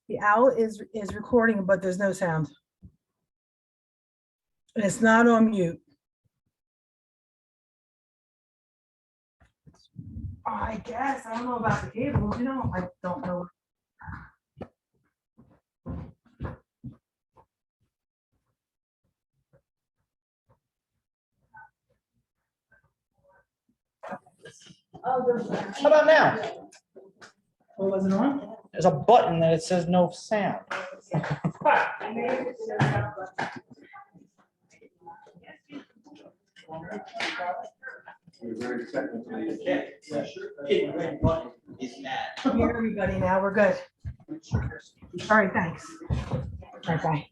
The owl is recording, but there's no sound. And it's not on mute. I guess. I don't know about the cables, you know, I don't know. How about now? What was it on? There's a button that it says no sound. Come here, everybody, now we're good. All right, thanks. Bye bye.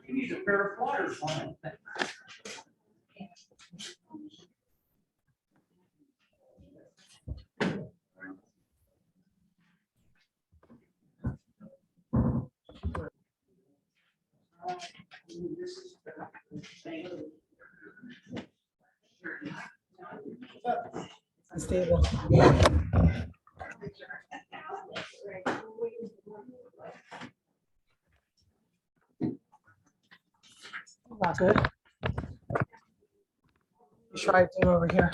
You need a pair of pliers on it. Unstable. Not good. Try it over here.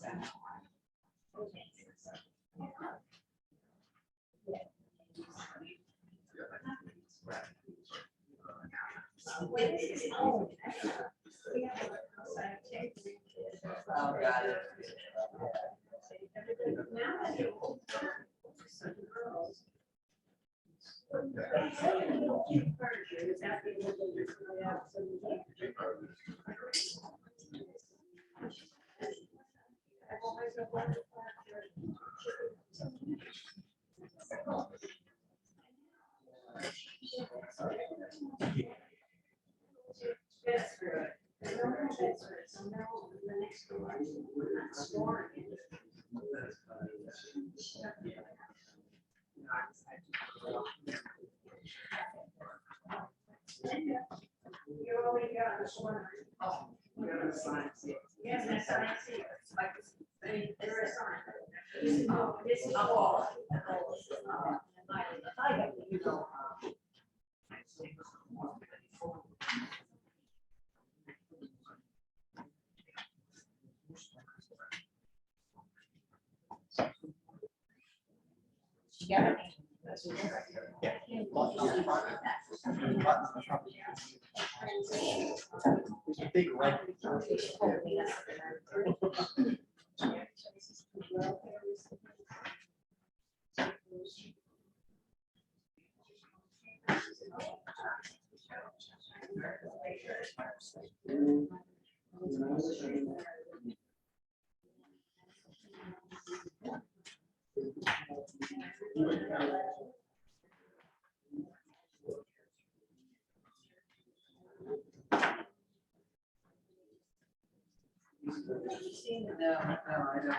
Oh, got it. Big red. No, I don't.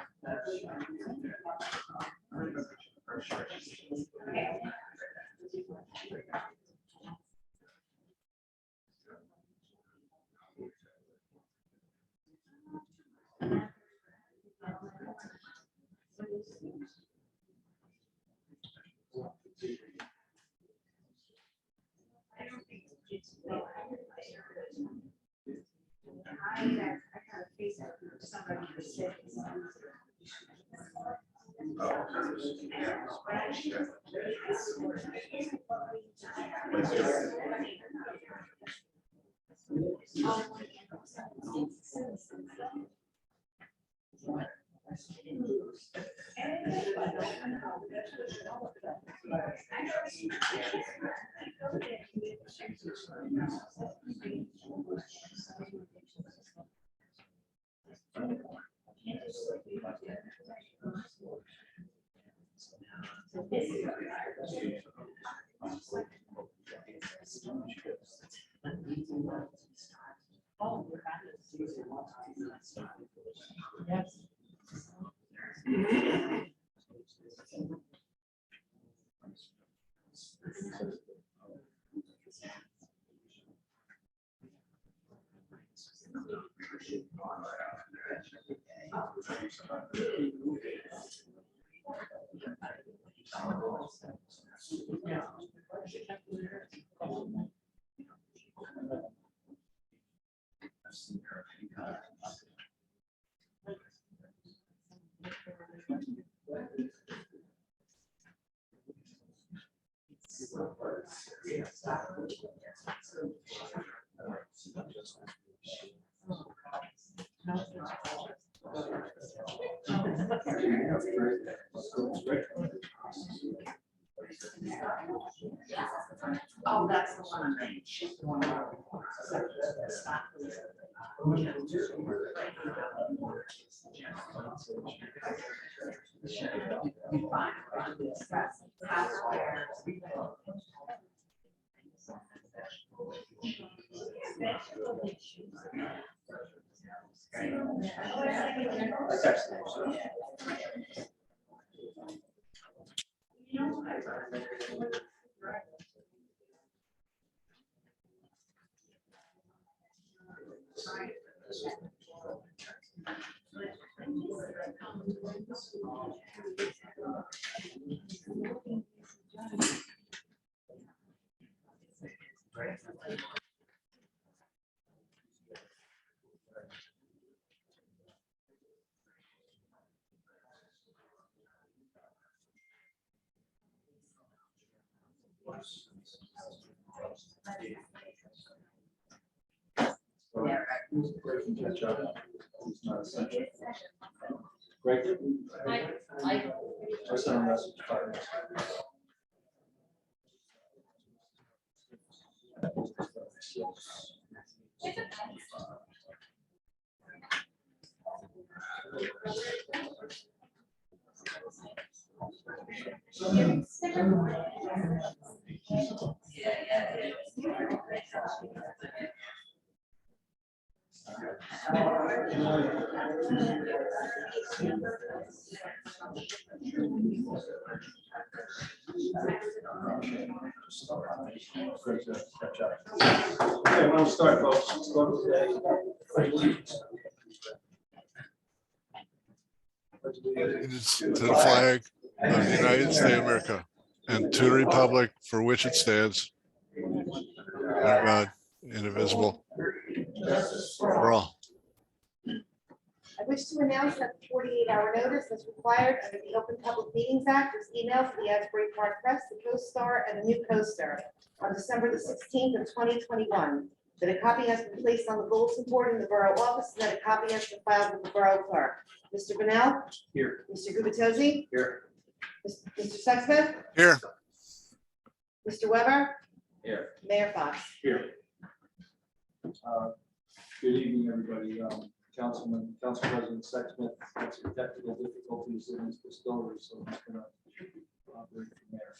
Oh, that's the one I'm in. She's the one. Yeah, Greg can catch up. He's not essential. Greg? I sent a message. 5 minutes ago. Great to catch up. Okay, we'll start, folks. Let's go to the Allegiance to the flag of the United States of America and to the republic for which it stands, under God, indivisible, for all. I wish to announce that the 48-hour notice as required under the Open Public Meetings Act was emailed to the Asbury Park Press, the Co-Star, and the New Coaster on December the 16th of 2021. That a copy has been placed on the bulletin board in the Borough office, and that a copy has been filed with the Borough Clerk. Mr. Bennell? Here. Mr. Gubatose? Here. Mr. Sexsmith? Here, Mr. Weber? Here. Mayor Fox? Here. Good evening, everybody. Council President Sexsmith had some technical difficulties in his distillery, so he's going to operate from there.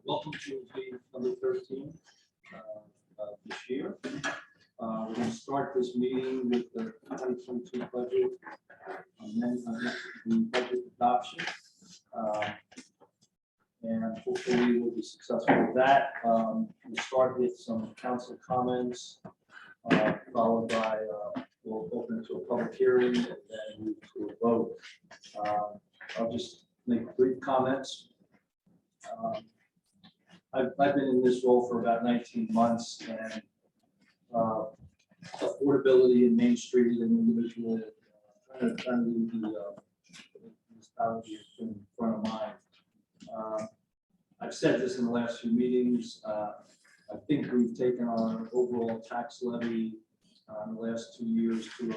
Welcome to the number 13 this year. We're going to start this meeting with the 2022 budget and then the budget adoption. And hopefully we'll be successful with that. We'll start with some council comments, followed by, we'll open it to a public hearing and then move to a vote. I'll just make brief comments. I've been in this role for about 19 months, and affordability in Main Street and individual the municipality has been in front of mind. I've said this in the last few meetings. I think we've taken our overall tax levy in the last 2 years to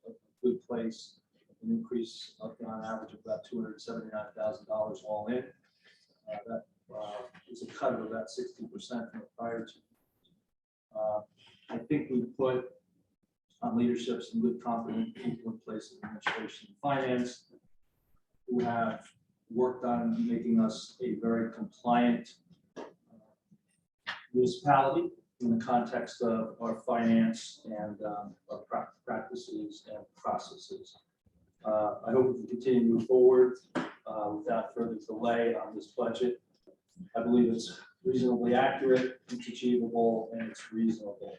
a good place, an increase up on average of about $279,000 all in. That is a cut of about 60% from the prior two. I think we put on leadership some good competent people in place in administration and finance who have worked on making us a very compliant municipality in the context of our finance and our practices and processes. I hope we can continue to move forward without further delay on this budget. I believe it's reasonably accurate, it's achievable, and it's reasonable.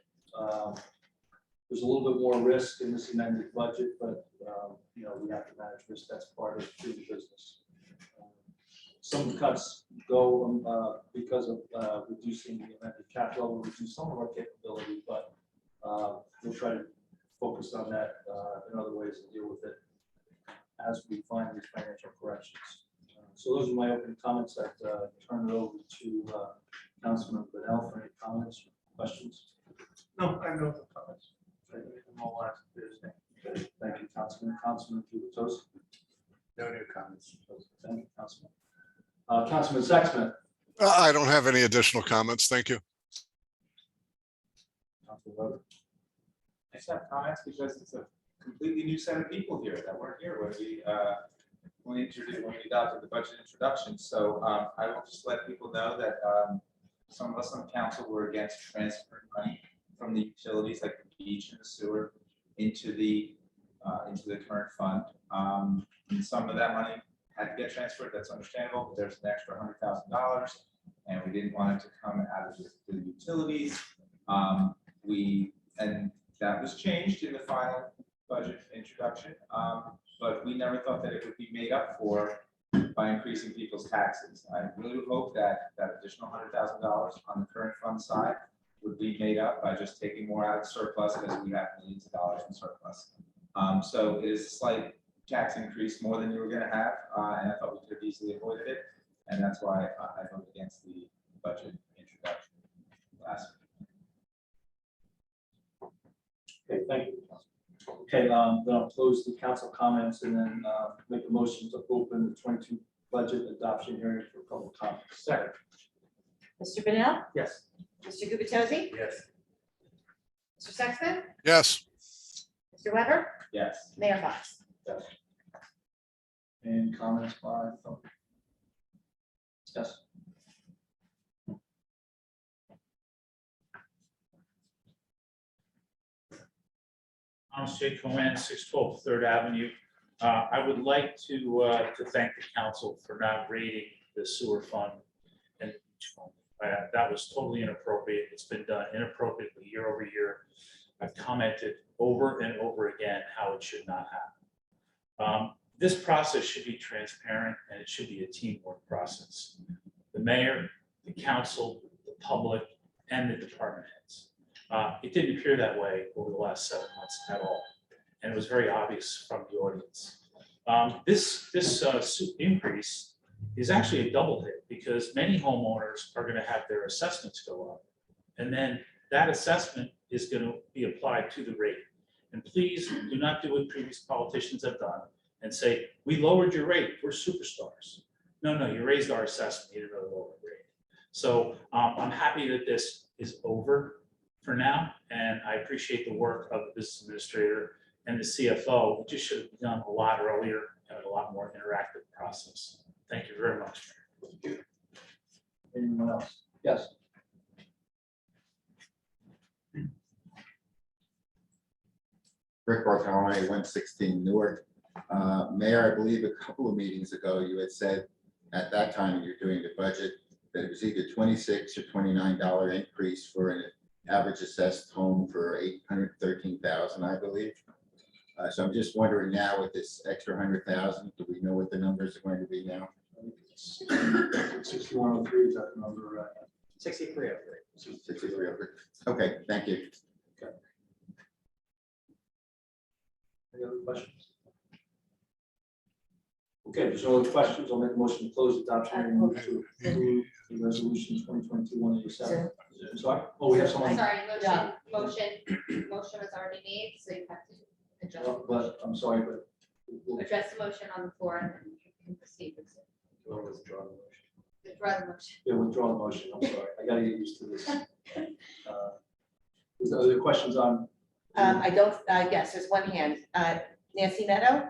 There's a little bit more risk in this amended budget, but we have to manage risk. That's part of doing business. Some cuts go because of reducing the amended cap level, reduce some of our capability, but we'll try to focus on that in other ways and deal with it as we find these financial corrections. So those are my opening comments. I'd turn it over to Councilman Bennell for any comments, questions. No, I have no comments. All last Thursday. Thank you, Councilman. Councilman Gubatose. No new comments. Thank you, Councilman. Councilman Sexsmith. I don't have any additional comments. Thank you. Councilman Weber. I just have comments because it's a completely new set of people here that weren't here when we adopted the budget introduction. So I will just let people know that some of us on council were against transferring money from the utilities like the beach and the sewer into the current fund. And some of that money had to get transferred. That's understandable, but there's an extra $100,000, and we didn't want it to come out of the utilities. And that was changed in the final budget introduction, but we never thought that it would be made up for by increasing people's taxes. I really would hope that that additional $100,000 on the current fund side would be made up by just taking more out of surplus, because we have millions of dollars in surplus. So it is a slight tax increase more than you were gonna have, and I thought we could have easily avoided it. And that's why I voted against the budget introduction last week. Okay, thank you. Okay, then I'll close the council comments and then make a motion to open the 22 budget adoption hearing for public comment. Second. Mr. Benel? Yes. Mr. Gubatose? Yes. Mr. Sexton? yes, Mr. Weber? Yes. Mayor Fox? Yes. Any comments by phone? Yes. Thomas J. Cohen, 612 Third Avenue. I would like to thank the council for not raiding the sewer fund and the beach fund. That was totally inappropriate. It's been done inappropriately year over year. I've commented over and over again how it should not happen. This process should be transparent and it should be a teamwork process. The mayor, the council, the public, and the department heads. It didn't appear that way over the last 7 months at all, and it was very obvious from the audience. This increase is actually a double hit because many homeowners are going to have their assessments go up, and then that assessment is going to be applied to the rate. And please do not do what previous politicians have done and say, we lowered your rate, we're superstars. No, you raised our assessment, you didn't really lower the rate. So I'm happy that this is over for now, and I appreciate the work of the business administrator and the CFO. It just should have been done a lot earlier and a lot more interactive process. Thank you very much. Anyone else? Yes. Rick Bartholomew, 116 Newark. Mayor, I believe a couple of meetings ago, you had said at that time you're doing the budget that it was either $26 or $29 increase for an average assessed home for $813,000, I believe. So I'm just wondering now with this extra 100,000, do we know what the numbers are going to be now? 6103 is that number, right? 6303. 63. Okay, thank you. Any other questions? Okay, if there's no other questions, I'll make a motion to close adoption and move to approve the resolution 2022-187. I'm sorry, oh, we have someone, Sorry, Yeah. motion was already made, so you have to adjust, but I'm sorry, but we'll address the motion on the floor and then you can proceed with it. withdraw the motion. Withdraw the motion. Yeah, withdraw the motion, I'm sorry, I gotta get used to this. Is there other questions on? I don't, yes, there's one hand. Nancy Meadow?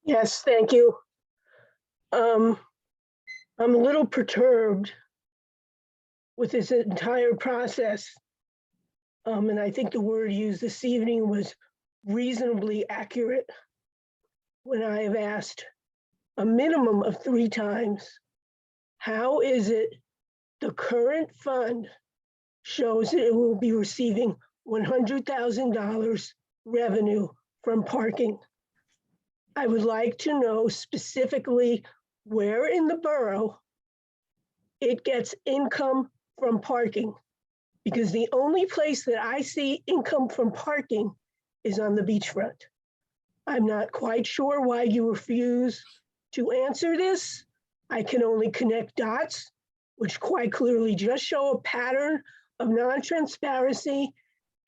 Yes, thank you. I'm a little perturbed with this entire process. And I think the word used this evening was reasonably accurate when I have asked a minimum of 3 times, how is it the current fund shows that it will be receiving $100,000 revenue from parking? I would like to know specifically where in the borough it gets income from parking, because the only place that I see income from parking is on the beachfront. I'm not quite sure why you refuse to answer this. I can only connect dots, which quite clearly just show a pattern of non-transparency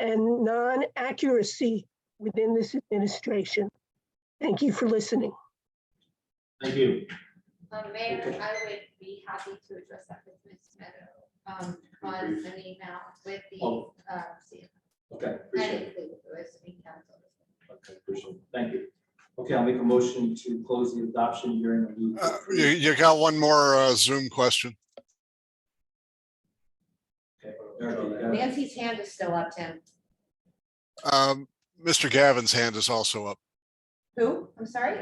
and non-accuracy within this administration. Thank you for listening. Thank you. Mayor, I would be happy to address that with Ms. Meadow, on an email with the, Oh. CFO. Okay, And appreciate it. include the city council. Okay, appreciate it. Thank you. Okay, I'll make a motion to close the adoption hearing. And move to approve. You got one more Zoom question. Okay, Erica, you got it? Nancy's hand is still up, Tim. Mr. Gavin's hand is also up. Who? I'm sorry?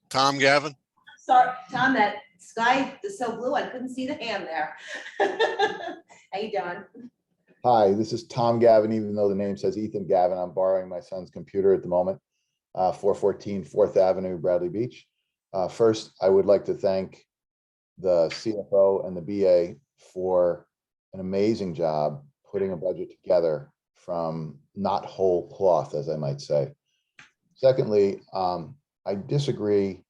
Tom Gavin? Sorry, Tom, that sky is so blue, I couldn't see the hand there. How you doing? Hi, this is Tom Gavin, even though the name says Ethan Gavin. I'm borrowing my son's computer at the moment, 414 4th Avenue, Bradley Beach. First, I would like to thank the CFO and the BA for an amazing job putting a budget together from not whole cloth, as I might say. Secondly, I disagree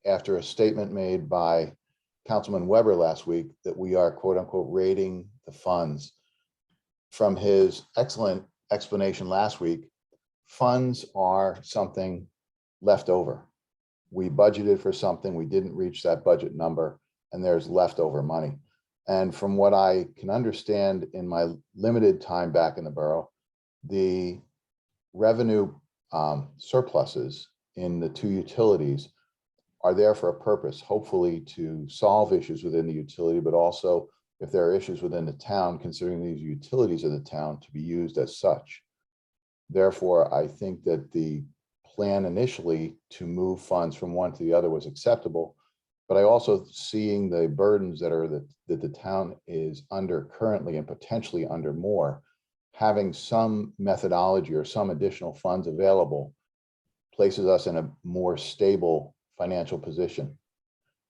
after a statement made by Councilman Weber last week that we are quote unquote raiding the funds. From his excellent explanation last week, funds are something left over. We budgeted for something, we didn't reach that budget number, and there's leftover money. And from what I can understand in my limited time back in the borough, the revenue surpluses in the two utilities are there for a purpose, hopefully to solve issues within the utility, but also if there are issues within the town, considering these utilities of the town to be used as such. Therefore, I think that the plan initially to move funds from one to the other was acceptable, but I also seeing the burdens that are that the town is under currently and potentially under more, having some methodology or some additional funds available places us in a more stable financial position.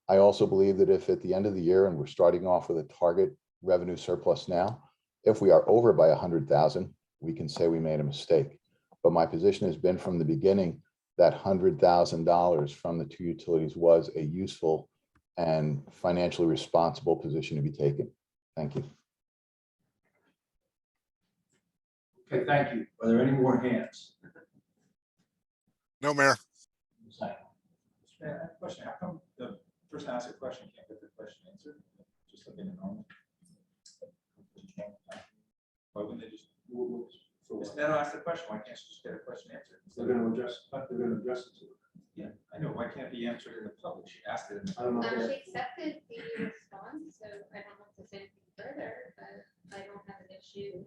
I also believe that if at the end of the year, and we're starting off with a target revenue surplus now, if we are over by 100,000, we can say we made a mistake. But my position has been from the beginning that $100,000 from the two utilities was a useful and financially responsible position to be taken. Thank you. Okay, thank you. Are there any more hands? No, Mayor. I have a question. How come the person asks a question can't get the question answered? Just like in a normal. Why wouldn't they just? If Neto asked the question, why can't she just get a question answered? They're going to address it to her. Yeah, I know. Why can't it be answered in the public? She asked it in the. I don't know. if She accepted the response, so I don't have to say anything further, but I don't have an issue.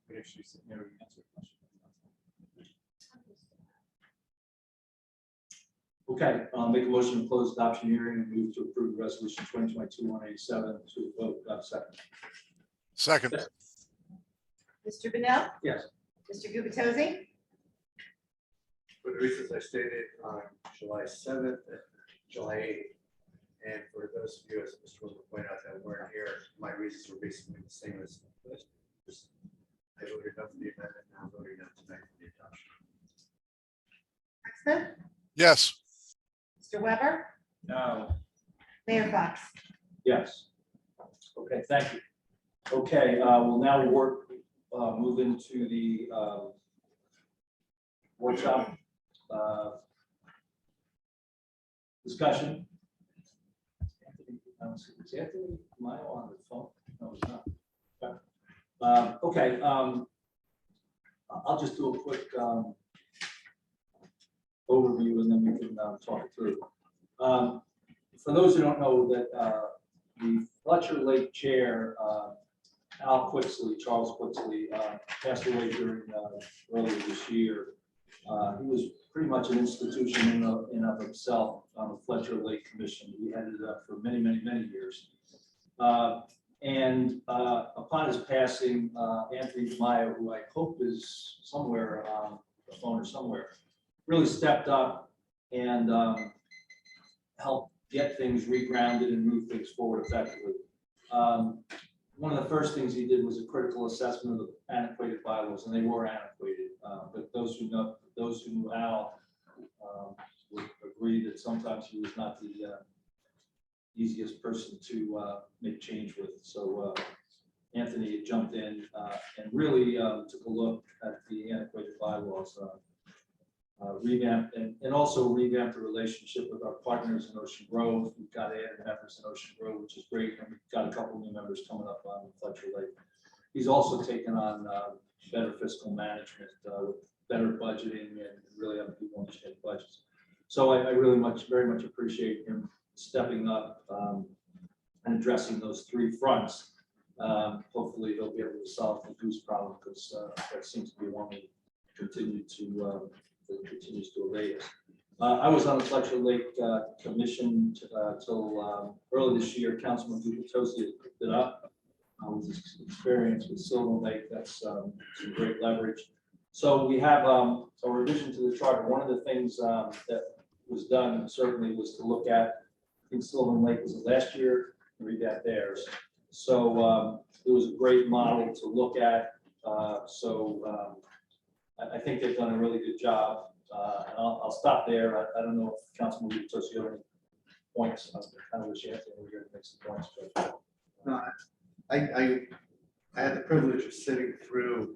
If she's never answered the question. Okay, make a motion to close adoption hearing and move to approve resolution 2022-187 to a vote. Second. Second. Mr. Bennell? Yes. Mr. Gubatose? For the reasons I stated on July 7th and July 8th. And for those of you, as Mr. Wilson pointed out, that weren't here, my reasons were basically the same as I voted no for the amendment, now I'm voting no tonight for the adoption. Marksman? Yes. Mr. Weber? No. Mayor Fox? Yes. Okay, thank you. Okay, we'll now move into the workshop discussion. Is Anthony Mayo on the phone? No, he's not. Okay, I'll just do a quick overview and then we can talk it through. For those who don't know that the Fletcher Lake Chair, Al Quixley, Charles Quixley, passed away during earlier this year. He was pretty much an institution in of himself on the Fletcher Lake Commission. He headed it up for many, many, many years. And upon his passing, Anthony Mayo, who I hope is somewhere on the phone or somewhere, really stepped up and helped get things regrounded and move things forward effectively. One of the first things he did was a critical assessment of the antiquated bylaws, and they were antiquated. But those who knew Al would agree that sometimes he was not the easiest person to make change with. So Anthony jumped in and really took a look at the antiquated bylaws, revamped and also revamped the relationship with our partners in Ocean Grove. We've got added members in Ocean Grove, which is great, and we've got a couple new members coming up on Fletcher Lake. He's also taken on better fiscal management, with better budgeting, and really other people understand budgets. So I really very much appreciate him stepping up and addressing those three fronts. Hopefully he'll be able to solve the goose problem, because that seems to be one that continues to evade us. I was on the Fletcher Lake Commission till early this year. Councilman Gubatose picked it up. With his experience with Silver Lake, that's some great leverage. So we have a revision to the charter. One of the things that was done certainly was to look at, I think Sylvan Lake was last year, read that theirs. So it was a great model to look at I think they've done a really good job. And I'll stop there. I don't know if Councilman Lutoso, you have any points. I kind of wish Anthony were here to make some points. But No, I had the privilege of sitting through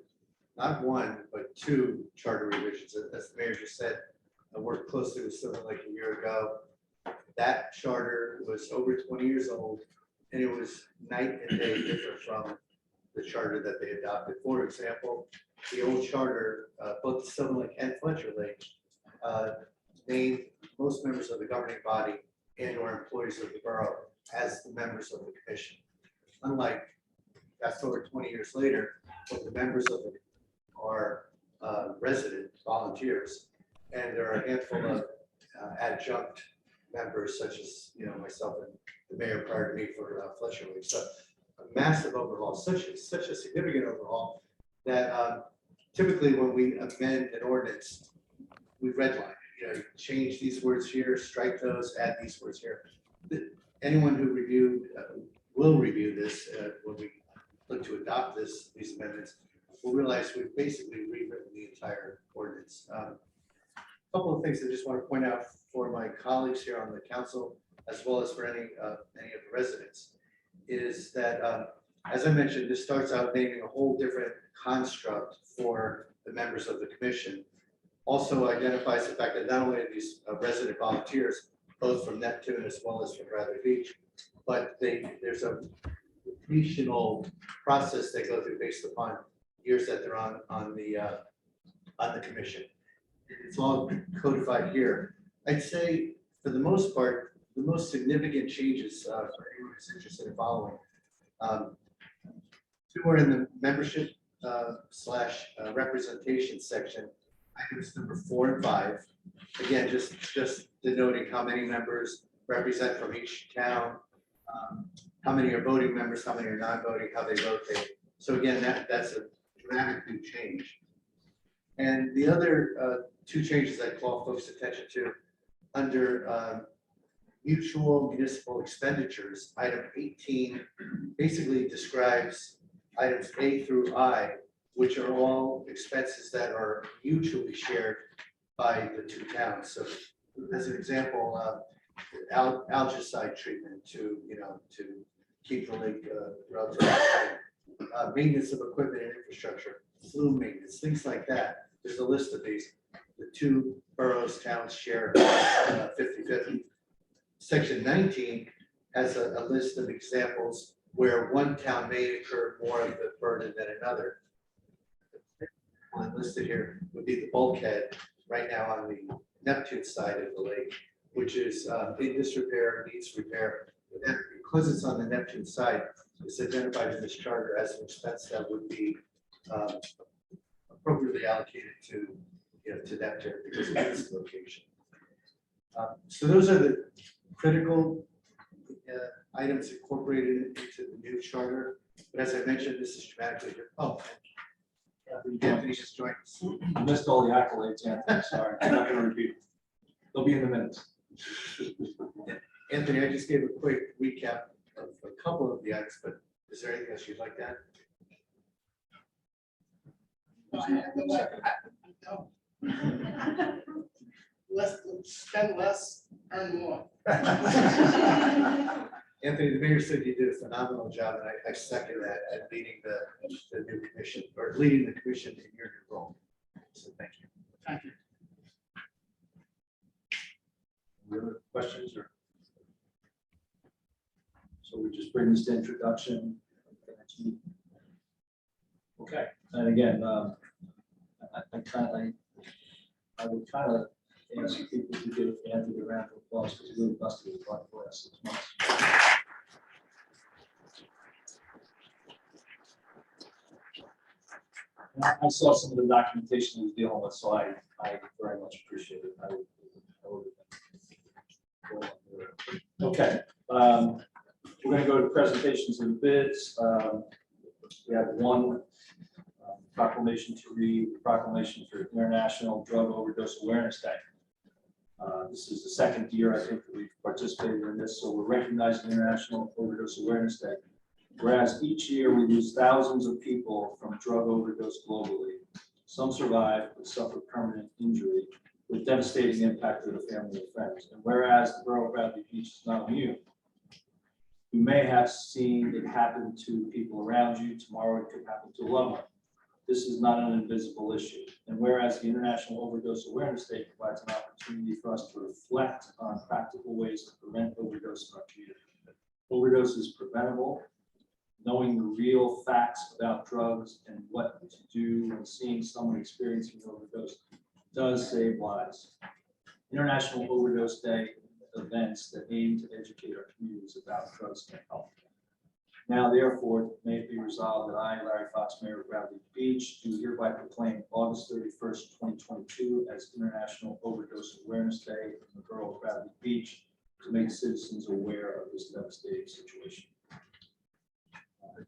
not one, but two charter revisions. As the mayor just said, I worked closely with Silver Lake a year ago. That charter was over 20 years old, and it was night and day different from the charter that they adopted. For example, the old charter, both Silver Lake and Fletcher Lake, named most members of the governing body and or employees of the borough as the members of the commission. Unlike, fast forward 20 years later, when the members of it are resident volunteers, and there are a handful of adjunct members such as, myself and the mayor prior to me for Fletcher Lake. So a massive overhaul, such a significant overhaul that typically when we amend an ordinance, we redline it, change these words here, strike those, add these words here. Anyone who will review this when we look to adopt these amendments will realize we've basically rewritten the entire ordinance. A couple of things I just want to point out for my colleagues here on the council, as well as for any of the residents, is that, as I mentioned, this starts out naming a whole different construct for the members of the commission. Also identifies the fact that not only are these resident volunteers, both from Neptune as well as from Bradley Beach, but there's a regional process they go through based upon years that they're on the commission. It's all codified here. I'd say for the most part, the most significant changes for anyone who's interested in following. Two are in the membership / representation section, items number 4 and 5. Again, just denoting how many members represent from each town, how many are voting members, how many are non-voting, how they rotate. So again, that's a dramatic new change. And the other two changes I call folks' attention to under mutual municipal expenditures, item 18 basically describes items A through I, which are all expenses that are mutually shared by the two towns. So as an example, algicide treatment to keep the lake relatively clean, maintenance of equipment and infrastructure, flume maintenance, things like that. There's a list of these. The two boroughs, towns share 50-50. Section 19 has a list of examples where one town may incur more of the burden than another. One listed here would be the bulkhead right now on the Neptune side of the lake, which is in disrepair, needs repair. And because it's on the Neptune side, it's identified in this charter as an expense that would be appropriately allocated to Neptune because of its location. So those are the critical items incorporated into the new charter. But as I mentioned, this is dramatically different. Oh, Anthony just joined us. I missed all the accolades, Anthony. Sorry, I'm not going to repeat. They'll be in the minutes. Anthony, I just gave a quick recap of a couple of the items, but is there anything else you'd like to add? Spend less, earn more. Anthony, the mayor said you did a phenomenal job, and I second that at leading the new commission, or leading the commission in your new role. So thank you. Thank you. Any other questions or? So we just bring this to introduction. Okay, and again, I would kind of ask people to give Anthony a round of applause because he really busted his butt for the last 6 months. And I saw some of the documentation he was dealing with, so I very much appreciate it. Okay, we're going to go to presentations of the bids. We have one proclamation to read, proclamation for International Drug Overdose Awareness Day. This is the second year I think that we've participated in this, so we're recognizing International Overdose Awareness Day. Whereas each year we lose thousands of people from drug overdose globally. Some survive but suffer permanent injury with devastating impact to the family and friends. And whereas the borough of Bradley Beach is not immune, you may have seen it happen to people around you. Tomorrow it could happen to a loved one. This is not an invisible issue. And whereas the International Overdose Awareness Day provides an opportunity for us to reflect on practical ways to prevent overdose in our community. Overdose is preventable. Knowing the real facts about drugs and what to do when seeing someone experiencing an overdose does save lives. International Overdose Day events that aim to educate our communities about drugs and health. Now, therefore, may it be resolved that I, Larry Fox, Mayor of Bradley Beach, do hereby proclaim August 31st, 2022 as International Overdose Awareness Day in the borough of Bradley Beach to make citizens aware of this devastating situation.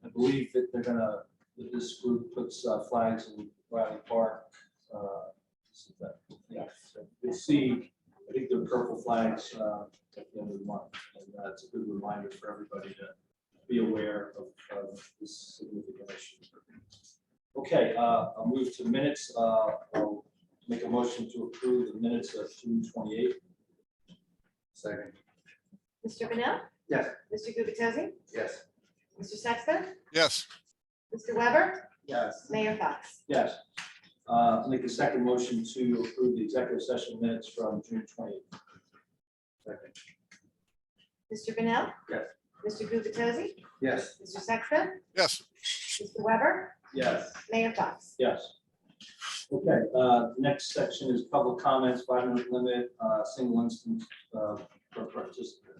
I believe that they're gonna, that this group puts flags in Riley Park. Yeah, so you'll see, I think they're purple flags at the end of the month. And that's a good reminder for everybody to be aware of this significant issue. Okay, I'll move to minutes. I'll make a motion to approve the minutes of June 28th. Second. Mr. Pennell? Yes. Mr. Gubatose? Yes. Mr. Sexton? yes, Mr. Weber? Yes. Mayor Fox? Yes. Make a second motion to approve the executive session minutes from June 28th. Second. Mr. Pennell? Yes. Mr. Gubatose? Yes. Mr. Sexton? yes. Mr. Weber? Yes. Mayor Fox? Yes. Okay, the next section is public comments, 5-minute limit, single instance per participant.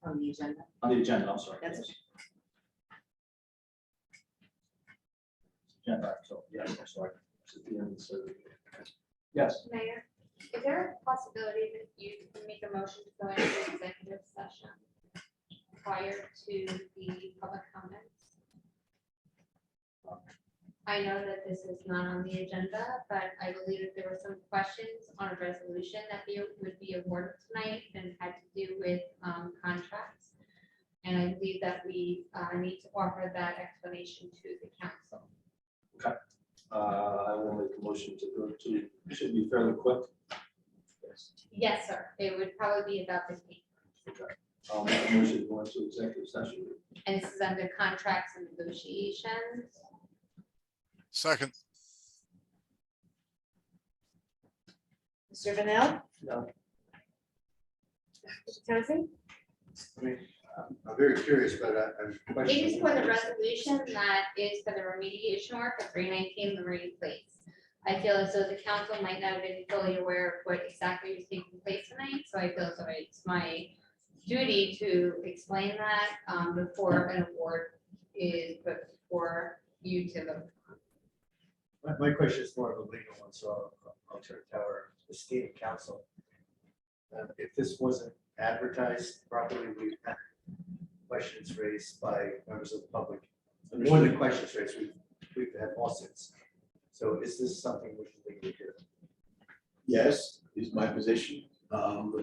On the agenda. On the agenda, I'm sorry. That's yes. Agenda, so, yes, I'm sorry. It's at the end of the survey. Yes, Mayor, is there a possibility that you can make a motion to go into executive session prior to the public comments? I know that this is not on the agenda, but I believe that there were some questions on a resolution that would be awarded tonight and had to do with contracts. And I believe that we need to offer that explanation to the council. I will make a motion to go to, it should be fairly quick. Yes. Yes, sir. It would probably be about 15. Okay. I'll make a motion to go into executive session. And this is under contracts and negotiations. Second, Mr. Pennell? No. Mr. Gubatose? I mean, I'm very curious, but I'm It is questioning. for the resolution that is for the remediation work at 319 Marine Place. I feel as though the council might not have been fully aware of what exactly is taking place tonight, so I feel as though it's my duty to explain that before an award is put before you to vote. My question is more of a legal one, so I'll turn to our esteemed council. If this wasn't advertised properly, we've had questions raised by members of the public. More than questions raised, we've had lawsuits. So is this something we can legally do? Yes, is my position.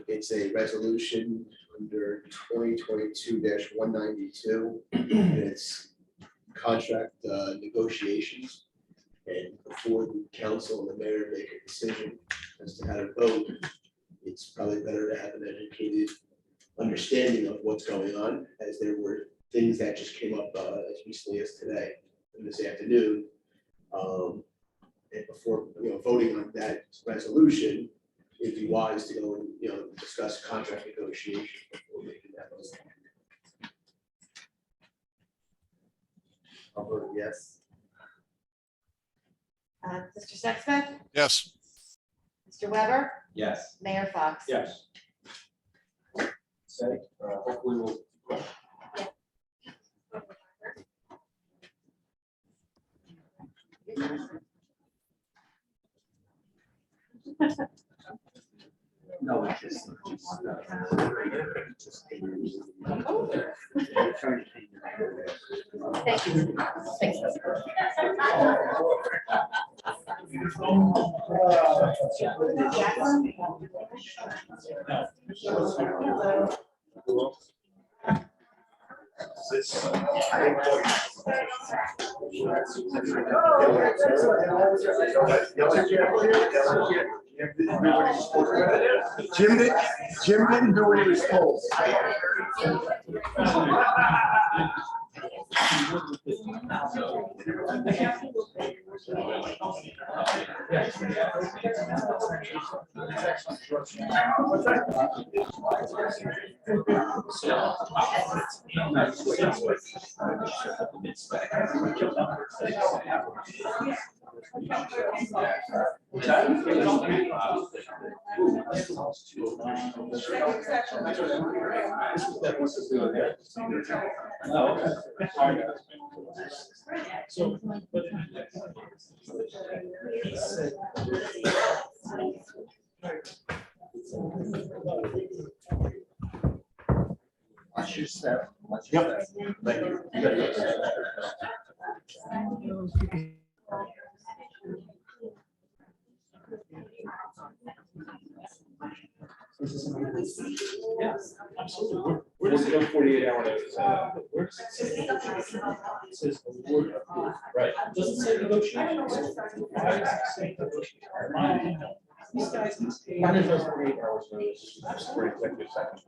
It's a resolution under 2022-192. It's contract negotiations. And before the council and the mayor make a decision as to how to vote, it's probably better to have an educated understanding of what's going on, as there were things that just came up as recently as today and this afternoon. And before, voting on that resolution, it'd be wise to go and, discuss contract negotiation before making that vote. I'll vote yes. Mr. Sexton? yes. Mr. Weber? Yes. Mayor Fox? Yes. Say, hopefully we'll. No, it's just. Thank you. Jim didn't do what he was told. So, but. Watch your step. Watch your step. Thank you. You gotta go. Yes, absolutely. Where does it go 48-hour notice? Where does it say? It says award approved. Right. It doesn't say negotiation. So why does it say negotiation? These guys need to stay. Why does those 48 hours notice for executive session?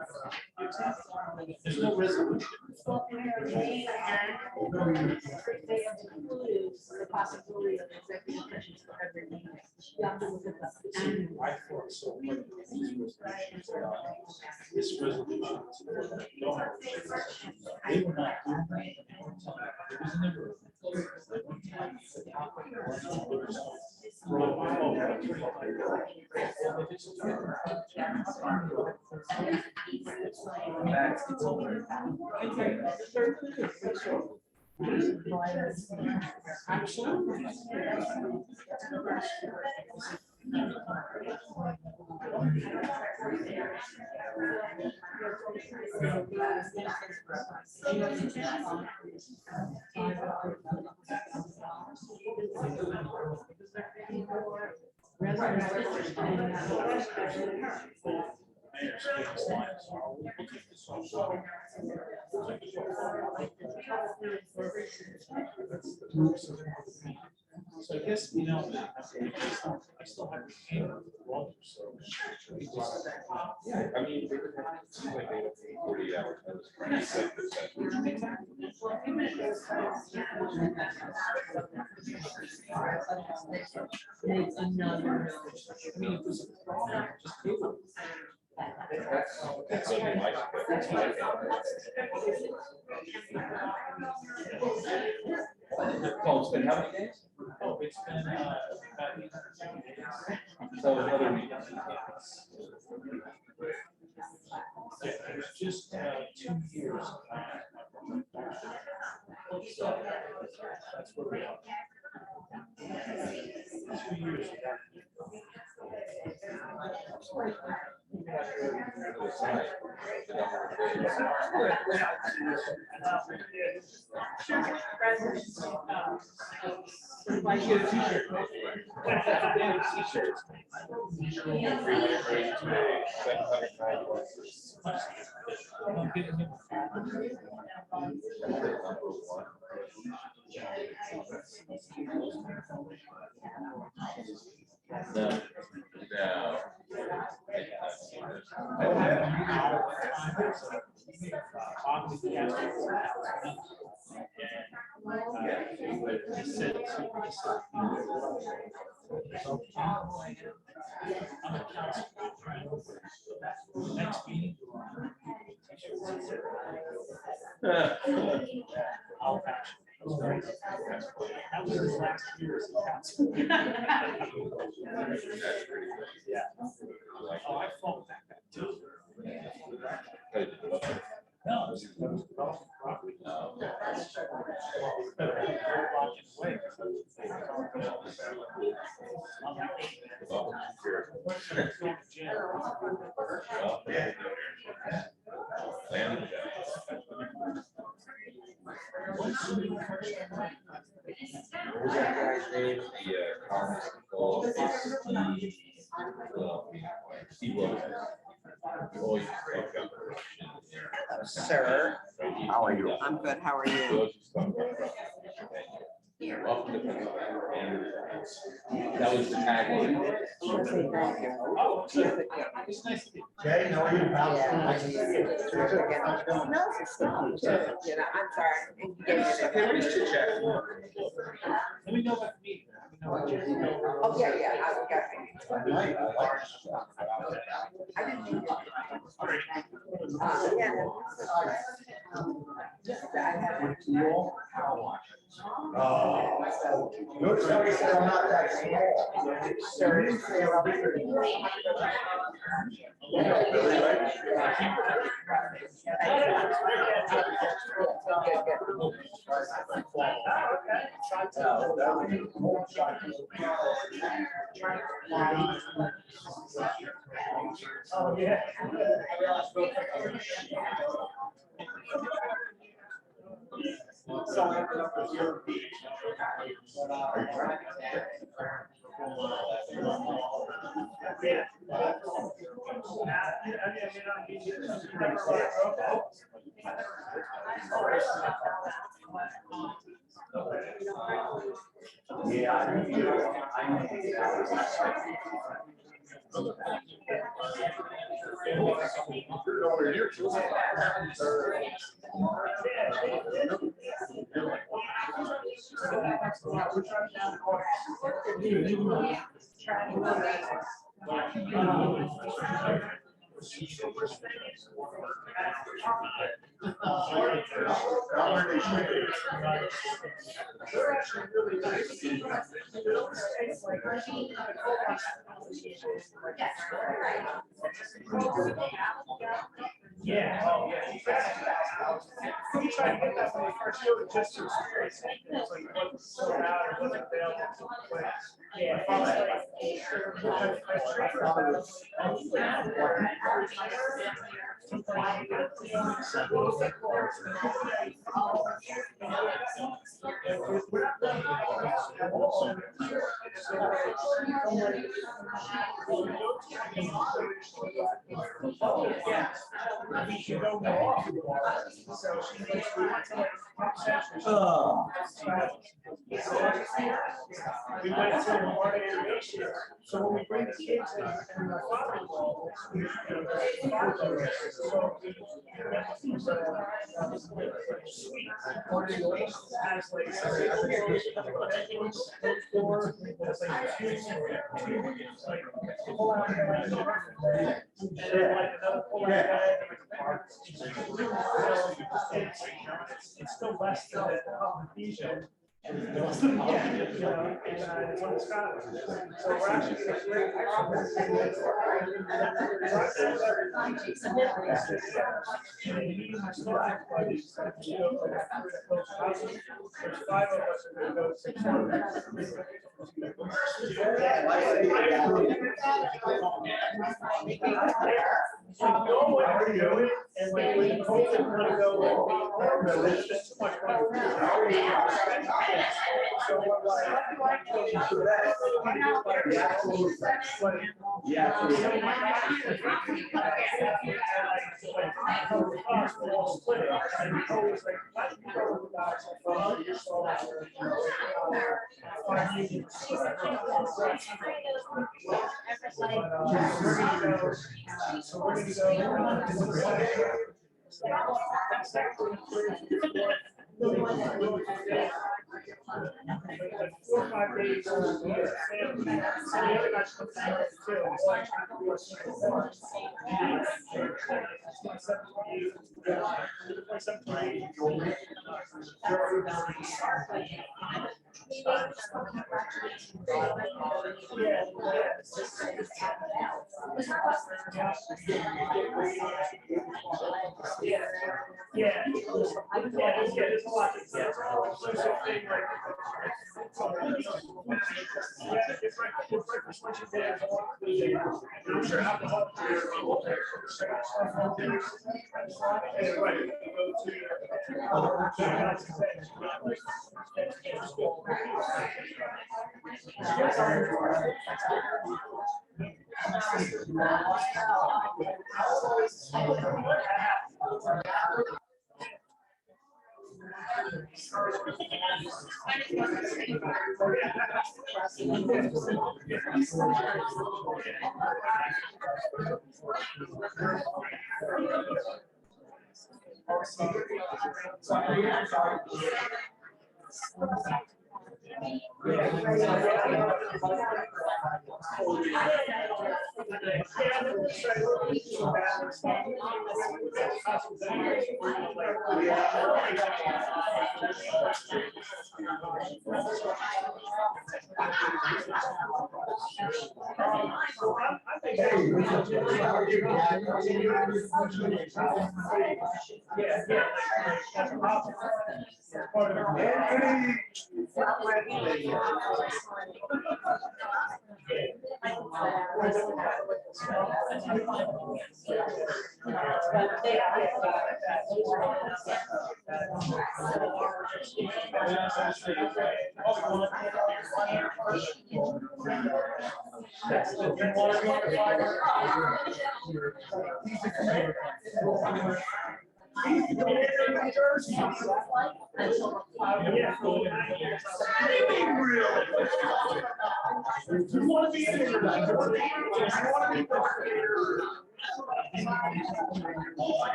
There's no resolution. The possibility of executive sessions for every meeting. You have to look at the. I thought so. But this resolution. Don't have. They were not doing that. It was never. So I guess, you know, I still have to pay them for the water, so. Yeah, I mean, they would have, it seems like they would take 48 hours notice for an executive session. That's only my. Oh, it's been how many days? Oh, it's been, about 8 days. So another week. Yeah, it's just 2 years. So that's where we are. 2 years. Like you a t-shirt. T-shirts. Next meeting. I'll action. That was his last year as a council. Yeah. Oh, I fought that too. No, it was development property. What was that guy's name? The columnist called Steve Lopez. He always spoke up. Sir. Right. How are you? I'm good. How are you? Welcome to Pennsylvania. That was the tagline. It's nice to be. Jay, how are you? It smells of stuff too, you know, I'm sorry. Let me know about the meeting. Oh, yeah, yeah. I didn't think it. Yeah. You're sorry, sir, I'm not that Oh, yeah. They're actually really nice. Yeah, oh, yeah. You try to get that when you first do it, just to experience it. It's like what's sold out or what's available. But yeah, if I was yeah. We should go more. So she we went to one animation. So when we bring the kids in and the father-in-law, it's still less than the competition. Yeah, you know, and it's on Scotland. So we're actually going to bring there's 5 of us are going to go 6 and like when you hold it, want to go it's just too much money. So what so we're going to go. Like 4 or 5 days. So the other guys come back too. It's like 'Cause there's a lot. I'm sure alcohol.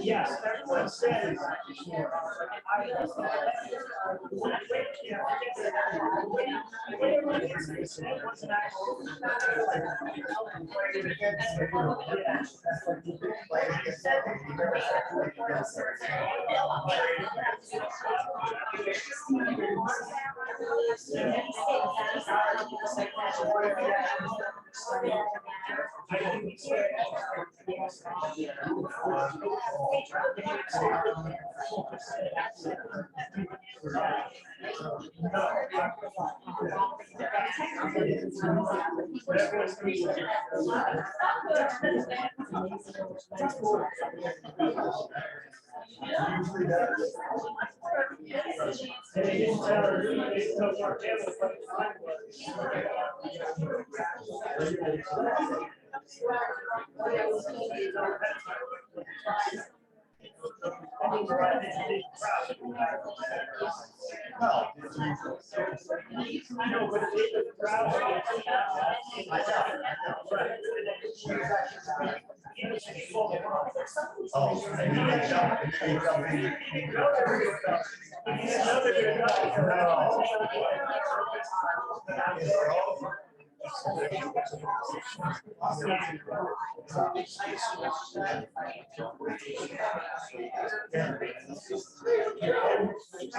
Yes, everyone says.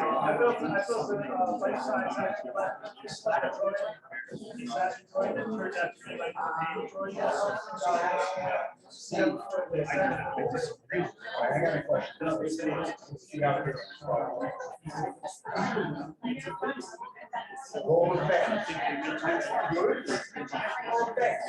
I built a life size laboratory. It turned out to be like a laboratory. I got a question. Hold it back. Good. Hold it back.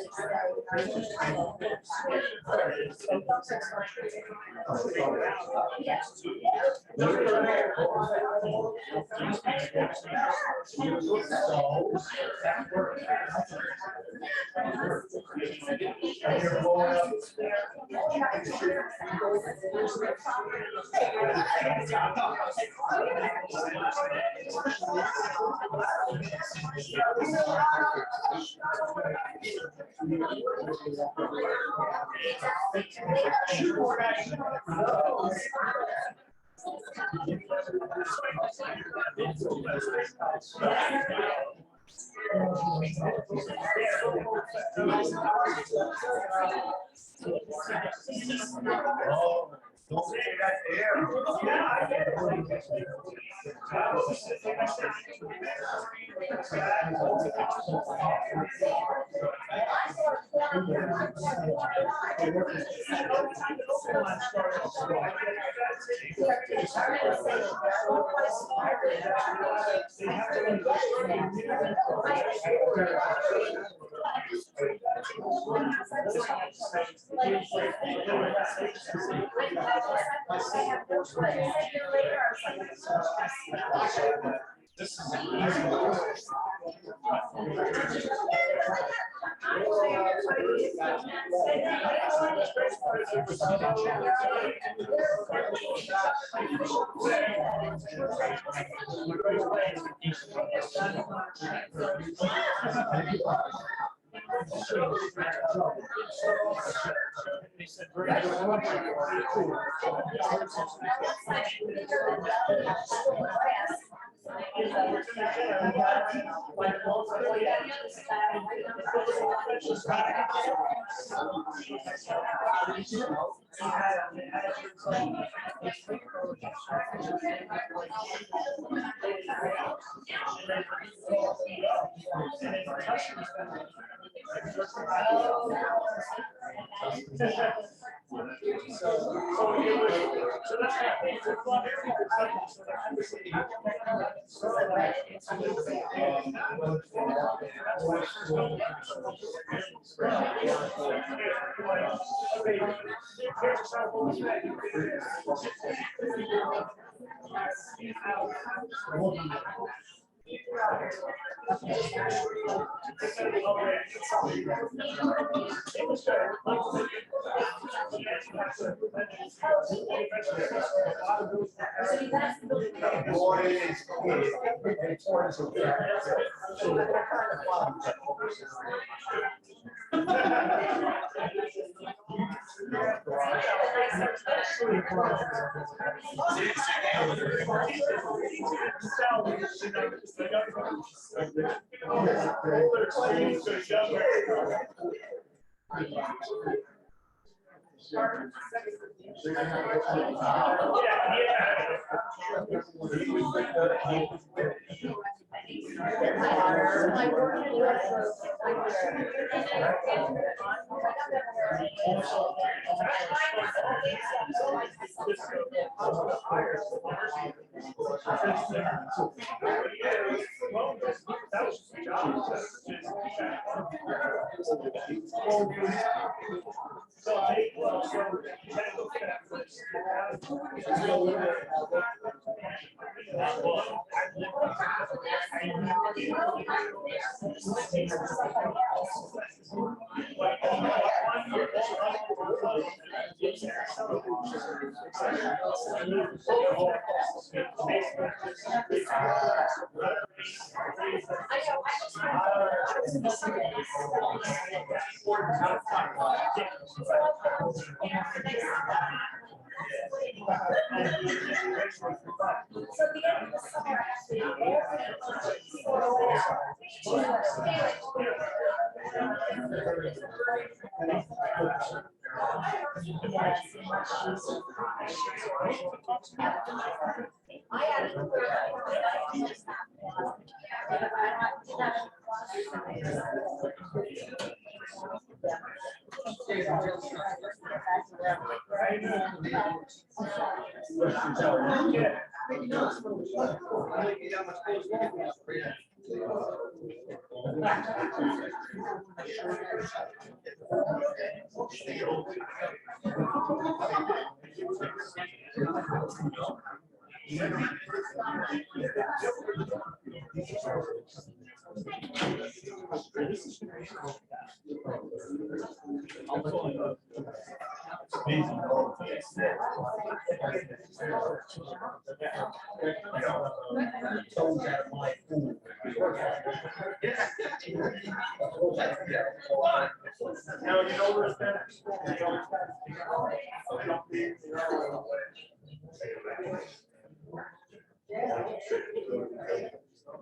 Now, you know where it's been at school, they always have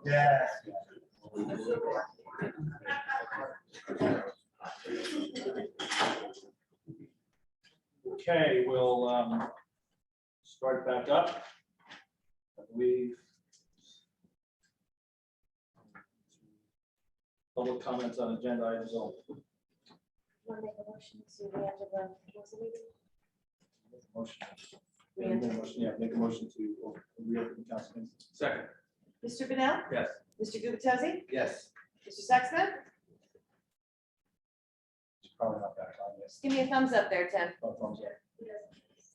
yeah. Okay, we'll start back up. I believe public comments on agenda items only. Want to make a motion to re-enter the council meeting? Motion. Yeah, make a motion, yeah, make a motion to reopen the council meeting. Second. Mr. Bennell? Yes. Mr. Gubatose? Yes. Mr. Sexton? It's probably not that time, yes. Give me a thumbs up there, Tim. No thumbs up.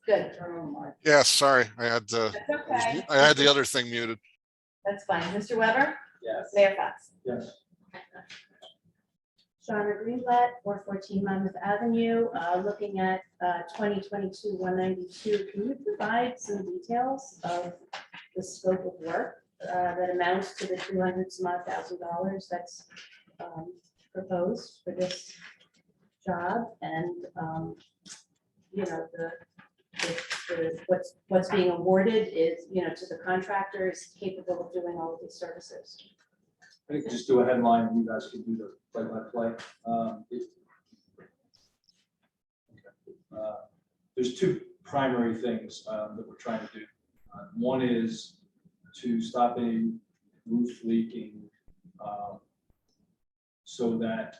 Good. Yes, sorry, I had, That's okay. I had the other thing muted. That's fine. Mr. Weber? Yes. Mayor Fox? Yes. Shauna Greenblatt, 414 Monmouth Avenue, looking at 2022-192. Can you provide some details of the scope of work that amounts to the $200,000 that's proposed for this job? And, you know, what's being awarded is, you know, to the contractors capable of doing all of these services. I think just do a headline, and you guys can do the play-by-play. There's two primary things that we're trying to do. One is to stop any roof leaking so that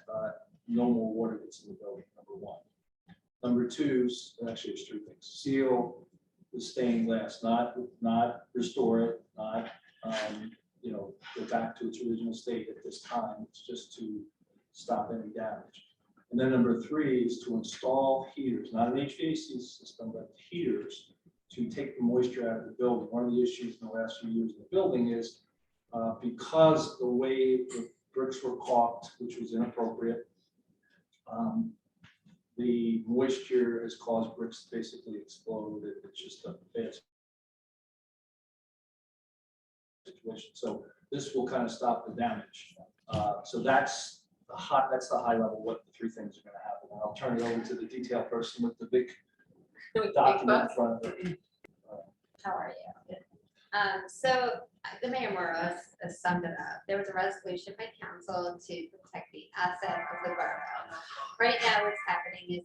no more water gets in the building, number one. Number two, actually there's three things. Seal the stained glass, not restore it, not you know, go back to its original state at this time. It's just to stop any damage. And then number three is to install heaters, not an HVAC system, but heaters to take the moisture out of the building. One of the issues in the last few years in the building is because the way the bricks were caulked, which was inappropriate, the moisture has caused bricks to basically explode. It's just a bad situation. So this will kind of stop the damage. So that's the high level, what the three things are going to happen. And I'll turn it over to the detail person with the big document in front of it. How are you? So the mayor more or less summed it up. There was a resolution by council to protect the asset of the borough. Right now, what's happening is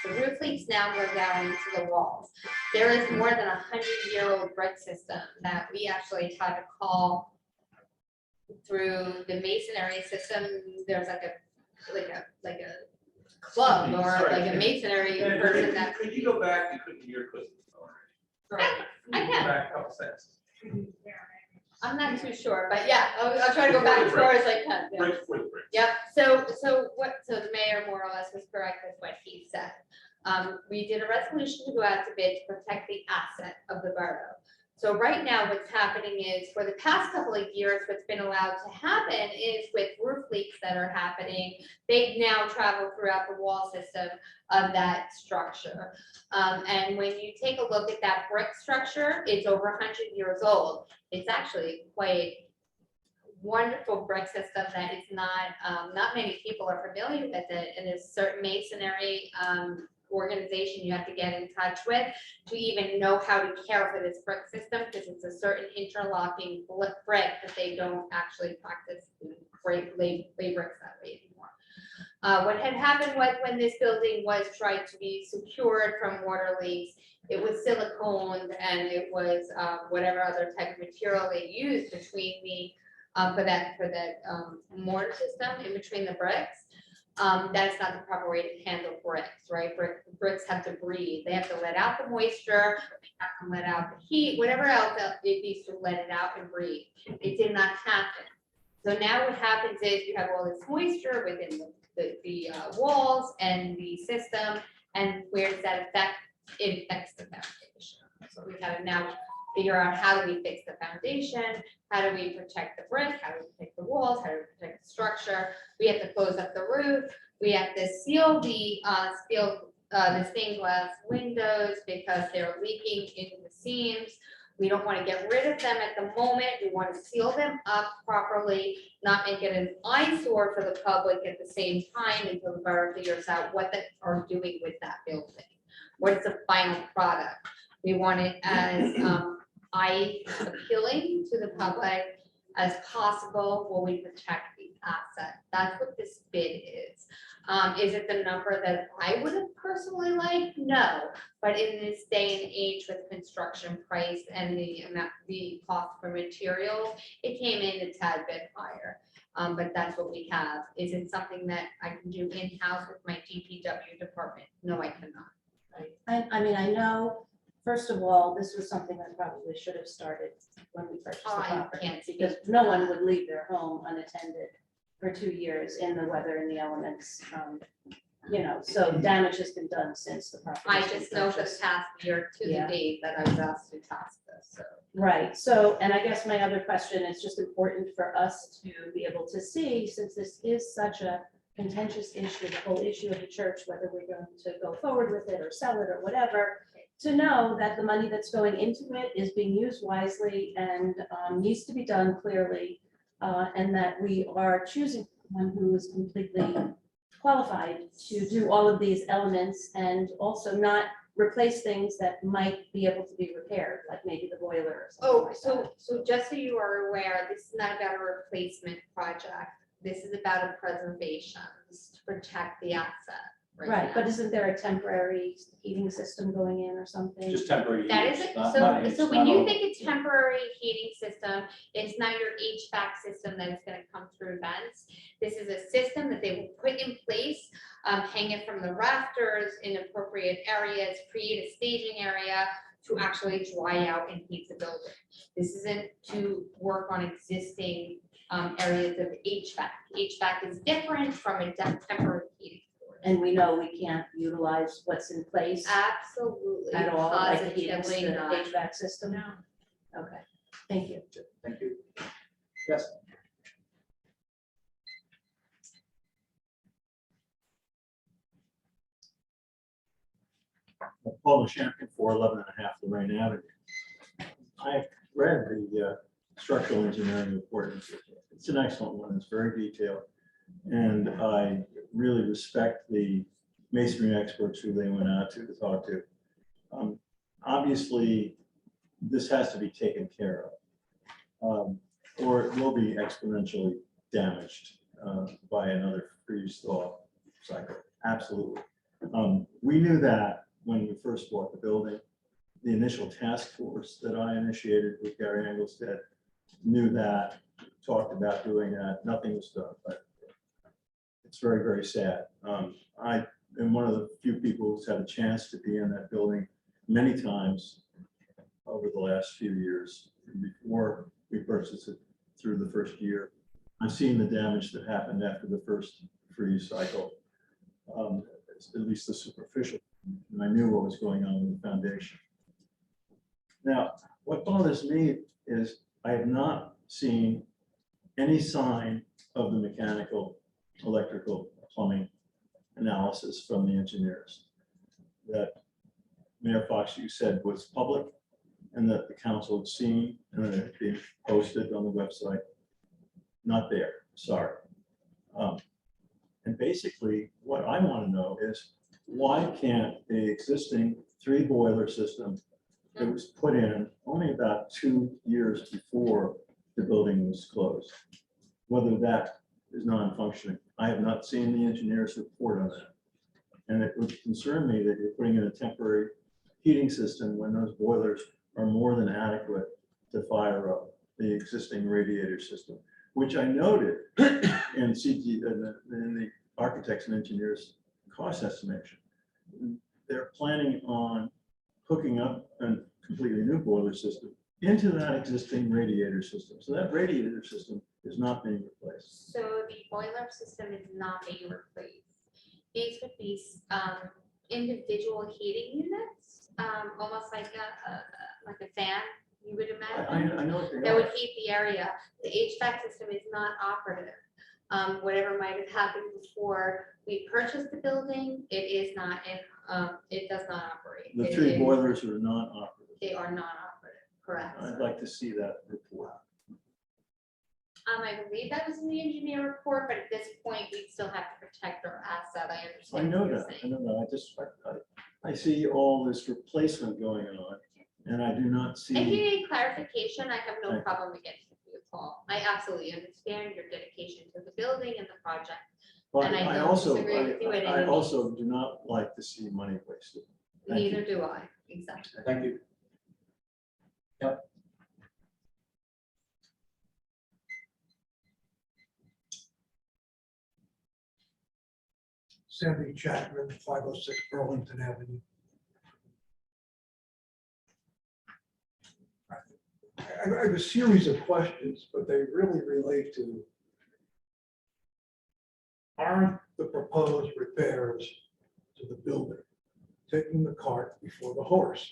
the roof leaks now go down into the walls. There is more than 100-year-old brick system that we actually had to call through the masonry system. There's like a club or like a masonry person that. Could you go back and couldn't hear Chris? I can. Back a couple sentences. I'm not too sure, but yeah, I'll try to go back as far as I can. Yeah. Right before the break. Yep, so the mayor more or less was correct with what he said. We did a resolution to go out to bid to protect the asset of the borough. So right now, what's happening is for the past couple of years, what's been allowed to happen is with roof leaks that are happening, they now travel throughout the wall system of that structure. And when you take a look at that brick structure, it's over 100 years old. It's actually quite wonderful brick system that is not many people are familiar with it, and there's certain masonry organization you have to get in touch with to even know how to care for this brick system, because it's a certain interlocking brick that they don't actually practice lay bricks that way anymore. What had happened was when this building was tried to be secured from water leaks, it was siliconed and it was whatever other type of material they used between the for that mortar system in between the bricks. That's not the proper way to handle bricks, right? Bricks have to breathe. They have to let out the moisture, they have to let out the heat, whatever else it needs to let it out and breathe. It did not happen. So now what happens is you have all this moisture within the walls and the system, and where does that affect? It affects the foundation. So we have to now figure out how do we fix the foundation, how do we protect the brick, how do we protect the walls, how do we protect the structure. We have to close up the roof. We have to seal the stained glass windows because they're leaking into the seams. We don't want to get rid of them at the moment. We want to seal them up properly, not make it an eyesore for the public at the same time until the borough figures out what they are doing with that building. What is the final product? We want it as eye appealing to the public as possible while we protect the asset. That's what this bid is. Is it the number that I would have personally liked? No, but in this day and age with construction price and the amount, the cost for materials, it came in a tad bit higher. But that's what we have. Is it something that I can do in-house with my DPW department? No, I cannot. I mean, I know, first of all, this was something that probably should have started when we purchased the I property. can't speak Because to no one that. would leave their home unattended for 2 years in the weather and the elements. You know, so damage has been done since the property. I just know for the past year to the Yeah. date that I was asked to task this, so. Right, so, and I guess my other question is just important for us to be able to see, since this is such a contentious issue, the whole issue of the church, whether we're going to go forward with it or sell it or whatever, to know that the money that's going into it is being used wisely and needs to be done clearly, and that we are choosing one who is completely qualified to do all of these elements and also not replace things that might be able to be repaired, like maybe the boiler or something Oh, like that. so just so you are aware, this is not about a replacement project. This is about a preservation, this is to protect the asset. Right, but now. isn't there a temporary heating system going in or something? Just temporary. That is, use, it. not- so, not- it's so when not you all- think it's temporary heating system, it's not your HVAC system that is gonna come through vents. This is a system that they will put in place, hang it from the rafters in appropriate areas, create a staging area to actually dry out and heat the building. This isn't to work on existing areas of HVAC. HVAC is different from a temporary heating. And we know we can't utilize what's in place Absolutely. at all, like the heating, Positively the not. HVAC system? No. Okay, thank you. Thank you. Yes. Paul Champion, 411.5 Lorraine Avenue. I read the structural engineering report. It's an excellent one. It's very detailed. And I really respect the masonry experts who they went out to talk to. Obviously, this has to be taken care of, or it will be exponentially damaged by another freeze thaw cycle. Absolutely. We knew that when we first bought the building. The initial task force that I initiated with Gary Engelstead knew that, talked about doing that. Nothing was done, but it's very, very sad. I am one of the few people who's had a chance to be in that building many times over the last few years before we purchased it through the first year. I've seen the damage that happened after the first freeze cycle, at least the superficial, and I knew what was going on with the foundation. Now, what bothers me is I have not seen any sign of the mechanical, electrical, plumbing analysis from the engineers that Mayor Fox, you said was public and that the council had seen and that it had been posted on the website. Not there, sorry. And basically what I want to know is why can't the existing 3 boiler system that was put in only about 2 years before the building was closed, whether that is non-functioning? I have not seen the engineer's report on that. And it would concern me that you're putting in a temporary heating system when those boilers are more than adequate to fire up the existing radiator system, which I noted in the architects and engineers cost estimation. They're planning on hooking up a completely new boiler system into that existing radiator system. So that radiator system is not being replaced. So the boiler system is not being replaced. These would be individual heating units, almost like a fan, you would imagine. I know what they That would are. heat the area. The HVAC system is not operative. Whatever might have happened before we purchased the building, it is not, it does not operate. The It 3 is- boilers are not operative. They are not operative, Correct. I'd like to see that report. I believe that was in the engineer report, but at this point, we still have to protect our asset. I I understand know what you're that, I saying. know that, I see all this replacement going on, and I do not If you see, need clarification, I have no Thank you. problem again with you, Paul. I absolutely understand your dedication to the building and the project. but and I I don't also, disagree with you at I any also do not like to see money wasted. Thank you. Neither do I, exactly. Thank you. Sandy Chapman, 506 Burlington Avenue. I have a series of questions, but they really relate to, aren't the proposed repairs to the building taking the cart before the horse?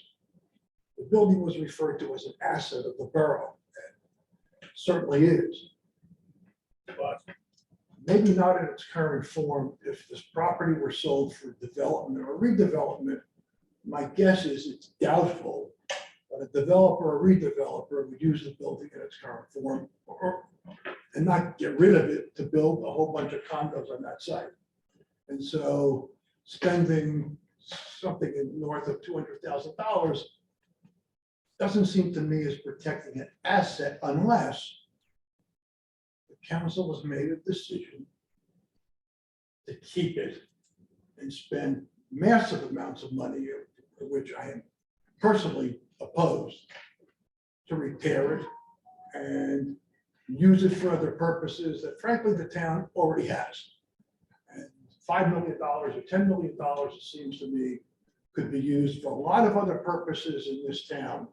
The building was referred to as an asset of the borough, and it certainly is. But maybe not in its current form. If this property were sold for development or redevelopment, my guess is it's doubtful that a developer or redeveloper would use the building in its current form and not get rid of it to build a whole bunch of condos on that site. And so spending something in north of $200,000 doesn't seem to me as protecting an asset unless the council has made a decision to keep it and spend massive amounts of money, which I am personally opposed, to repair it and use it for other purposes that frankly the town already has. And $5 million or $10 million, it seems to me, could be used for a lot of other purposes in this town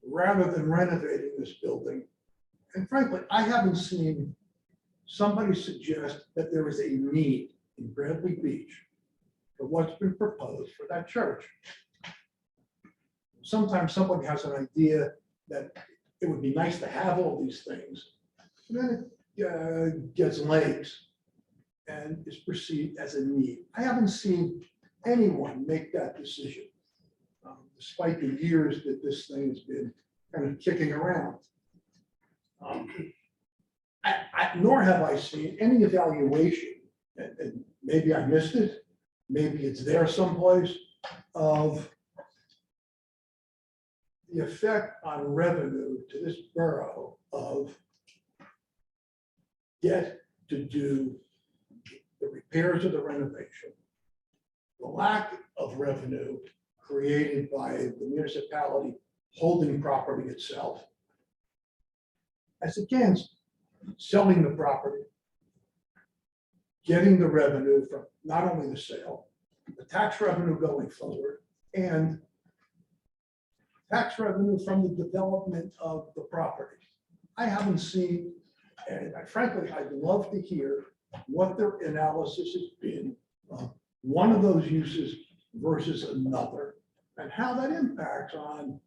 rather than renovating this building. And frankly, I haven't seen somebody suggest that there is a need in Bradley Beach for what's been proposed for that church. Sometimes somebody has an idea that it would be nice to have all these things, and then it gets legs and is perceived as a need. I haven't seen anyone make that decision, despite the years that this thing has been kind of kicking around. Nor have I seen any evaluation, and maybe I missed it, maybe it's there someplace, of the effect on revenue to this borough of get to do the repairs or the renovation, the lack of revenue created by the municipality holding property itself, as against selling the property, getting the revenue from not only the sale, the tax revenue going forward, and tax revenue from the development of the property. I haven't seen, and frankly, I'd love to hear what their analysis has been of one of those uses versus another, and how that impacts on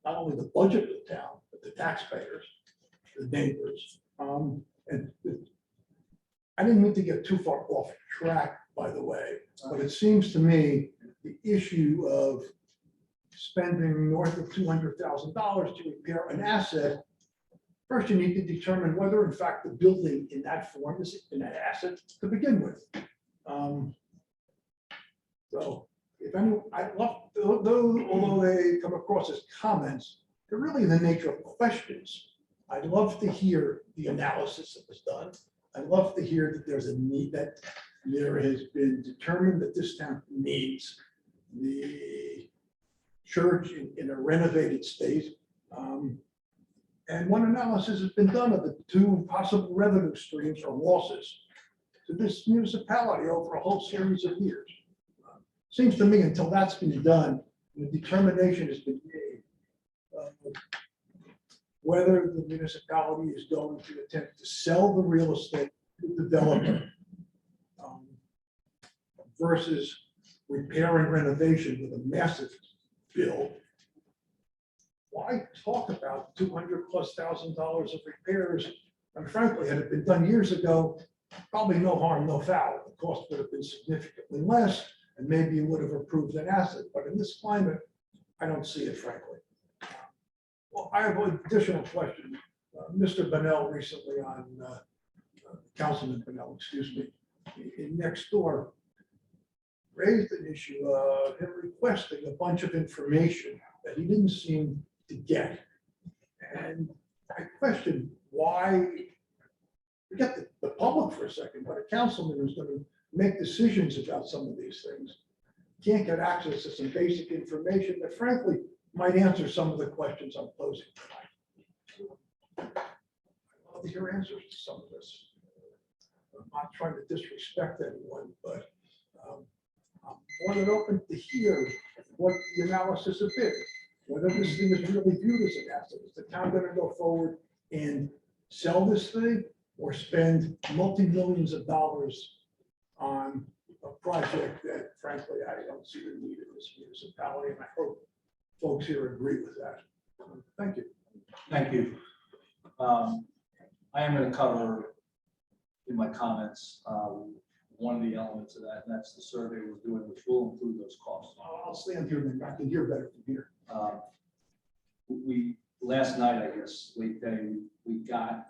not only the budget of the town, but the taxpayers, the neighbors. And I didn't mean to get too far off track, by the way, but it seems to me the issue of spending north of $200,000 to repair an asset, first you need to determine whether in fact the building in that form is in that asset to begin with. So if any, I love those, although they come across as comments, they're really in the nature of questions. I'd love to hear the analysis that was done. I'd love to hear that there's a need, that there has been determined that this town needs the church in a renovated state. And one analysis has been done of the two possible revenue streams or losses to this municipality over a whole series of years. Seems to me until that's been done, the determination has been made whether the municipality is going to attempt to sell the real estate to the developer versus repair and renovation with a massive bill. Why talk about $200,000+ of repairs? And frankly, had it been done years ago, probably no harm, no foul. The cost would have been significantly less, and maybe you would have approved an asset. But in this climate, I don't see it, frankly. Well, I have an additional question. Mr. Bennell recently on, Councilman Bennell, excuse me, in next door raised an issue of him requesting a bunch of information that he didn't seem to get. And I questioned why, forget the public for a second, but a councilman who's going to make decisions about some of these things can't get access to some basic information that frankly might answer some of the questions I'm posing tonight. I'd love to hear answers to some of this. I'm not trying to disrespect anyone, but I'm more than open to hear what the analysis has been. Whether this thing is really viewed as an asset, is the town going to go forward and sell this thing or spend multi-millions of dollars on a project that frankly, I don't see the need in this municipality, and I hope folks here agree with that. Thank you. Thank you. I am going to cover in my comments one of the elements of that, and that's the survey we're doing, which will include those costs. I'll stand here, and I can hear better from here. We, last night, I guess, late day, we got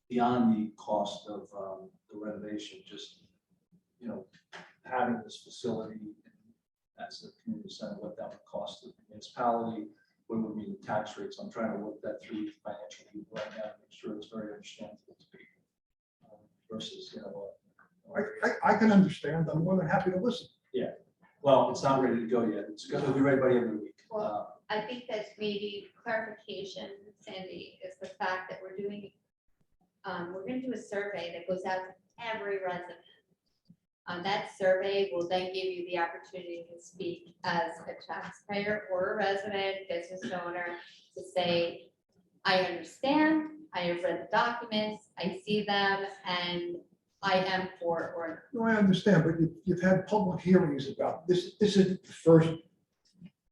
beyond the cost of the renovation, just, you know, having this facility as the community center, what that would cost the municipality, what would be the tax rates. I'm trying to work that through financial people right now, to make sure it's very understandable to people versus, you know. I can understand. I'm more than happy to listen. Yeah, well, it's not ready to go yet. It's going to be ready by the end of the week. Well, I think that maybe clarification, Sandy, is the fact that we're doing, we're gonna do a survey that goes out to every resident. That survey will then give you the opportunity to speak as a taxpayer or a resident, business owner, to say, I understand, I have read the documents, I see them, and I am for or. No, I understand, but you've had public hearings about this. This isn't the first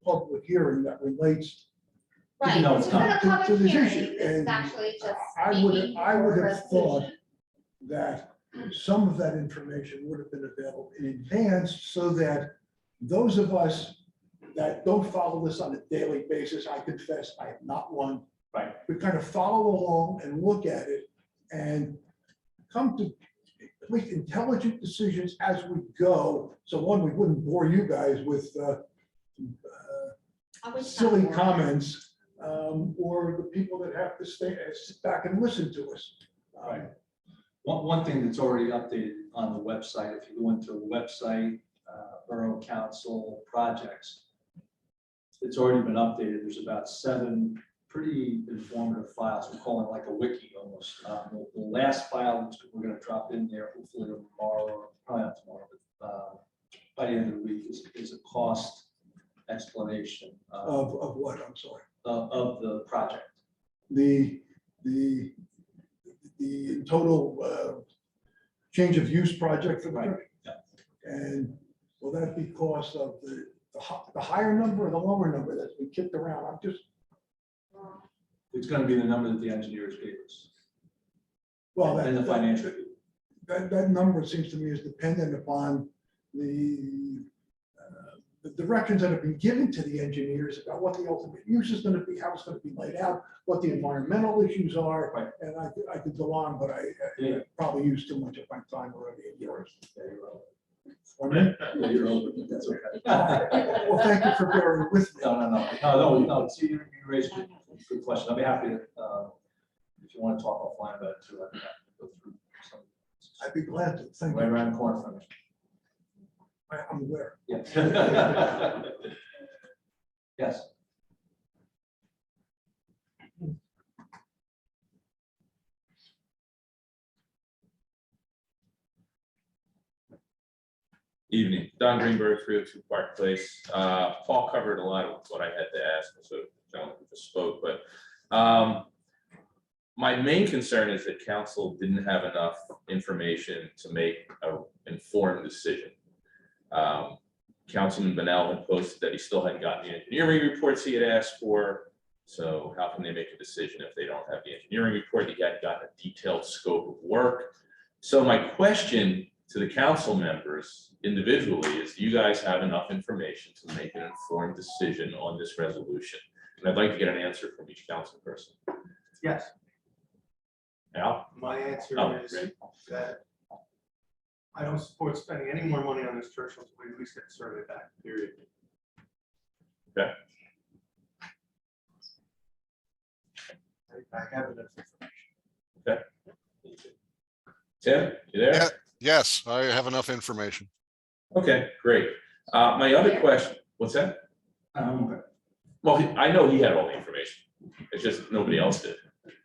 public hearing that relates Right, No, this it's is not a to public this hearing, issue, this is and actually just I would speaking I for would a have thought resolution. that some of that information would have been available in advance so that those of us that don't follow this on a daily basis, I confess, I have not one. Right. We kind of follow along and look at it and come to at least intelligent decisions as we go. So one, we wouldn't bore you guys with silly comments, or the people that have to sit back and listen to us. Right. One thing that's already updated on the website, if you go into the website, Borough Council projects, it's already been updated. There's about 7 pretty informative files. We call it like a wiki almost. The last file that we're going to drop in there, hopefully tomorrow, or probably not tomorrow, but by the end of the week, is a cost explanation Of what, I'm sorry? of the project. The total change of use project for the church? Yeah. And will that be cost of the higher number or the lower number that's been kicked around? I'm just, It's going to be the number that the engineers gave us. well, And the financial. that number seems to me is dependent upon the directions that have been given to the engineers about what the ultimate use is going to be, how it's going to be laid out, what the environmental issues are. Right. And I could go on, but I probably used too much of my time already in yours. Yeah, you're over. That's okay. Well, thank you for bearing with me. No. See, you raised a good question. I'll be happy to, if you want to talk offline about it too, I'd be happy to go through some. I'd be glad to. Thank Right you. around the corner from me. I'm aware. Yeah. Yes. Evening, Don Greenberg, 302 Park Place. Paul covered a lot of what I had to ask, so gentlemen who just spoke, but my main concern is that council didn't have enough information to make an informed decision. Councilman Bennell had posted that he still hadn't gotten the engineering reports he had asked for. So how can they make a decision if they don't have the engineering report? He hadn't gotten a detailed scope of work. So my question to the council members individually is, do you guys have enough information to make an informed decision on this resolution? And I'd like to get an answer from each council person. Yes, Al? my answer Oh, is great. that I don't support spending any more money on this church until we at least get the survey back, period. Okay. I have enough information. Okay. Tim, you there? Yeah. Yes, I have enough information. Okay, great. My other question, what's that? Well, I know he had all the information. It's just nobody else did.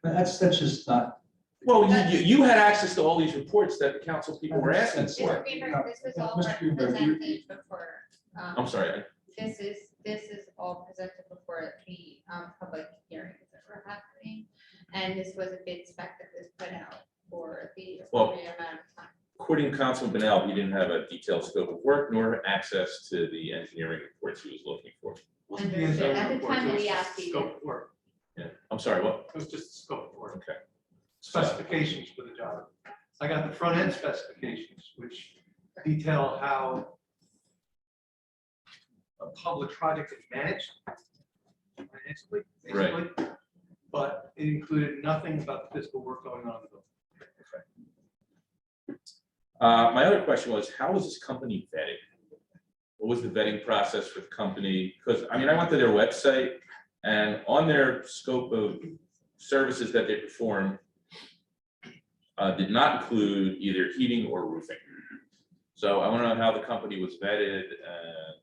That's just not. Well, you had access to all these reports that the council people were asking Mr. for. Greenberg, this was all Mr. Greenberg, presented before. I'm sorry. This is all presented before the public hearings that were happening. And this was a bid spec that was put out for the Well, appropriate amount of time. According to Councilman Benel, he didn't have a detailed scope of work nor access to the engineering reports he was looking for. Wasn't the Understood. engineering At the report, time it that was he just asked, the he Scope did. of work. Yeah, I'm sorry, what? It was just the scope of work, Okay. specifications for the job. I got the front end specifications, which detail how a public project is managed financially, basically. But it included nothing about the physical work going on in the building. My other question was, how was this company vetted? What was the vetting process for the company? Because, I mean, I went to their website and on their scope of services that they perform did not include either heating or roofing. So I want to know how the company was vetted and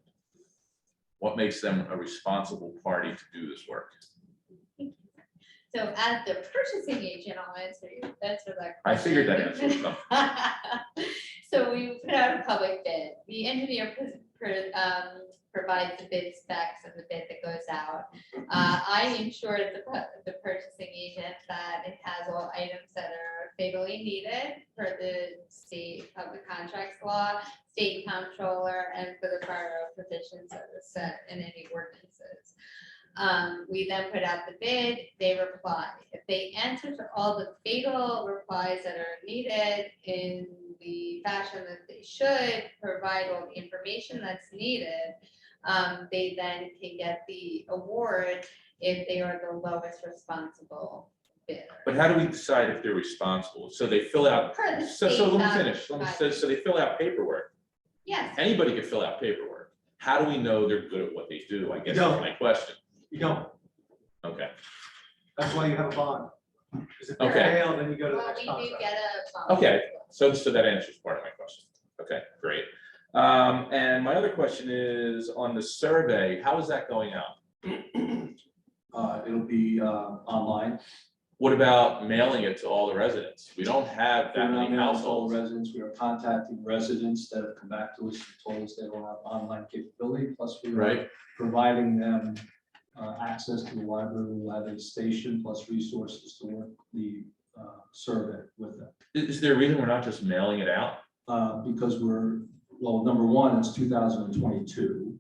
what makes them a responsible party to do this work. So as the purchasing agent, I'll answer that question. I figured that answer would come. So we put out a public bid. The engineer provides the bid specs of the bid that goes out. I ensure the purchasing agent that it has all items that are fatally needed for the state public contracts law, state comptroller, and for the borough provisions that are set in any ordinances. We then put out the bid, they reply. If they answer to all the fatal replies that are needed in the fashion that they should, provide all the information that's needed, they then can get the award if they are the lowest responsible bidder. But how do we decide if they're responsible? So they fill out, Per the so state let me law. finish. So they fill out paperwork. Yes, Anybody can fill out paperwork. How do we know they're good at what they do? I guess that's my question. You don't. Okay. That's why you have a bond. Because if they Okay. fail, then you go to the well, next we do contract. get a. bond. Okay, so that answers part of my question. Okay, great. And my other question is on the survey, how is that going out? It'll be online. What about mailing it to all the residents? We don't have that We're not many mailing to all households. residents. We are contacting residents that have come back to us and told us they don't have online capability, plus we are Right. providing them access to the library. We'll have a station plus resources to work the survey with them. Is there a reason we're not just mailing it out? Because well, number one, it's 2022,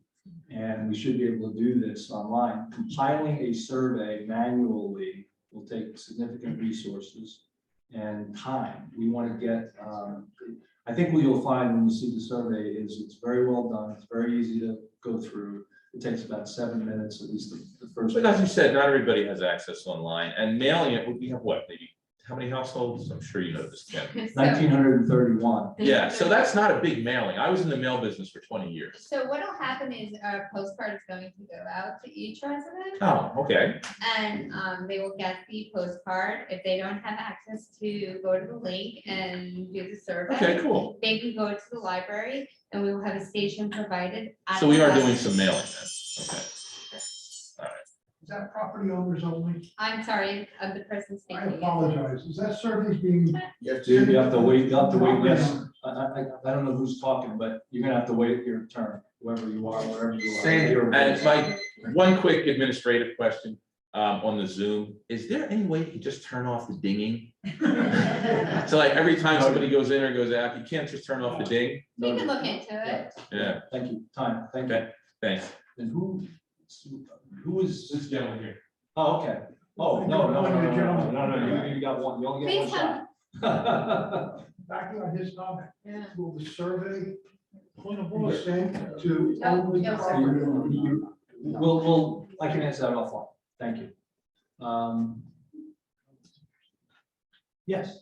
and we should be able to do this online. Compiling a survey manually will take significant resources and time. We want to get, I think what you'll find when you see the survey is it's very well done. It's very easy to go through. It takes about 7 minutes, at least the first. But as you said, not everybody has access online, and mailing it, we have what, maybe, how many households? I'm sure you know this, Ken. 1931. Yeah, so that's not a big mailing. I was in the mail business for 20 years. So what'll happen is a postcard is going to go out to each resident. Oh, okay. And they will get the postcard. If they don't have access to go to the link and do the survey. Okay, cool. They can go to the library and we will have a station provided. at So we the are doing residence. some mailing then. Okay. Is that property owners only? I'm sorry, I'm the person I speaking. apologize. Is that surveys being? You have to wait, yes. I don't know who's talking, but you're gonna have to wait your turn, whoever you are, wherever you are. And my one quick administrative question on the Zoom, is there any way you can just turn off the dinging? So like every time somebody goes in or goes out, you can't just turn off the ding? We can look into it. Yeah. Thank you, time, thank you. Okay, thanks. And who is? This gentleman here. Oh, okay. Oh, no, you got one, you only get one Please shot. Backing on his comment, Yeah. will the survey be sent to No, only no, sir. property owners? We'll, I can answer that offline. Thank you. Yes.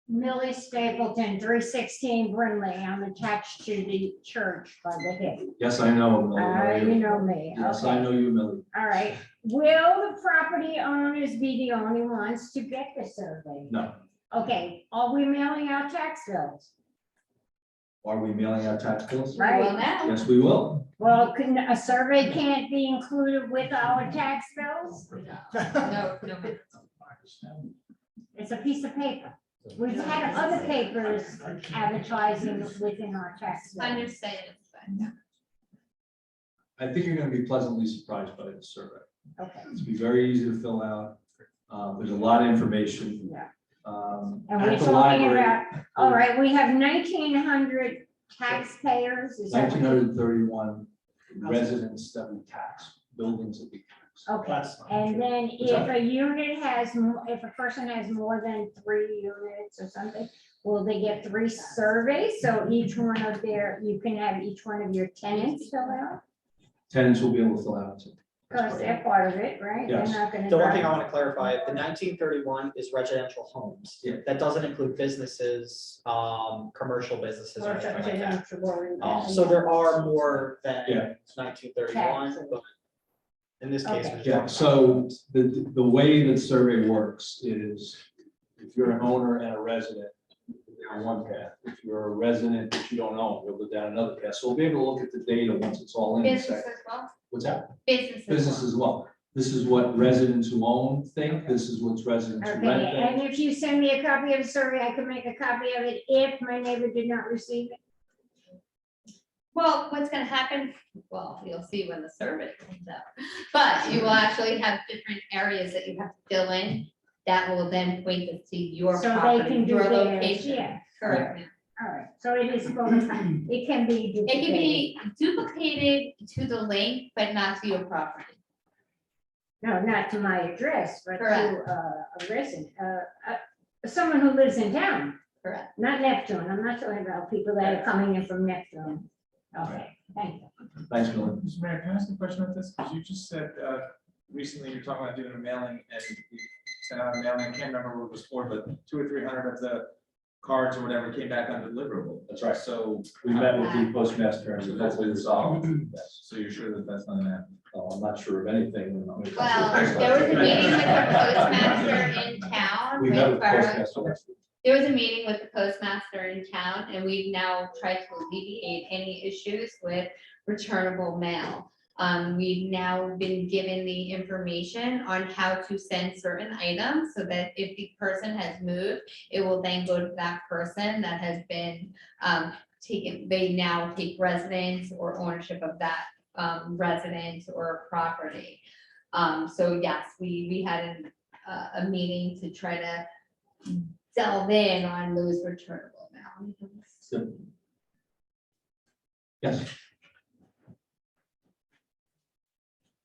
Millie Stapleton, 316 Brinley. I'm attached to the church by the hip. Yes, I know. Millie. How are You know me. Yes, Okay. I know you, Millie. All right. Will the property owners be the only ones to get the survey? No. Okay, are we mailing out tax bills? Are we mailing out tax bills? Right. Well, now. Yes, we will. Well, a survey can't be included with our tax bills? No, no. It's a piece of paper. We've had other papers advertising within our tax bills. Understand. I think you're going to be pleasantly surprised by the survey. Okay. It's be very easy to fill out. There's a lot of information. Yeah. And And we're talking about, all right, we have 1,900 taxpayers. Is that what you- 1931 residents that we tax, buildings that we tax. Okay, and then What's if that? a unit has, if a person has more than 3 units or something, will they get 3 surveys? So each one of their, you can have each one of your tenants fill out? Tenants will be able to fill out too. Because they're part of it, right? They're Yes. not gonna. The one thing I drive- want to clarify, the 1931 is residential homes. Yeah. That doesn't include businesses, commercial businesses or Or anything like something that. to worry about. So there are more than Yeah. 1931, but in this case. Okay. we're Yeah, talking so the way the survey works is if you're an owner and a resident, on one path. If you're a resident that you don't own, you'll go down another path. So we'll be able to look at the data once it's all in. and say, Business as well. What's that? Business. Business as well. This is what residents who own think. This is what's residents who Okay, rent think. and if you send me a copy of the survey, I can make a copy of it if my neighbor did not receive it. Well, what's gonna happen, well, you'll see when the survey comes out, but you will actually have different areas that you have to fill in. That will then point to see your So they property, can do your theirs, location. yeah. Correct. All right, so it is full time. It can be. It can be duplicated to the link, but not to your property. No, not to my address, but to Correct. a resident, someone who lives in town, Correct. not Neptune. I'm not talking about people that are coming in from Neptune. Okay, thank you. Thanks, Billy. Mr. Mayor, can I ask a question about this? Because you just said, recently you're talking about doing a mailing and you sent out a mailing, I can't remember what it was for, but 200 or 300 of the cards or whatever came back undeliverable. That's right. So. We met with the postmaster and That's been resolved. Yes. So you're sure that that's not gonna happen? I'm not sure of anything. Well, there was a meeting with the postmaster in town. We met with our- postmaster. There was a meeting with the postmaster in town, and we've now tried to alleviate any issues with returnable mail. We've now been given the information on how to send certain items, so that if the person has moved, it will then go to that person that has been taken, they now take residence or ownership of that residence or property. So yes, we had a meeting to try to delve in on those returnable mail. Yes.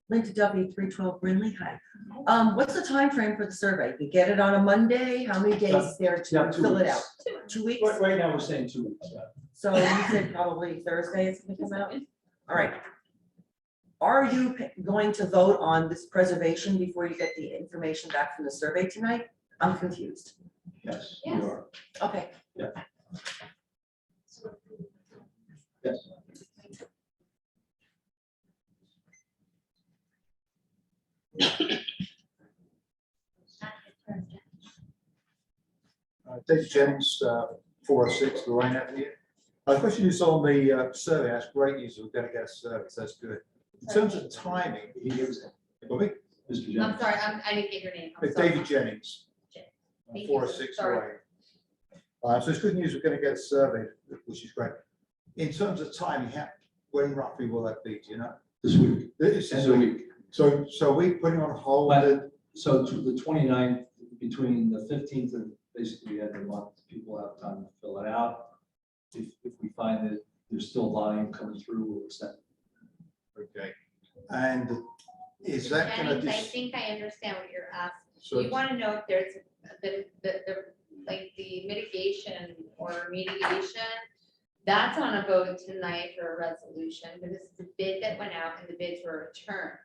Linda W. 312 Brindley. Hi. What's the time frame for the survey? You get it on a Monday? How many days there Yeah, to 2 fill it weeks. out? 2 weeks? Right now, we're saying 2 weeks. Yeah. So you said probably Thursday it's gonna come out? All right. Are you going to vote on this preservation before you get the information back from the survey tonight? I'm confused. Yes, Yes. you are. Okay. Yeah. Yes. David Jennings, 406 Lorraine Avenue. Question is on the survey. That's great news. We're going to get a survey, so that's good. In terms of timing, he gives, Bobby? Mr. Jennings. I'm sorry, I didn't get your name. I'm It's sorry. David Jennings. Thank you. 406 Sorry. Lorraine. So it's good news. We're going to get a survey, which is great. In terms of timing, when roughly will that be? Do you know? This week. This End is of the week. So we're putting on hold. So to the 29th, between the 15th and basically the end of the month, people have time to fill it out. If we find that there's still volume coming through, we'll extend. Okay. And is that going Jennings, I to? think I understand what you're asking. So- You want to know if there's the like the mitigation or remediation That's on a vote tonight for a resolution, but this is a bid that went out and the bids were returned.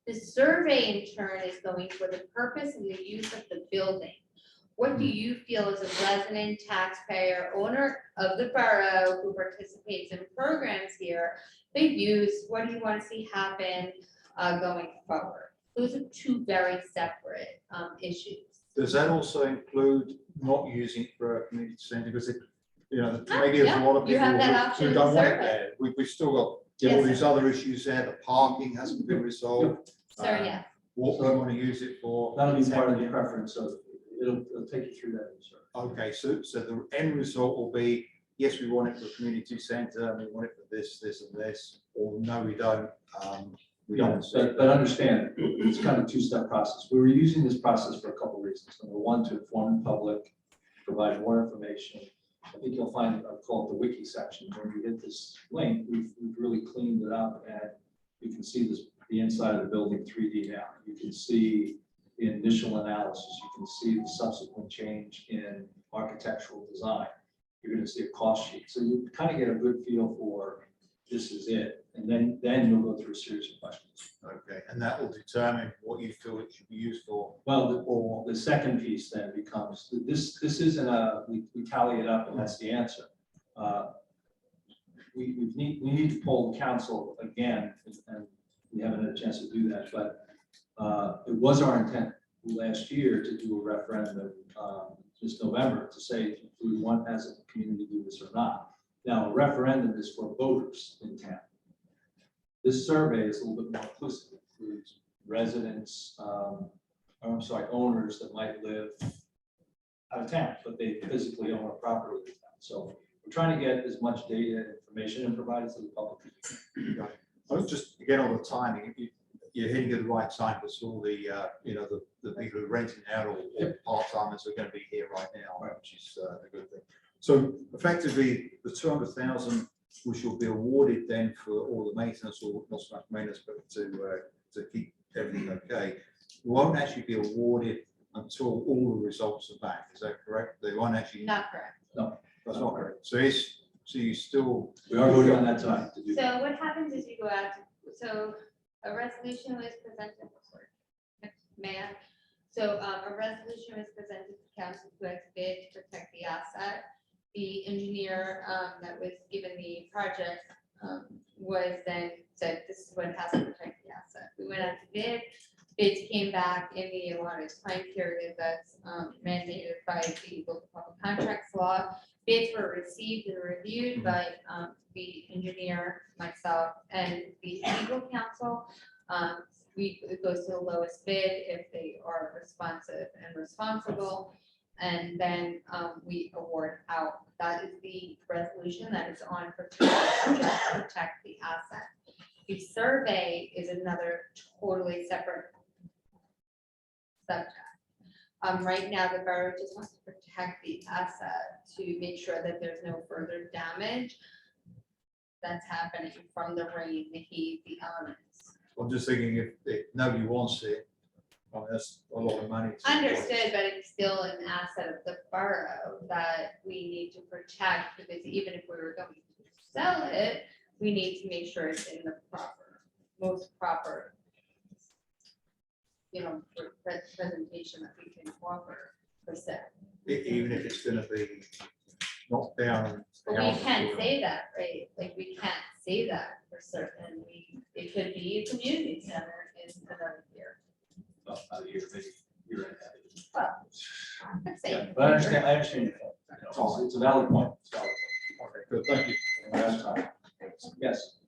The survey in turn is going for the purpose and the use of the building. What do you feel as a resident, taxpayer, owner of the borough who participates in programs here, they use, what do you want to see happen going forward? Those are two very separate issues. Does that also include not using it for a community centre? Because it, you know, maybe there's a lot of You people have that option who in don't the want it survey. there. We've still got all Yes, these sir. other issues there. The parking hasn't been resolved. Sir, yes. What we want to use it for. That'll be part of the preference, so it'll take you through that, sir. Okay, so the end result will be, yes, we want it for a community centre, and we want it for this, this and this, or no, we don't. We don't. But understand, it's kind of a two-step process. We were using this process for a couple of reasons. Number one, to inform the public, provide more information. I think you'll find, I call it the wiki section, when you hit this link, we've really cleaned it up, and you can see this, the inside of the building 3D now. You can see the initial analysis, you can see the subsequent change in architectural design. You're gonna see a cost sheet, so you kind of get a good feel for this is it, and then you'll go through a series of questions. Okay, and that will determine what you feel it should be used for. Well, the second piece then becomes, this isn't we tally it up and that's the answer. We need to poll the council again, and we haven't had a chance to do that, but it was our intent last year to do a referendum this November to say, do we want as a community to do this or not? Now, a referendum is for voters in town. This survey is a little bit more inclusive, it includes residents, owners that might live out of town, but they physically own a property in town. So we're trying to get as much data and information and provide it to the public. I was just, again, on the timing, you're hitting at the right time, because all the, the people who are renting out or part-timers are going to be here right now, which is a good thing. So effectively, the 200,000, which will be awarded then for all the maintenance, or not so much maintenance, but to keep everything okay, won't actually be awarded until all the results are back. Is that correct? They won't actually. Not correct. No, that's not correct. So you still. We are voting on that tonight to do that. So what happens is you go out, so a resolution was presented, Mayor. So a resolution was presented to council to bid to protect the asset. The engineer that was given the project was then said, this is what has to protect the asset. We went out to bid, bids came back in the allotted time period that's mandated by the local public contracts law. Bids were received and reviewed by the engineer, myself, and the legal counsel. It goes to the lowest bid if they are responsive and responsible. And then we award out. That is the resolution that is on for to protect the asset. The survey is another totally separate subject. Right now, the borough just wants to protect the asset to make sure that there's no further damage that's happening from the rain, the heat, the elements. I'm just thinking if nobody wants it, that's a lot of money. Understood, but it's still an asset of the borough that we need to protect, because even if we were going to sell it, we need to make sure it's in the most proper, presentation that we can offer for sale. Even if it's gonna be knocked down. But we can't say that, right? Like, we can't say that for certain. It could be a community center in another year. Well, about a year, maybe a year and a half. Well, let's say. Yeah, but I understand your point. It's a valid point. It's a valid point. Okay, good, thank you. Last time. Yes.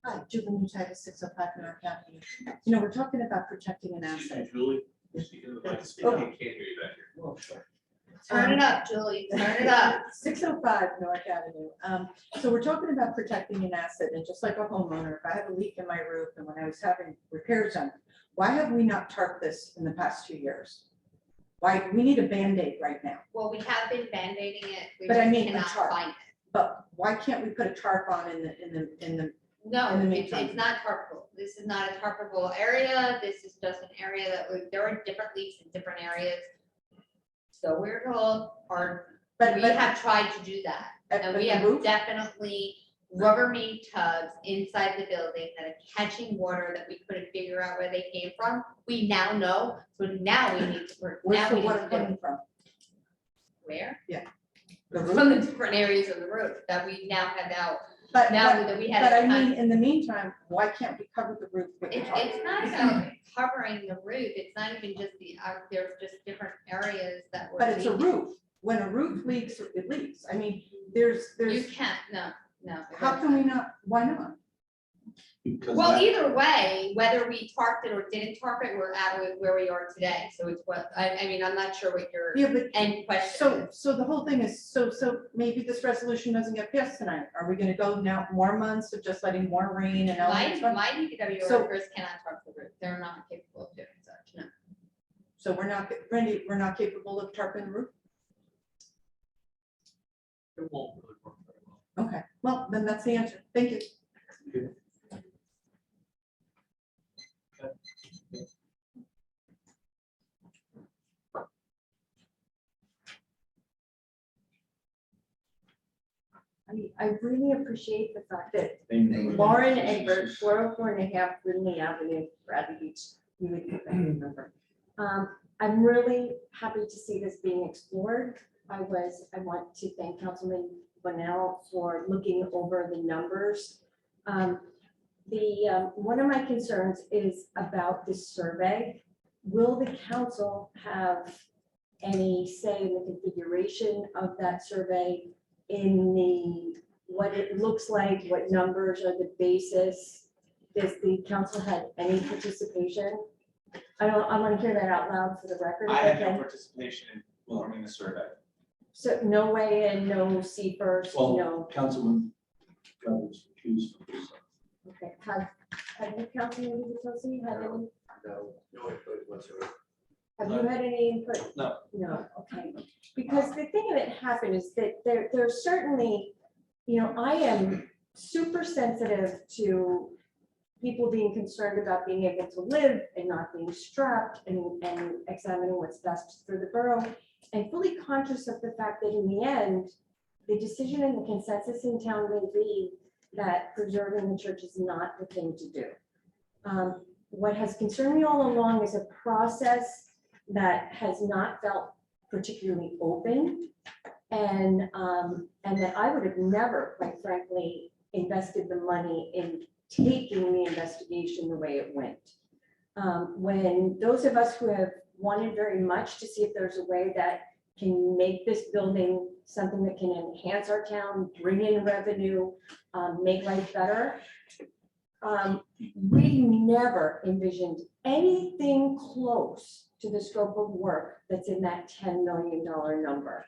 Hi, Julie Title 605 North Avenue. We're talking about protecting an asset. Julie, you're speaking of the mic, speaking, I can't hear you back here. Well, sure. Turn it up, Julie, turn it up. 605 North Avenue. So we're talking about protecting an asset, and just like a homeowner, if I have a leak in my roof and when I was having repairs done, why have we not tarped this in the past 2 years? Why, we need a Band-Aid right now. Well, we have been band-aiding it. We But just I mean, a cannot tarp. find it. But why can't we put a tarp on in the No, in the it's meantime? not tarpable. This is not a tarpable area. This is just an area that there are different leaks in different areas. So we're told, or But, we but, have tried to do that. but And the we have roof, definitely Rubbermaid tubs inside the building that are catching water that we couldn't figure out where they came from. We now know, so now we need to, where's now the we need water to do coming it. from? Where? The From roof? the different areas of the roof that we now have But, now but, that we had. but I a time- mean, in the meantime, why can't we cover the roof with the tarp? It's not about covering the roof, it's not even just there's just different areas that were. But it's a leaking. roof. When a roof leaks, it leaks. I mean, there's, You can't, no. how can we not, why not? Because Well, that- either way, whether we tarped it or didn't tarp it, we're at where we are today, so it's what, I mean, I'm not sure what your Yeah, but end question so, is. so the whole thing is, so maybe this resolution doesn't get passed tonight. Are we gonna go now more months of just letting more rain and elements? My DPW So- workers cannot tarp the roof, they're not capable of doing such, no. So we're not, Randy, we're not capable of tarping the roof? It won't really work very well. Okay, well, then that's the answer. Thank you. I mean, I really appreciate the fact that Lauren Egbert, 404.5 Ridley Avenue, Bradley Beach, you would remember. I'm really happy to see this being explored. I want to thank Councilman Bunnell for looking over the numbers. One of my concerns is about this survey. Will the council have any say in the configuration of that survey, in what it looks like, what numbers are the basis? Does the council have any participation? I want to hear that out loud for the record. I had no Okay. participation in forming the survey. So no way in, no see first, no. Well, Councilman Governor's recused from this. Okay, have you, Councilman Ludovici, had any, No input whatsoever. have you had any input? No. No, okay. Because the thing that happened is that there's certainly, I am super sensitive to people being concerned about being able to live and not being strapped and examining what's best for the borough. And fully conscious of the fact that in the end, the decision and the consensus in town may be that preserving the church is not the thing to do. What has concerned me all along is a process that has not felt particularly open, and that I would have never, quite frankly, invested the money in taking the investigation the way it went. When those of us who have wanted very much to see if there's a way that can make this building something that can enhance our town, bring in revenue, make life better, we never envisioned anything close to the scope of work that's in that $10 million number.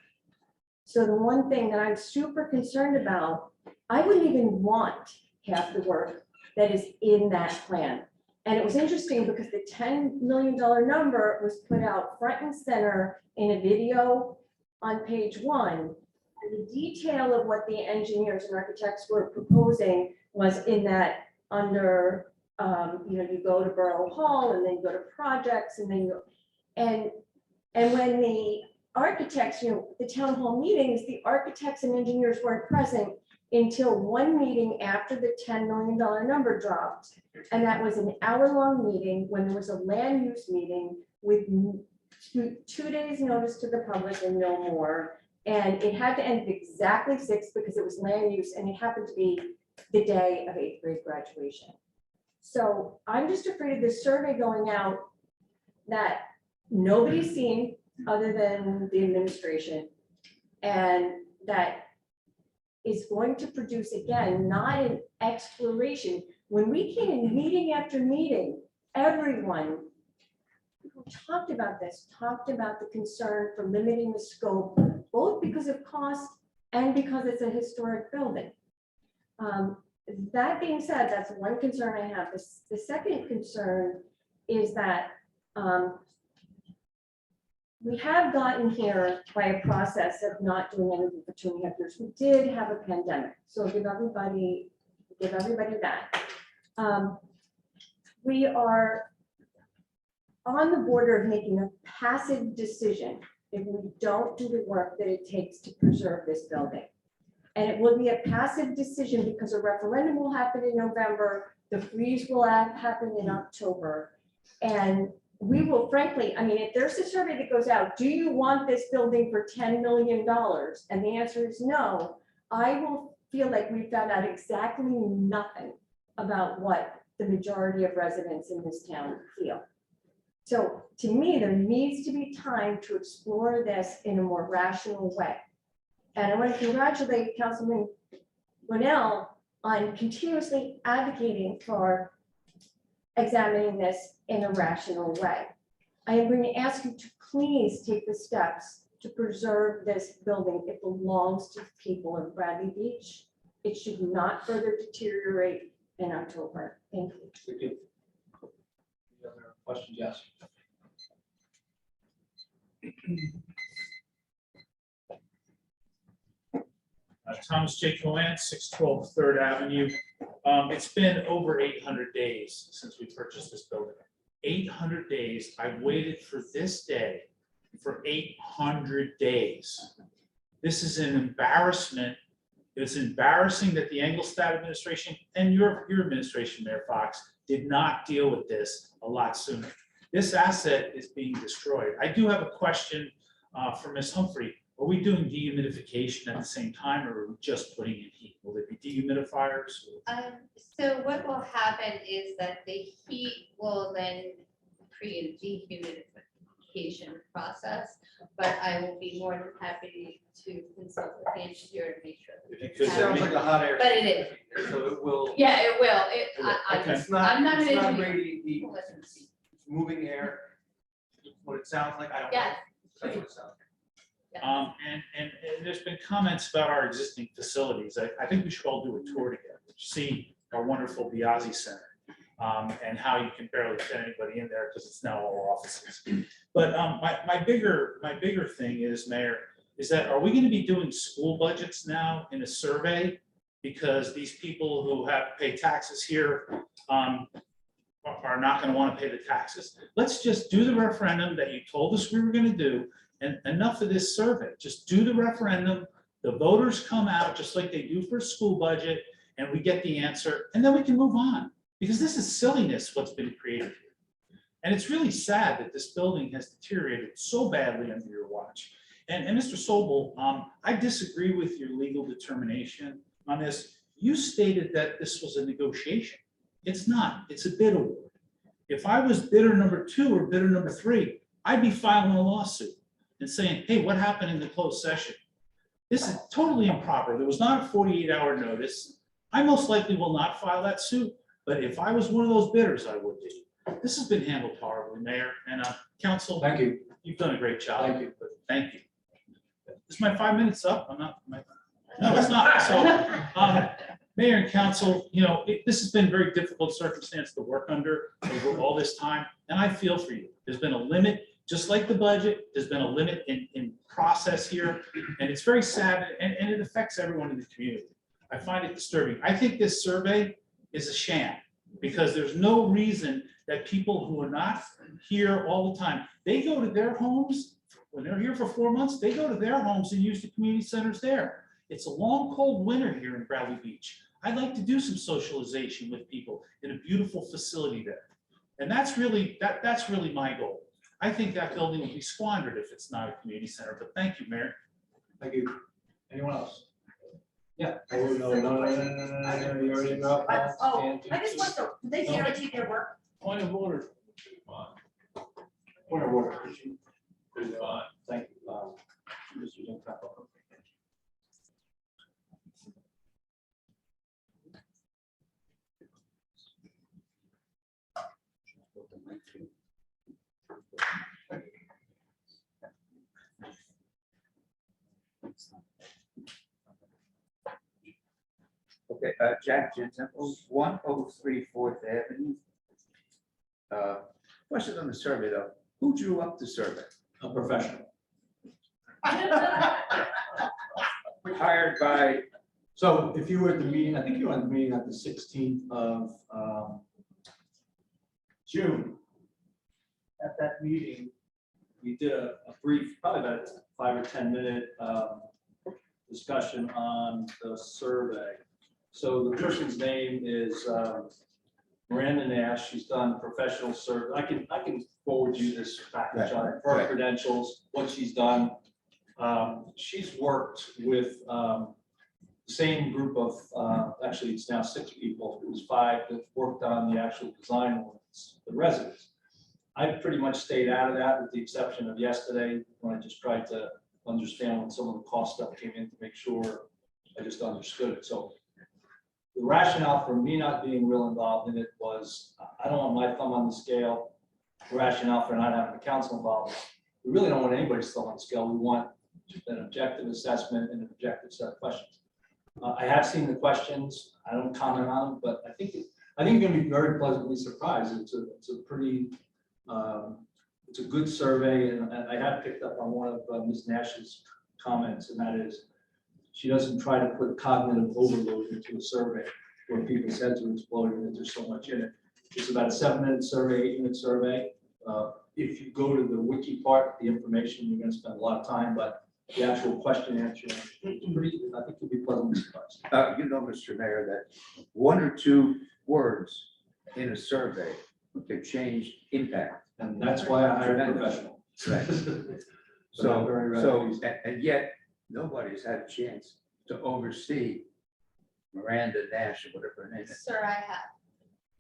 So the one thing that I'm super concerned about, I wouldn't even want half the work that is in that plan. And it was interesting because the $10 million number was put out front and center in a video on page 1. And the detail of what the engineers and architects were proposing was in that under, you go to Borough Hall and then you go to projects and then and when the architects, the town hall meetings, the architects and engineers weren't present until one meeting after the $10 million number dropped. And that was an hour-long meeting when there was a land use meeting with 2 days notice to the public and no more. And it had to end at exactly 6 because it was land use and it happened to be the day of 8th grade graduation. So I'm just afraid of this survey going out that nobody's seen other than the administration, and that is going to produce, again, not an exploration. When we came in meeting after meeting, everyone who talked about this, talked about the concern for limiting the scope, both because of cost and because it's a historic building. That being said, that's one concern I have. The second concern is that we have gotten here by a process of not doing anything for 2.5 years. We did have a pandemic, so give everybody that. We are on the border of making a passive decision if we don't do the work that it takes to preserve this building. And it will be a passive decision because a referendum will happen in November, the freeze will happen in October. And we will frankly, I mean, if there's a survey that goes out, do you want this building for $10 million? And the answer is no. I will feel like we found out exactly nothing about what the majority of residents in this town feel. So to me, there needs to be time to explore this in a more rational way. And I want to congratulate Councilman Linnell on continuously advocating for examining this in a rational way. I am going to ask you to please take the steps to preserve this building. It belongs to the people of Bradley Beach. It should not further deteriorate in October. Thank you. Thank you. Any other questions? Yes. Thomas J. Cohen, 612 Third Avenue. It's been over 800 days since we purchased this building. 800 days. I've waited for this day for 800 days. This is an embarrassment. It's embarrassing that the Engelstad administration and your administration, Mayor Fox, did not deal with this a lot sooner. This asset is being destroyed. I do have a question for Ms. Humphrey. Are we doing dehumidification at the same time, or are we just putting in heat? Will there be dehumidifiers? So what will happen is that the heat will then create a dehumidification process, but I will be more than happy to consult with the engineer to make sure. that It it's sounds like a hot air. But it is. So it will. Yeah, it will. Okay. I'm not an It's not engineer. radiant heat, it's moving air. What it sounds like, I don't know. Yeah. That's what it sounds like. And there's been comments about our existing facilities. I think we should all do a tour together, see our wonderful Biazi Center, and how you can barely fit anybody in there because it's now all offices. But my bigger thing is, Mayor, is that are we going to be doing school budgets now in a survey? Because these people who have to pay taxes here are not going to want to pay the taxes. Let's just do the referendum that you told us we were going to do. And enough of this survey, just do the referendum, the voters come out just like they do for a school budget, and we get the answer, and then we can move on. Because this is silliness, what's been created here. And it's really sad that this building has deteriorated so badly under your watch. And Mr. Sobel, I disagree with your legal determination on this. You stated that this was a negotiation. It's not, it's a bid award. If I was bidder number 2 or bidder number 3, I'd be filing a lawsuit and saying, hey, what happened in the closed session? This is totally improper. There was not a 48-hour notice. I most likely will not file that suit, but if I was one of those bidders, I would be. This has been handled horribly, Mayor, and Council. Thank you. You've done a great job. Thank you. But thank you. Is my 5 minutes up? I'm not, no, it's not. So, Mayor and Council, you know, this has been a very difficult circumstance to work under over all this time, and I feel for you. There's been a limit. Just like the budget, there's been a limit in process here, and it's very sad, and it affects everyone in the community. I find it disturbing. I think this survey is a sham, because there's no reason that people who are not here all the time, they go to their homes, when they're here for 4 months, they go to their homes and use the community centers there. It's a long, cold winter here in Bradley Beach. I'd like to do some socialization with people in a beautiful facility there. And that's really my goal. I think that building will be squandered if it's not a community center, but thank you, Mayor. Thank you. Anyone else? Yeah. I just want to, do they guarantee their work? Point of order. Point of order. Thank you. Mr. Jim Pepper. Okay, Jack Temple, 103 4th Avenue. Question on the survey though, who drew up the survey? A professional. Hired by? So if you were at the meeting, I think you were at the meeting at the 16th of June. At that meeting, we did a brief, probably about 5 or 10 minute discussion on the survey. So the person's name is Miranda Nash. She's done professional survey. I can forward you this package on her Right. credentials, what she's done. She's worked with the same group of, actually it's now 6 people. It was 5 that worked on the actual design of the residence. I pretty much stayed out of that with the exception of yesterday when I just tried to understand when some of the cost stuff came in to make sure I just understood it. So the rationale for me not being real involved in it was, I don't want my thumb on the scale. The rationale for not having the council involved, we really don't want anybody's thumb on the scale. We want an objective assessment and an objective set of questions. I have seen the questions. I don't comment on them, but I think you're going to be very pleasantly surprised. It's a pretty, it's a good survey, and I have picked up on one of Ms. Nash's comments, and that is, she doesn't try to put cognitive overload into a survey where people's heads are exploding that there's so much in it. It's about a 7-minute survey, 8-minute survey. If you go to the wiki part, the information, you're going to spend a lot of time, but the actual question answering, it's pretty, I think you'll be pleasantly surprised. You know, Mr. Mayor, that 1 or 2 words in a survey can change impact. And that's why I hired a professional. Right. And yet, nobody's had a chance to oversee Miranda Nash or whatever her name is. Sir, I have.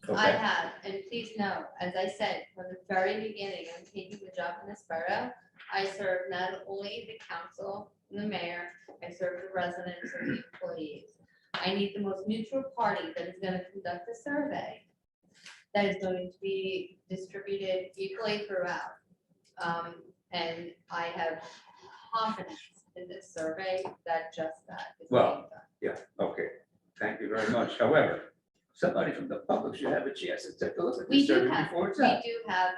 I Okay. have, and please know, as I said, from the very beginning, I'm taking the job in this borough. I serve not only the council and the mayor, I serve the residents and the employees. I need the most neutral party that is gonna conduct a survey that is going to be distributed equally throughout. And I have confidence in this survey that just that is being Well, done. yeah, okay, thank you very much. However, somebody from the public should have a chance to take a look at We this do survey have, before it's we out. do have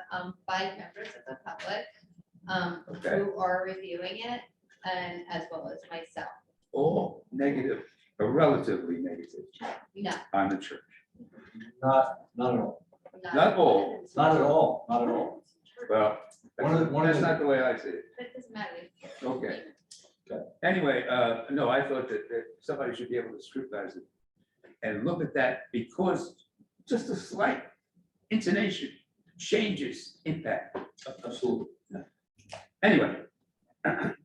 5 members of the public Okay. who are reviewing it, and as well as myself. All negative, or relatively negative No, on the church. Not at all. Not all, Not at all, not at all. well, One of that's the- not the way I see it. that doesn't matter. Okay. Anyway, no, I thought that somebody should be able to scrutinize it and look at that because just a slight intonation changes impact. Absolutely. Anyway. I'm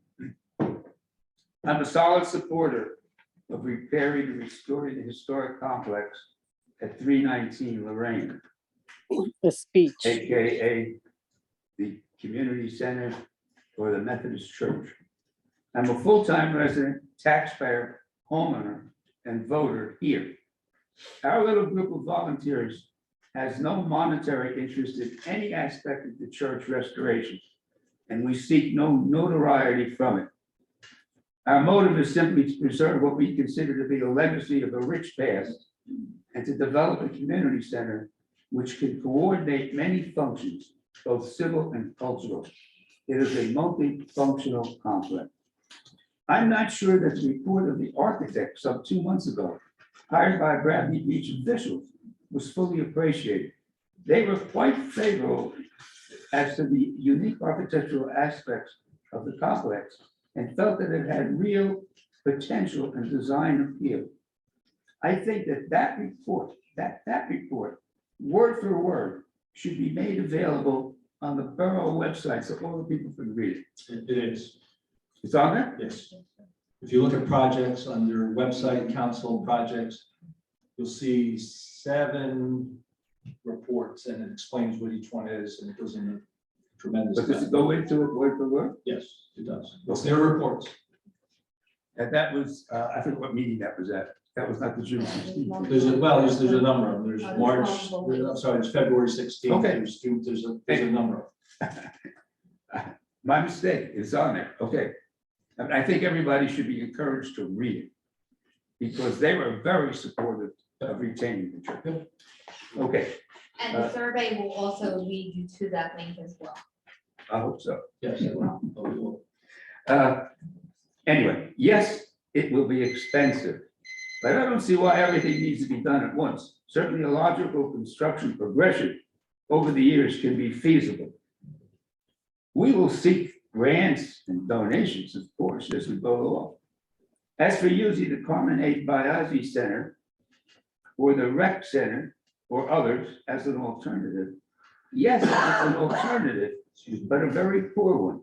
a solid supporter of repairing and restoring the historic complex at 319 Lorraine, The speech. AKA the community center or the Methodist Church. I'm a full-time resident, taxpayer, homeowner, and voter here. Our little group of volunteers has no monetary interest in any aspect of the church restoration, and we seek no notoriety from it. Our motive is simply to preserve what we consider to be a legacy of a rich past and to develop a community center which can coordinate many functions, both civil and cultural. It is a multifunctional complex. I'm not sure that the report of the architect some 2 months ago, hired by Bradley Beach officials, was fully appreciated. They were quite favorable as to the unique architectural aspects of the complex and felt that it had real potential and design appeal. I think that report, word for word, should be made available on the borough website so all the people can read it. It is. It's on there? Yes. If you look at projects on your website, council projects, you'll see 7 reports and it explains what each one is and it goes into tremendous. But does it go into it word for word? Yes, it does. It's their reports. And that was, I forget what meeting that was at. That was not the June 16th. There's a number of them. There's March, I'm sorry, it's February 16th. Okay. There's a number. My mistake, it's on there, okay. And I think everybody should be encouraged to read it because they were very supportive of retaining the church. Okay, And the survey will also lead you to that link as well. I hope so. Yes, it will. Anyway, yes, it will be expensive, but I don't see why everything needs to be done at once. Certainly a logical construction progression over the years can be feasible. We will seek grants and donations, of course, as we go along. As for using the Carmen A. Biasi Center or the Rec Center or others as an alternative, yes, it's an alternative, but a very poor one.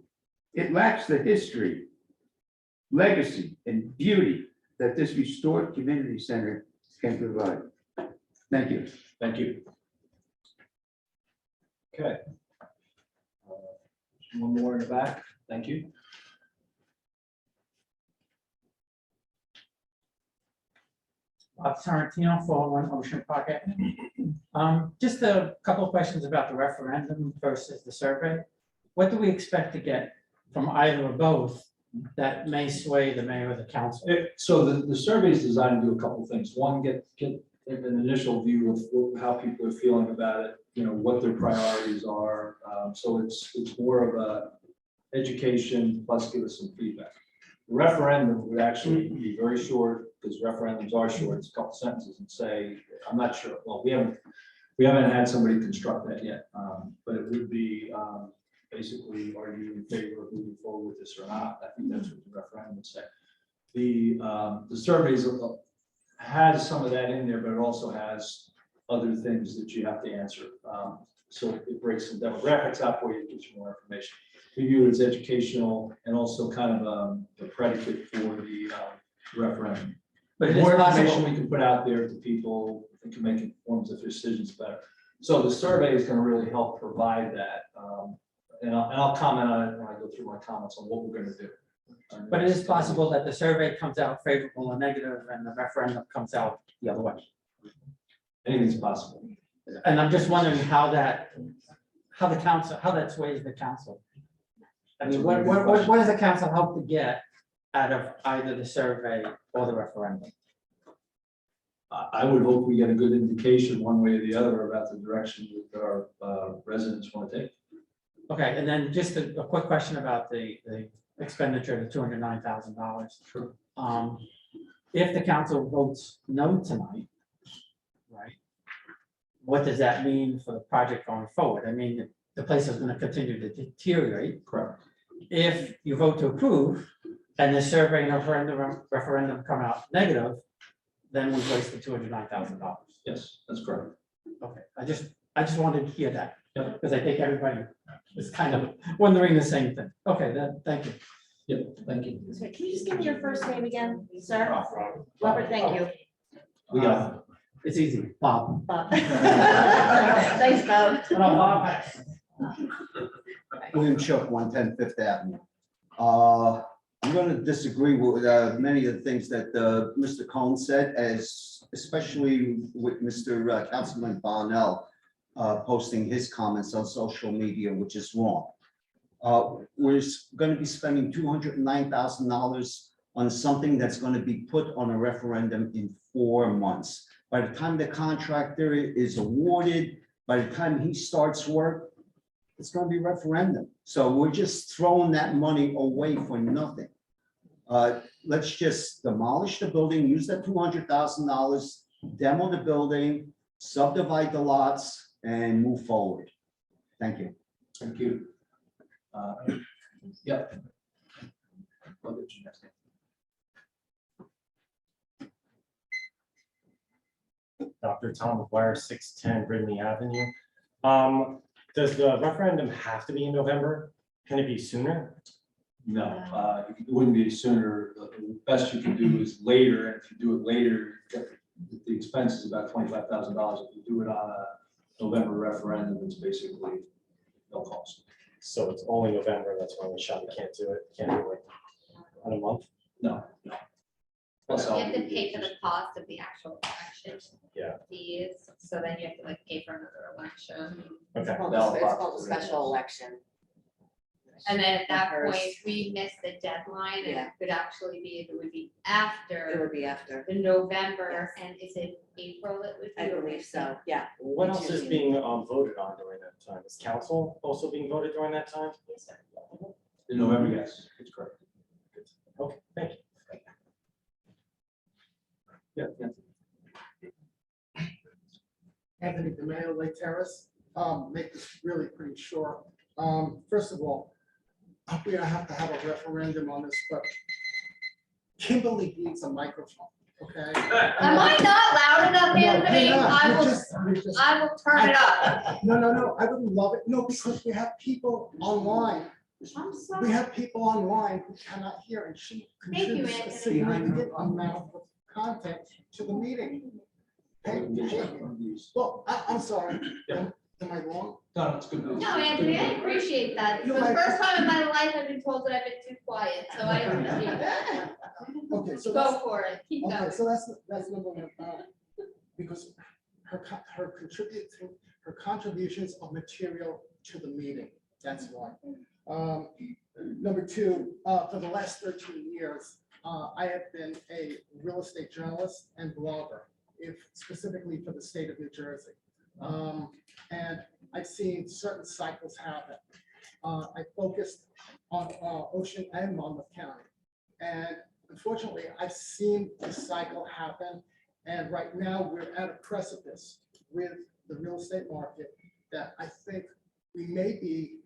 It lacks the history, legacy, and beauty that this restored community center can provide. Thank you. Thank you. Okay. One more in the back. Thank you. Bob Tarantino, 401 Ocean Park Avenue. Just a couple of questions about the referendum versus the survey. What do we expect to get from either or both that may sway the mayor or the council? So the survey is designed to do a couple of things. One, get an initial view of how people are feeling about it, you know, what their priorities are. So it's more of a education plus give us some feedback. The referendum would actually be very short, because referendums are short. It's a couple sentences and say, I'm not sure. Well, we haven't had somebody construct that yet, but it would be basically, are you in favor of moving forward with this or not? I think that's what the referendum would say. The surveys has some of that in there, but it also has other things that you have to answer. So it breaks some demographics out for you, it gives you more information. We view it as educational and also kind of the predicate for the referendum. But The it is more possible- information we can put out there to people, they can make informed decisions better. So the survey is going to really help provide that. And I'll comment on it when I go through my comments on what we're going to do. But it is possible that the survey comes out favorable or negative and the referendum comes out the other way. Anything's possible. And I'm just wondering how that sways the council. I mean, what does the council hope to get out of either the survey or the referendum? I would hope we get a good indication one way or the other about the direction that our residents want to take. Okay, and then just a quick question about the expenditure, the $209,000. Sure. If the council votes no tonight, right, what does that mean for the project going forward? I mean, the place is going to continue to deteriorate. Correct. If you vote to approve and the survey and referendum come out negative, then we've wasted $209,000. Yes, that's correct. Okay, I just wanted to hear that. Yep. Because I think everybody is kind of wondering the same thing. Okay, then, thank you. Yep, thank you. So can you just give me your first name again, sir? Robert, thank you. We got It's easy, Bob. Bob. Thanks, Bob. No, Bob. William Shook, 110 Fifth Avenue. I'm going to disagree with many of the things that Mr. Cohn said, especially with Mr. Councilman Bonnell posting his comments on social media, which is wrong. We're going to be spending $209,000 on something that's going to be put on a referendum in 4 months. By the time the contractor is awarded, by the time he starts work, it's going to be referendum. So we're just throwing that money away for nothing. Let's just demolish the building, use that $200,000, demo the building, subdivide the lots, and move forward. Thank you. Thank you. Yep. Dr. Tom McGuire, 610 Ridley Avenue. Does the referendum have to be in November? Can it be sooner? No, it wouldn't be sooner. The best you can do is later. And if you do it later, the expense is about $25,000. If you do it on a November referendum, it's basically no cost. So it's only November, that's when we shop, we can't do it, can't do it in a month? No. You have to pay for the cost of the actual election. Yeah. Fees, so then you have to like pay for another election. Okay. It's called a special election. And then at that Occurs. point, we missed the deadline and Yeah. it could actually be, it would be It after would be after. the November, and is it April that would be? I believe so, yeah. What else is being voted on during that time? Is council also being voted during that time? In November, yes, that's correct. Okay, thank you. Yeah. Anthony DeMayo, Lake Terrace. Make this really pretty short. First of all, we don't have to have a referendum on this, but Kimberly needs a microphone, okay? Am I not loud enough, Anthony? I will turn it up. No, I wouldn't love it. No, because we have people online. I'm We sorry. have people online who cannot hear, and she Thank you, contributes a Anthony. significant amount of content to the meeting. Hey, well, I'm sorry. Am I wrong? No, it's good. No, Anthony, I appreciate that. For the first time in my life, I've been told that I've been too quiet, so I appreciate that. Okay, so Go that's, for it. Keep okay, going. so that's number one. Because her contributions are material to the meeting, that's why. Number two, for the last 13 years, I have been a real estate journalist and blogger, specifically for the state of New Jersey. And I've seen certain cycles happen. I focused on Ocean and Monmouth County. And unfortunately, I've seen this cycle happen. And right now we're at a precipice with the real estate market that I think we may be,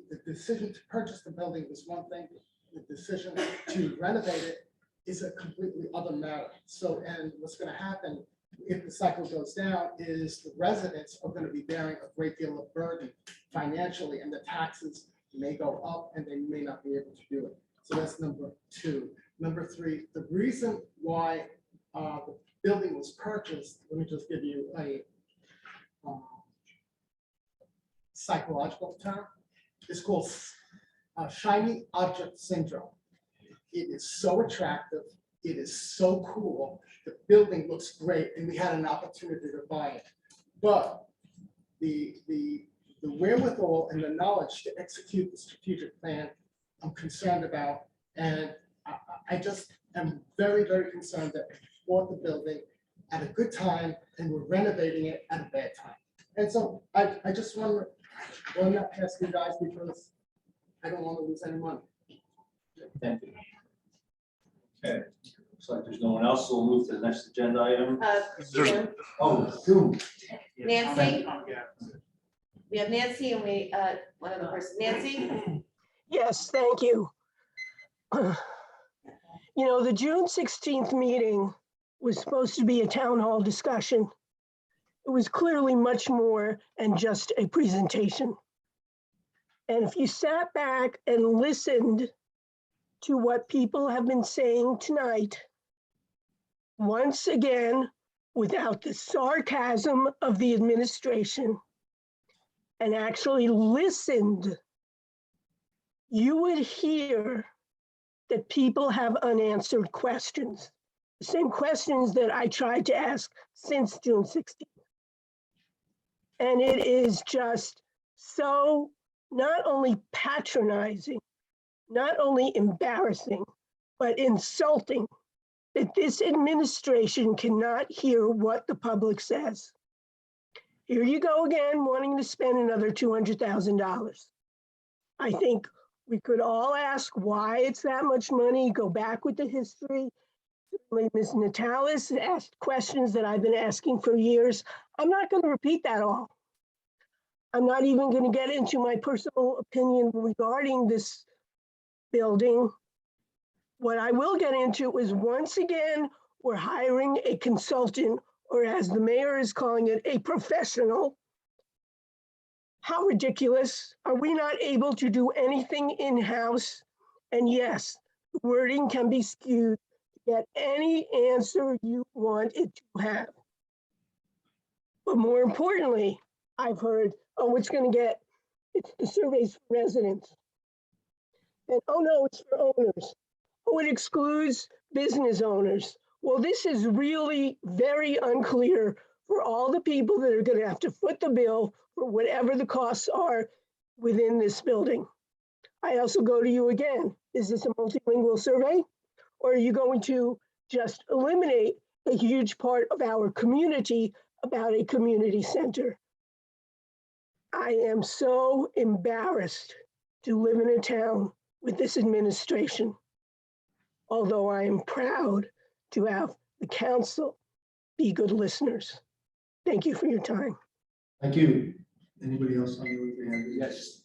the decision to purchase the building is one thing. The decision to renovate it is a completely other matter. So, and what's going to happen if the cycle goes down is the residents are going to be bearing a great deal of burden financially, and the taxes may go up and they may not be able to do it. So that's number two. Number three, the reason why the building was purchased, let me just give you a psychological term. It's called shiny object syndrome. It is so attractive. It is so cool. The building looks great, and we had an opportunity to buy it. But the wherewithal and the knowledge to execute the strategic plan, I'm concerned about. And I just am very, very concerned that we bought the building at a good time and we're renovating it at a bad time. And so I just want to run that past you guys because I don't want to lose any money. Thank you. Okay, looks like there's no one else, so we'll move to the next agenda item. There's- Zoom. Nancy? We have Nancy and we, one other person. Nancy? Yes, thank you. You know, the June 16th meeting was supposed to be a town hall discussion. It was clearly much more than just a presentation. And if you sat back and listened to what people have been saying tonight, once again, without the sarcasm of the administration, and actually listened, you would hear that people have unanswered questions, the same questions that I tried to ask since June 16th. And it is just so not only patronizing, not only embarrassing, but insulting that this administration cannot hear what the public says. Here you go again, wanting to spend another $200,000. I think we could all ask why it's that much money, go back with the history. Ms. Natalis asked questions that I've been asking for years. I'm not going to repeat that all. I'm not even going to get into my personal opinion regarding this building. What I will get into is, once again, we're hiring a consultant, or as the mayor is calling it, a professional. How ridiculous. Are we not able to do anything in-house? And yes, the wording can be skewed to get any answer you want it to have. But more importantly, I've heard, oh, it's going to get, it's the surveys for residents. And oh no, it's for owners. Oh, it excludes business owners. Well, this is really very unclear for all the people that are going to have to foot the bill for whatever the costs are within this building. I also go to you again. Is this a multilingual survey? Or are you going to just eliminate a huge part of our community about a community center? I am so embarrassed to live in a town with this administration, although I am proud to have the council be good listeners. Thank you for your time. Thank you. Anybody else on the hand? Yes.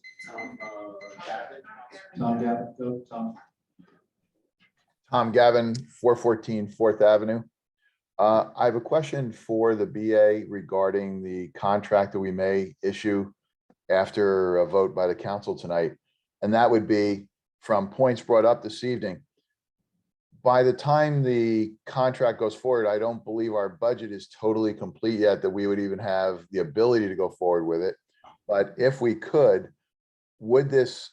Gavin, go, Tom. Tom Gavin, 414 Fourth Avenue. I have a question for the BA regarding the contract that we may issue after a vote by the council tonight. And that would be from points brought up this evening. By the time the contract goes forward, I don't believe our budget is totally complete yet, that we would even have the ability to go forward with it. But if we could, would this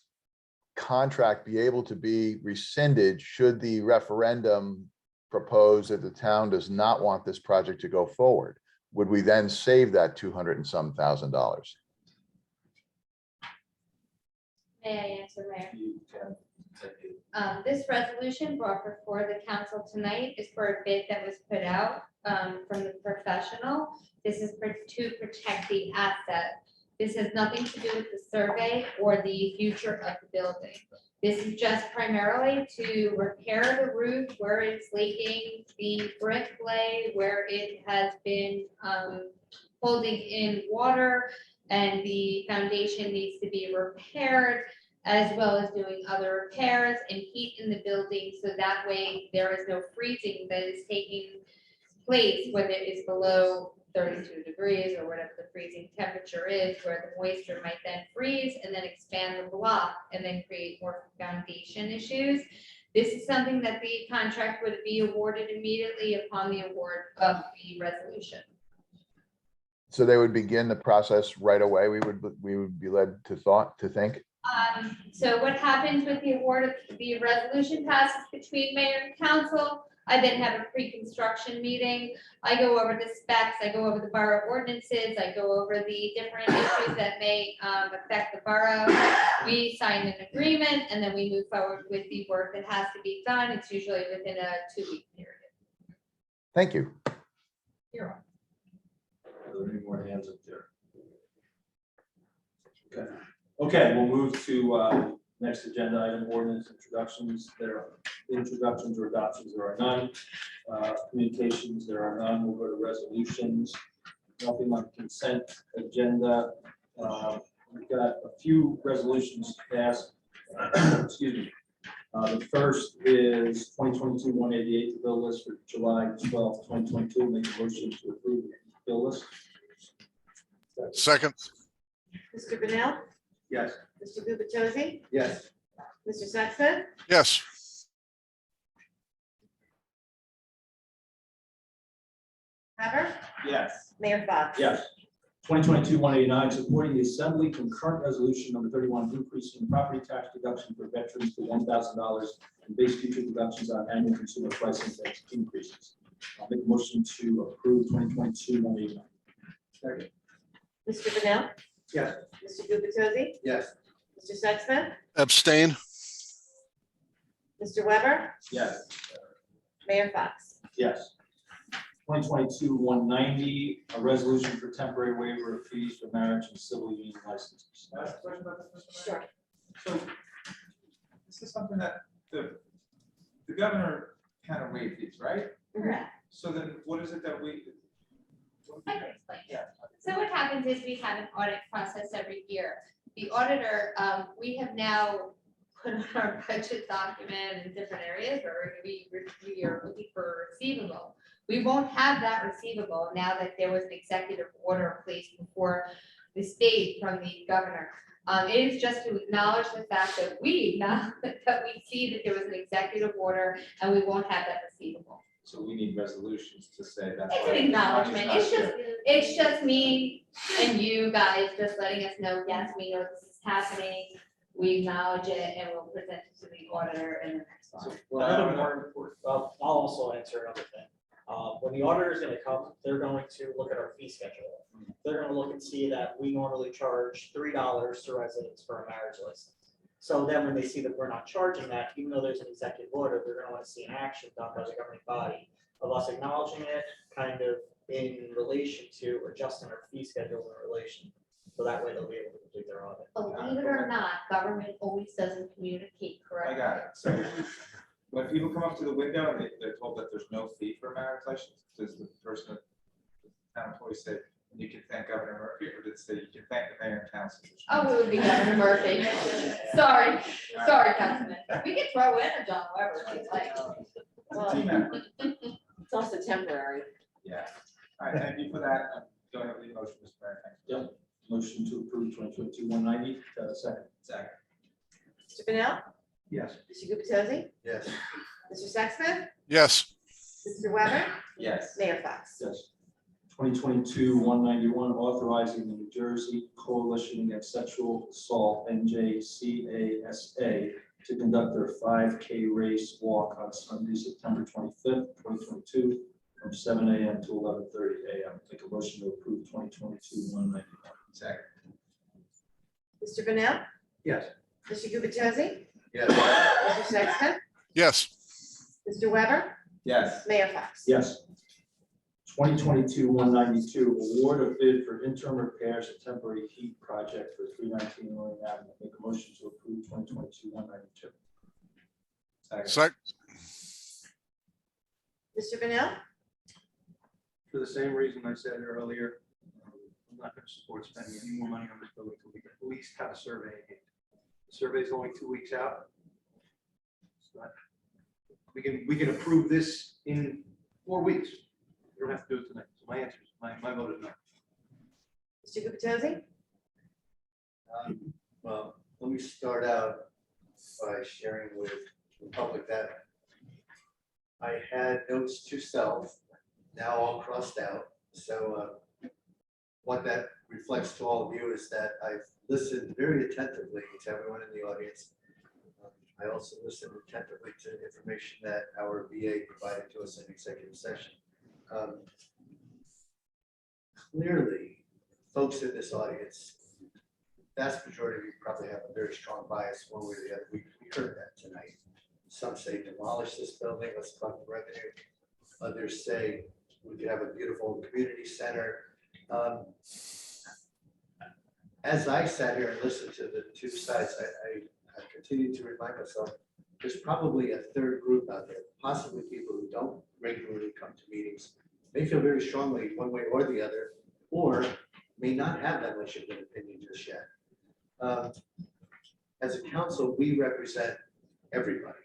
contract be able to be rescinded should the referendum propose that the town does not want this project to go forward? Would we then save that 200 and some thousand dollars? May I answer, Mayor? You can take it. This resolution brought before the council tonight is for a bid that was put out from the professional. This is to protect the asset. This has nothing to do with the survey or the future of the building. This is just primarily to repair the roof where it's leaking, the brick lay where it has been holding in water, and the foundation needs to be repaired, as well as doing other repairs and heat in the building, so that way there is no freezing that is taking place when it is below 32 degrees or whatever the freezing temperature is, where the moisture might then freeze and then expand the block and then create more foundation issues. This is something that the contract would be awarded immediately upon the award of the resolution. So they would begin the process right away. We would be led to think. So what happens with the award of the resolution passes between mayor and council? I then have a pre-construction meeting. I go over the specs, I go over the borough ordinances, I go over the different issues that may affect the borough. We sign an agreement and then we move forward with the work that has to be done. It's usually within a 2-week period. Thank you. You're welcome. Are there any more hands up there? Okay. Okay, we'll move to next agenda item, ordinance introductions. There are introductions or adoptions, there are none. Communications, there are none. We'll go to resolutions. Nothing on consent agenda. We've got a few resolutions to pass. Excuse me. The first is 2022-188, the bill list for July 12th, 2022. Make a motion to approve the bill list. Second, Mr. Bennell? Yes. Mr. Gubatose? Yes. Mr. Sexton? yes. Haver? Yes. Mayor Fox? Yes. 2022-189, supporting the Assembly concurrent resolution number 31, increasing the property tax deduction for veterans to $1,000 and base future deductions on annual consumer price index increases. I'll make a motion to approve 2022-189. Second. Mr. Bennell? Yes. Mr. Gubatose? Yes. Mr. Sexton? Abstain, Mr. Weber? Yes. Mayor Fox? Yes. 2022-190, a resolution for temporary waiver of fees for marriage and civil union licenses. Can I ask a question about this, Mr. Sure. Mayor? So this is something that the governor kind of waived these, right? Correct. So then what is it that we? I can explain. So what happens is we have an audit process every year. The auditor, we have now put on our budget document in different areas where we are looking for receivable. We won't have that receivable now that there was an executive order placed before the state from the governor. It is just to acknowledge the fact that we see that there was an executive order and we won't have that receivable. So we need resolutions to say that's. It's why an the money's acknowledgement. not It's there. just me and you guys just letting us know, yes, we know this is happening. We acknowledge it and we'll present it to the auditor in the next one. Another more, I'll also answer another thing. When the auditor is gonna come, they're going to look at our fee schedule. They're gonna look and see that we normally charge $3 to residents for a marriage license. So then when they see that we're not charging that, even though there's an executive order, they're gonna wanna see an action done by the governing body of us acknowledging it, kind of in relation to adjusting our fee schedule in relation. So that way they'll be able to complete their audit. Believe it or not, government always doesn't communicate I correctly. got it. So when people come up to the window and they're told that there's no fee for a marriage license, does the person, the town employee say, You can thank Governor Murphy, or did it say you can thank the mayor and council? Oh, it would be Governor Murphy. Sorry, sorry, Councilman. We could throw in a John Weber if you'd like. Team effort. It's also temporary. Yeah. All right, thank you for that. Go ahead with the motion, Mr. Mayor. Thank you. Yep. Motion to approve 2022-190, second. Second. Mr. Bennell? Yes. Mr. Gubatose? Yes. Mr. Sexsmith? yes, Mr. Weber? Yes. Mayor Fox? Yes. 2022-191, authorizing the New Jersey Coalition Against Sexual Assault, NJCASA, to conduct their 5K race walk on Sunday, September 25th, 2022, from 7 a.m. to 11:30 a.m. Make a motion to approve 2022-191. Second. Mr. Bennell? Yes. Mr. Gubatose? Yes. Mr. Sexsmith? yes, Mr. Weber? Yes. Mayor Fox? Yes. 2022-192, award of bid for interim repairs and temporary heat project for 319 William Avenue. Make a motion to approve 2022-192. sec, Mr. Bennell? For the same reason I said earlier, I'm not going to support spending any more money on this building until we can at least have a survey in hand. The survey's only 2 weeks out. It's not- We can approve this in 4 weeks. You don't have to do it tonight. So my answer is, my vote is no. Mr. Gubatose? Well, let me start out by sharing with the public that I had notes to self, now all crossed out. So what that reflects to all of you is that I've listened very attentively to everyone in the audience. I also listened attentively to information that our VA provided to us in executive session. Clearly, folks in this audience, vast majority of you probably have a very strong bias one way or the other. We heard that tonight. Some say demolish this building, let's collect the revenue. Others say we could have a beautiful community center. As I sat here and listened to the two sides, I continue to remind myself, there's probably a third group out there, possibly people who don't regularly come to meetings, may feel very strongly one way or the other, or may not have that much of an opinion just yet. As a council, we represent everybody.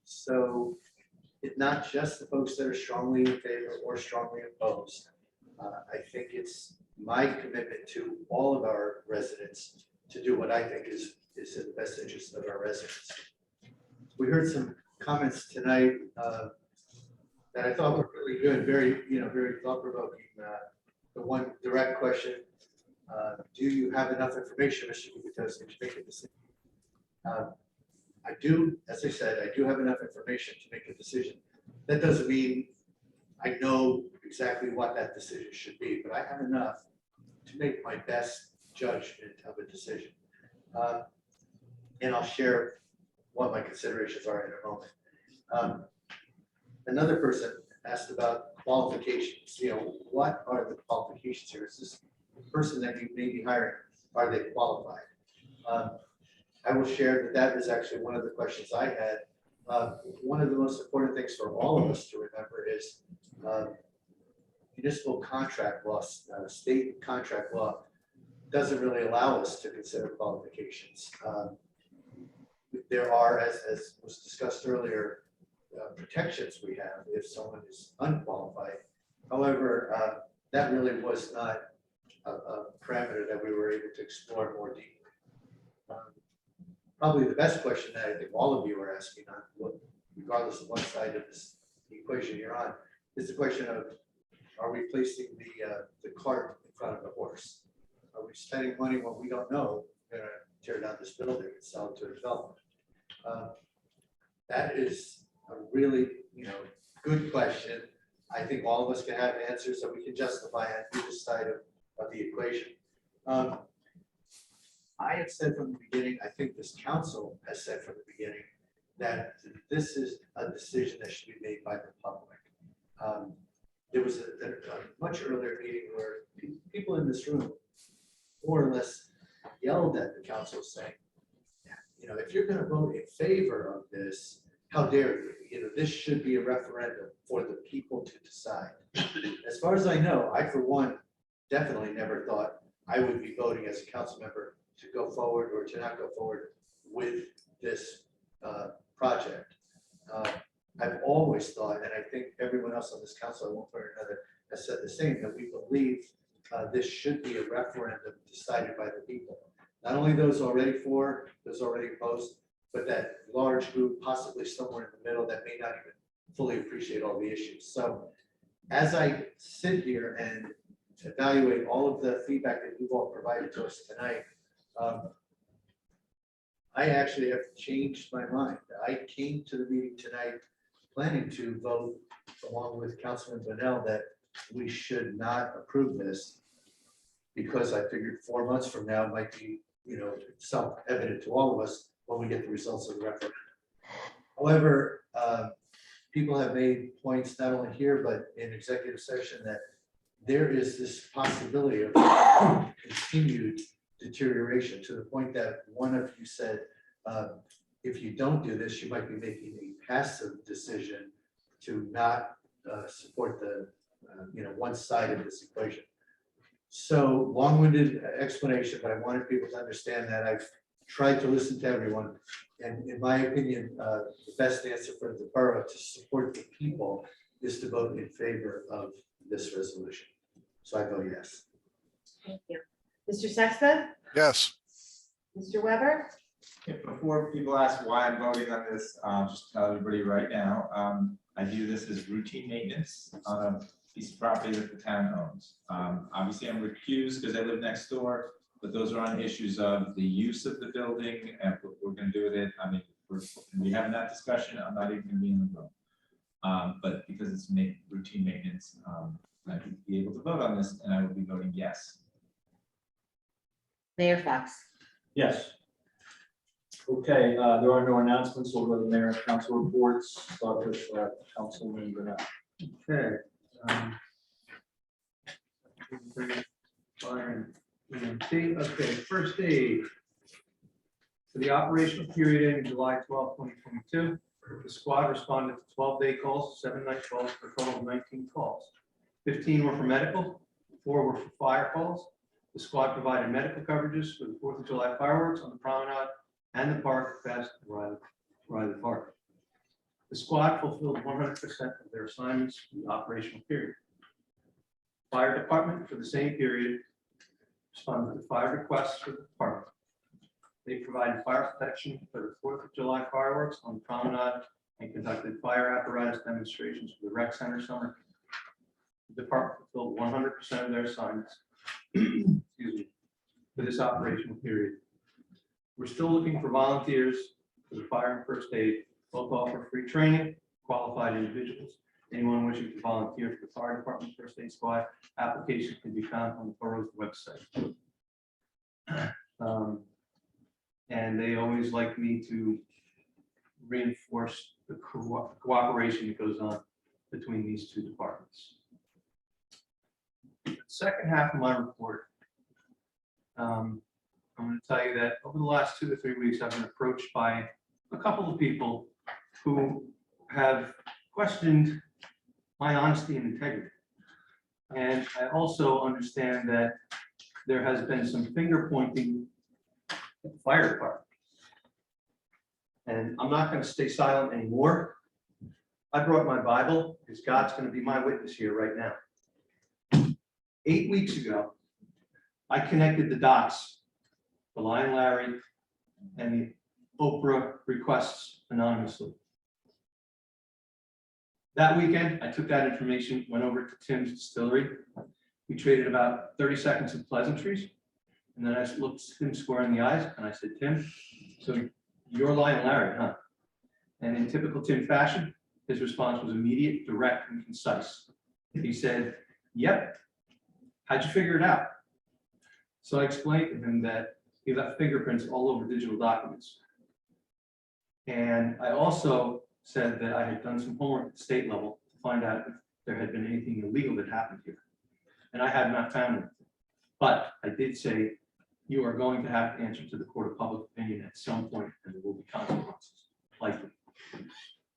So it's not just the folks that are strongly in favor or strongly opposed. I think it's my commitment to all of our residents to do what I think is in the best interest of our residents. We heard some comments tonight that I thought were really good, very thought-provoking. The one direct question, do you have enough information, Mr. Gubatose, to make a decision? I do, as I said, I do have enough information to make a decision. That doesn't mean I know exactly what that decision should be, but I have enough to make my best judgment of a decision. And I'll share what my considerations are in a moment. Another person asked about qualifications. What are the qualifications here? Is this person that you may be hiring, are they qualified? I will share that is actually one of the questions I had. One of the most important things for all of us to remember is municipal contract law, state contract law doesn't really allow us to consider qualifications. There are, as was discussed earlier, protections we have if someone is unqualified. However, that really was not a parameter that we were able to explore more deeply. Probably the best question that I think all of you are asking, regardless of what side of this equation you're on, is the question of, are we placing the cart in front of the horse? Are we spending money when we don't know we're going to tear down this building and sell it to a developer? That is a really good question. I think all of us can have answers that we can justify on either side of the equation. I have said from the beginning, I think this council has said from the beginning, that this is a decision that should be made by the public. There was a much earlier meeting where people in this room more or less yelled at the council saying, if you're going to vote in favor of this, how dare you? This should be a referendum for the people to decide. As far as I know, I, for one, definitely never thought I would be voting as a council member to go forward or to not go forward with this project. I've always thought, and I think everyone else on this council at one point or another has said the same, that we believe this should be a referendum decided by the people. Not only those already for, those already opposed, but that large group, possibly somewhere in the middle, that may not even fully appreciate all the issues. So as I sit here and evaluate all of the feedback that you've all provided to us tonight, I actually have changed my mind. I came to the meeting tonight planning to vote along with Councilman Bonnell that we should not approve this, because I figured 4 months from now might be, self-evident to all of us when we get the results of the referendum. However, people have made points not only here, but in executive session, that there is this possibility of continued deterioration, to the point that one of you said, if you don't do this, you might be making a passive decision to not support the one side of this equation. So long-winded explanation, but I wanted people to understand that I've tried to listen to everyone. And in my opinion, the best answer for the borough to support the people is to vote in favor of this resolution. So I vote yes. Thank you. Mr. Sexton? Yes. Mr. Weber? Before people ask why I'm voting on this, just tell everybody right now, I view this as routine maintenance on a piece of property that the town owns. Obviously, I'm recused because I live next door, but those are on issues of the use of the building and what we're going to do with it. I mean, we having that discussion. I'm not even going to be in the room. But because it's routine maintenance, I would be able to vote on this, and I will be voting yes. Mayor Fox? Yes. Okay, there are no announcements, so we'll go to mayor and council reports. Start with Councilman Burnett. Okay. Okay, first aid. For the operational period ending July 12, 2022, the squad responded to 12-day calls, 7 night calls, for a total of 19 calls. 15 were for medical, 4 were for fire calls. The squad provided medical coverages for the 4th of July fireworks on the promenade and the park past Riley Park. The squad fulfilled 100% of their assignments for the operational period. Fire department for the same period responded to 5 requests for the department. They provided fire protection for the 4th of July fireworks on the promenade and conducted fire apparatus demonstrations for the rec center summer. The department fulfilled 100% of their assignments excuse me, for this operational period. We're still looking for volunteers for the fire and first aid. Both offer free training, qualified individuals. Anyone wishing to volunteer for the fire department first aid squad, application can be found on the borough's website. And they always like me to reinforce the cooperation that goes on between these two departments. The second half of my report, I'm going to tell you that over the last 2 to 3 weeks, I've been approached by a couple of people who have questioned my honesty and integrity. And I also understand that there has been some finger pointing at the fire department. And I'm not going to stay silent anymore. I brought my Bible because God's going to be my witness here right now. 8 weeks ago, I connected the dots, the Lion Larry and the Oprah requests anonymously. That weekend, I took that information, went over to Tim's distillery. We traded about 30 seconds of pleasantries. And then I looked him square in the eyes and I said, Tim, so you're Lion Larry, huh? And in typical Tim fashion, his response was immediate, direct, and concise. He said, yep. How'd you figure it out? So I explained to him that he left fingerprints all over digital documents. And I also said that I had done some homework at the state level to find out if there had been anything illegal that happened here. And I had not found anything. But I did say, you are going to have to answer to the court of public opinion at some point, and there will be consequences, likely.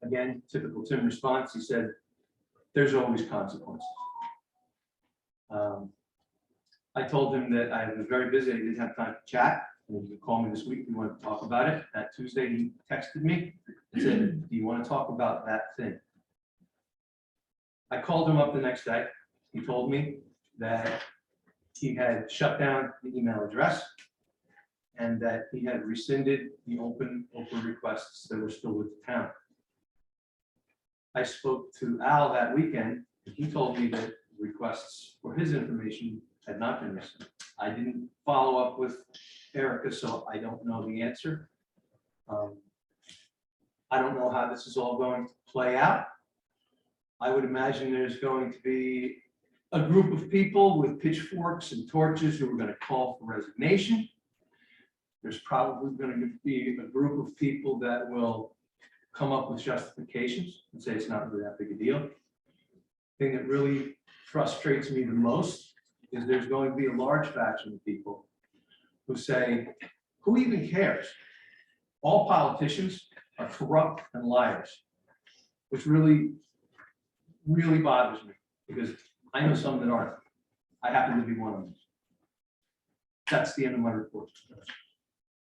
Again, typical Tim response, he said, there's always consequences. told him that I was very busy, I didn't have time to chat, and he would call me this week, we wanted to talk about it. That Tuesday, he texted me and said, do you want to talk about that thing? I called him up the next day. He told me that he had shut down the email address and that he had rescinded the open requests that were still with the town. I spoke to Al that weekend, and he told me that requests for his information had not been rescinded. I didn't follow up with Erica, so I don't know the answer. I don't know how this is all going to play out. I would imagine there's going to be a group of people with pitchforks and torches who are going to call for resignation. There's probably going to be a group of people that will come up with justifications and say it's not really that big a deal. The thing that really frustrates me the most is there's going to be a large faction of people who say, who even cares? All politicians are corrupt and liars, which really bothers me because I know some that aren't. I happen to be one of them. That's the end of my report.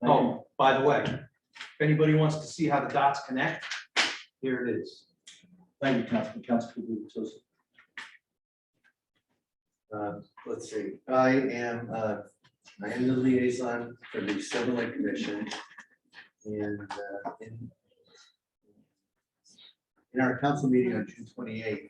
Oh, by the way, if anybody wants to see how the dots connect, here it is. Thank you, Councilman. Let's see. I am the liaison for the Silver Lake Commission. And in our council meeting on June 28th,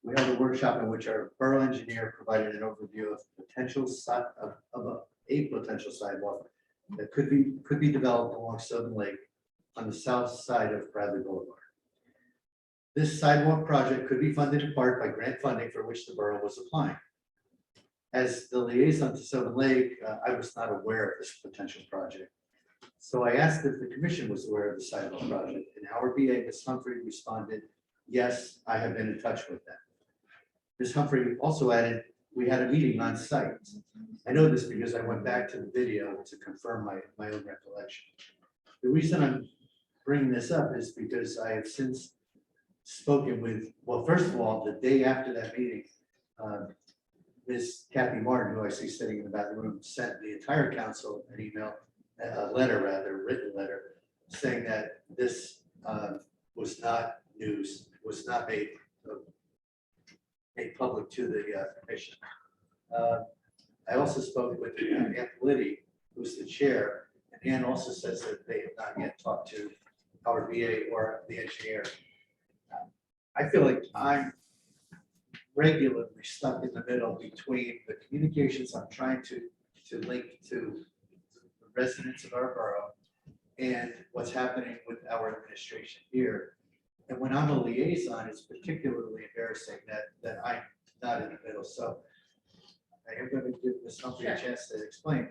we held a workshop in which our borough engineer provided an overview of potential a potential sidewalk that could be developed along Sylvan Lake on the south side of Bradley Boulevard. This sidewalk project could be funded in part by grant funding for which the borough was applying. As the liaison to Sylvan Lake, I was not aware of this potential project. So I asked if the commission was aware of the sidewalk project, and our BA, Ms. Humphrey, responded, yes, I have been in touch with them. Ms. Humphrey also added, we had a meeting on site. I know this because I went back to the video to confirm my own recollection. The reason I'm bringing this up is because I have since spoken with, well, first of all, the day after that meeting, Ms. Kathy Martin, who I see sitting in the back of the room, sent the entire council an email, a letter rather, written letter, saying that this was not news, was not made public to the commission. I also spoke with Ann Liddy, who's the chair, and Ann also says that they have not yet talked to our VA or the engineer. I feel like I'm regularly stuck in the middle between the communications I'm trying to link to the residents of our borough and what's happening with our administration here. And when I'm a liaison, it's particularly embarrassing that I'm not in the middle. So I am going to give Ms. Humphrey a chance to explain.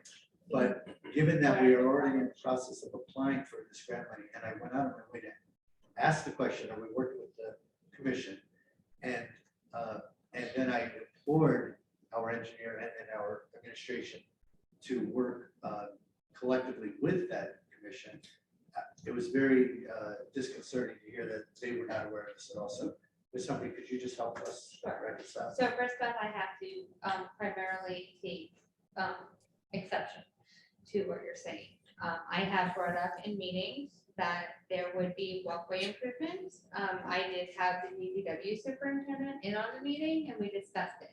But given that we are already in the process of applying for this grant money, and I went out of my way to ask the question, are we working with the commission? And then I implored our engineer and our administration to work collectively with that commission. It was very disconcerting to hear that they were not aware of this at all. So Ms. Humphrey, could you just help us reconcile? So first, Beth, I have to primarily take exception to what you're saying. I have brought up in meetings that there would be walkway improvements. I did have the DPW superintendent in on the meeting and we discussed it.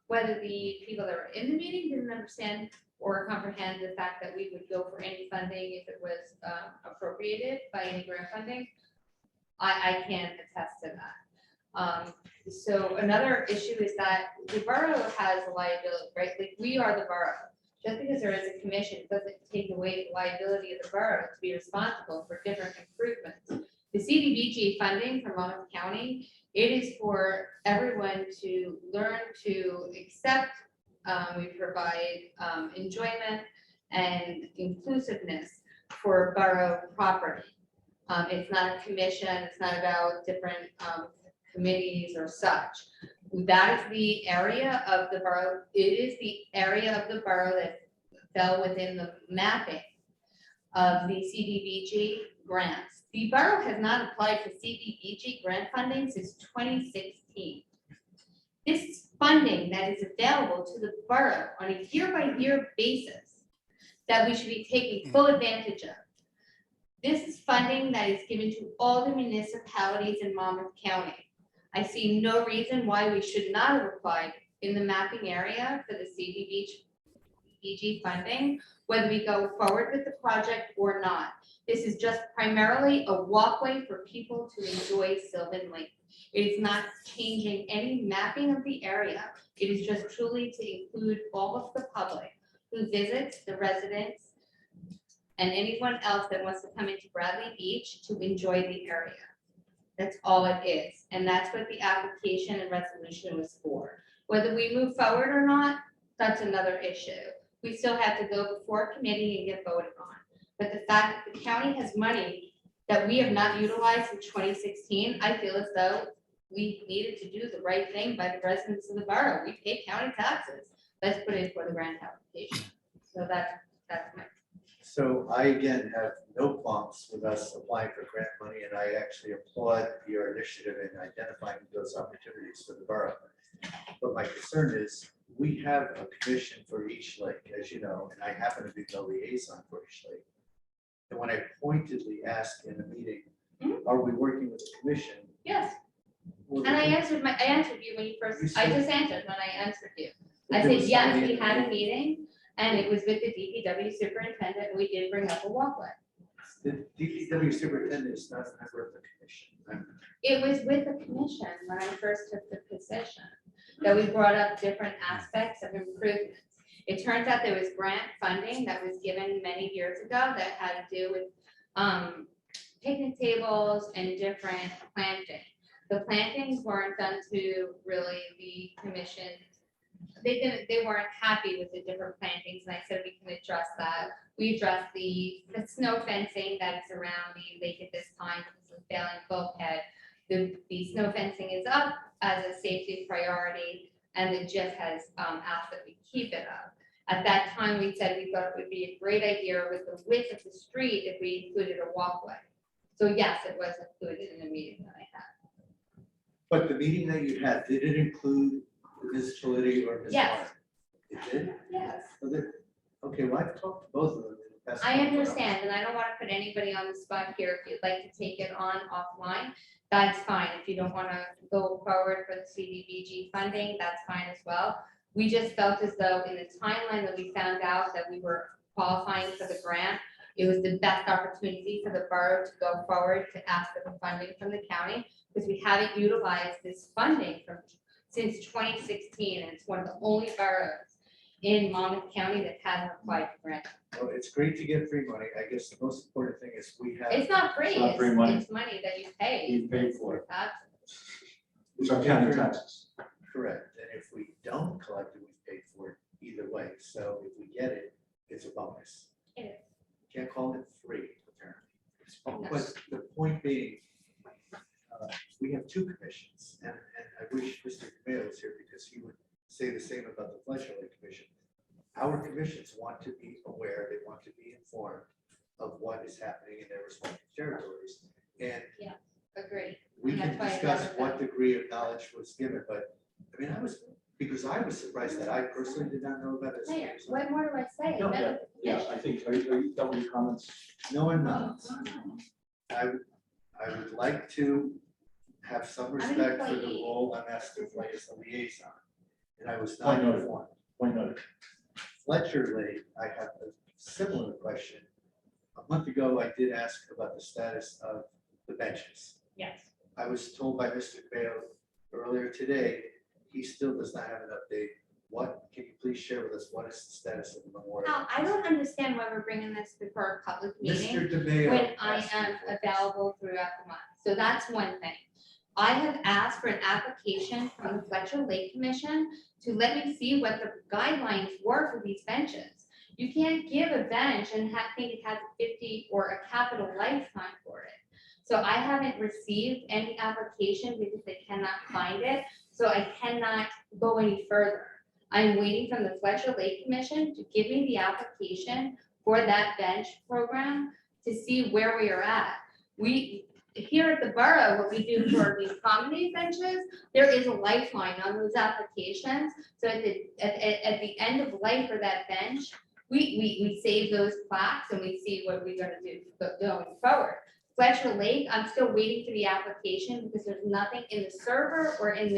Whether the people that were in the meeting didn't understand or comprehend the fact that we would go for any funding if it was appropriated by any grant funding, I can attest to that. So another issue is that the borough has a liability, right? Like we are the borough. Just because there is a commission doesn't take away the liability of the borough to be responsible for different improvements. The CDBG funding from Monmouth County, it is for everyone to learn to accept. We provide enjoyment and inclusiveness for borough property. It's not a commission, it's not about different committees or such. That is the area of the borough. It is the area of the borough that fell within the mapping of the CDBG grants. The borough has not applied for CDBG grant funding since 2016. This funding that is available to the borough on a year-by-year basis that we should be taking full advantage of. This is funding that is given to all the municipalities in Monmouth County. I see no reason why we should not have applied in the mapping area for the CDBG funding, whether we go forward with the project or not. This is just primarily a walkway for people to enjoy Sylvan Lake. It is not changing any mapping of the area. It is just truly to include all of the public who visits, the residents, and anyone else that wants to come into Bradley Beach to enjoy the area. That's all it is. And that's what the application and resolution was for. Whether we move forward or not, that's another issue. We still have to go before committee and get voted on. But the fact that the county has money that we have not utilized in 2016, I feel as though we needed to do the right thing by the residents of the borough. We pay county taxes. Let's put it for the grant application. So that's my. So I again have no qualms with us applying for grant money, and I actually applaud your initiative in identifying those opportunities for the borough. But my concern is, we have a commission for each lake, as you know, and I happen to be the liaison for each lake. And when I pointedly asked in a meeting, are we working with the commission? Yes. Well, And I answered you when you first, I just answered when I answered you. I There said, was yes, somebody we in had the a meeting and it was with the DPW superintendent and we did bring up a walkway. The DPW superintendent is not a member of the commission. It was with the commission when I first took the position that we brought up different aspects of improvements. It turns out there was grant funding that was given many years ago that had to do with picnic tables and different plantings. The plantings weren't done to really the commission. They weren't happy with the different plantings, and I said we can address that. We addressed the snow fencing that is around the lake at this time because of failing bulkhead. The snow fencing is up as a safety priority, and the GIF has asked that we keep it up. At that time, we said we thought it would be a great idea with the width of the street if we included a walkway. So yes, it was included in the meeting that I had. But the meeting that you had, did it include Ms. Chility or Ms. Yes. Martin? It did? Yes. Okay, well, I've talked to both of them. in the past I couple of understand, and I don't want to put anybody on the spot here. If you'd like to take it on offline, that's fine. If you don't want to go forward for the CDBG funding, that's fine as well. We just felt as though in the timeline that we found out that we were qualifying for the grant, it was the best opportunity for the borough to go forward to ask for the funding from the county, because we haven't utilized this funding since 2016, and it's one of the only boroughs in Monmouth County that hasn't applied for grant. Well, it's great to get free money. I guess the most important thing is we have. It's not free, It's not free money. it's money that you pay. You pay for it. Taxes. It's our county taxes. Correct, and if we don't collect it, we've paid for it either way, so if we get it, it's a bonus. It is. Can't call it free, apparently. No. But the point being, we have two commissions, and I wish Mr. Camille was here because he would say the same about the Fletcher Lake Commission. Our commissions want to be aware, they want to be informed of what is happening in their respective territories. And Agree. we And can that's why I discuss brought it what up. degree of knowledge was given, but, I mean, I was surprised that I personally did not know about this. Mayor, what more do I say? No, None yeah, of the yeah, commission- I think, are you done with your comments? No, I'm not. I would like to have some respect for the employee. role I'm asked to play as a liaison. And I was not Point noted. informed. Point noted. Fletcher Lake, I have a similar question. A month ago, I did ask about the status of the benches. Yes. I was told by Mr. Bale earlier today, he still does not have an update. What, can you please share with us, what is the status of the memorial? Now, I don't understand why we're bringing this before a public meeting. Mr. DeMayo When I asked am me for this. available throughout the month. So that's one thing. I have asked for an application from the Fletcher Lake Commission to let me see what the guidelines were for these benches. You can't give a bench and think it has a 50 or a capital lifetime for it. So I haven't received any application because they cannot find it, so I cannot go any further. I'm waiting from the Fletcher Lake Commission to give me the application for that bench program to see where we are at. here at the borough, what we do for these promenade benches, there is a lifeline on those applications. So at the end of life for that bench, we save those plaques and we see what we're gonna do going forward. Fletcher Lake, I'm still waiting for the application because there's nothing in the server or in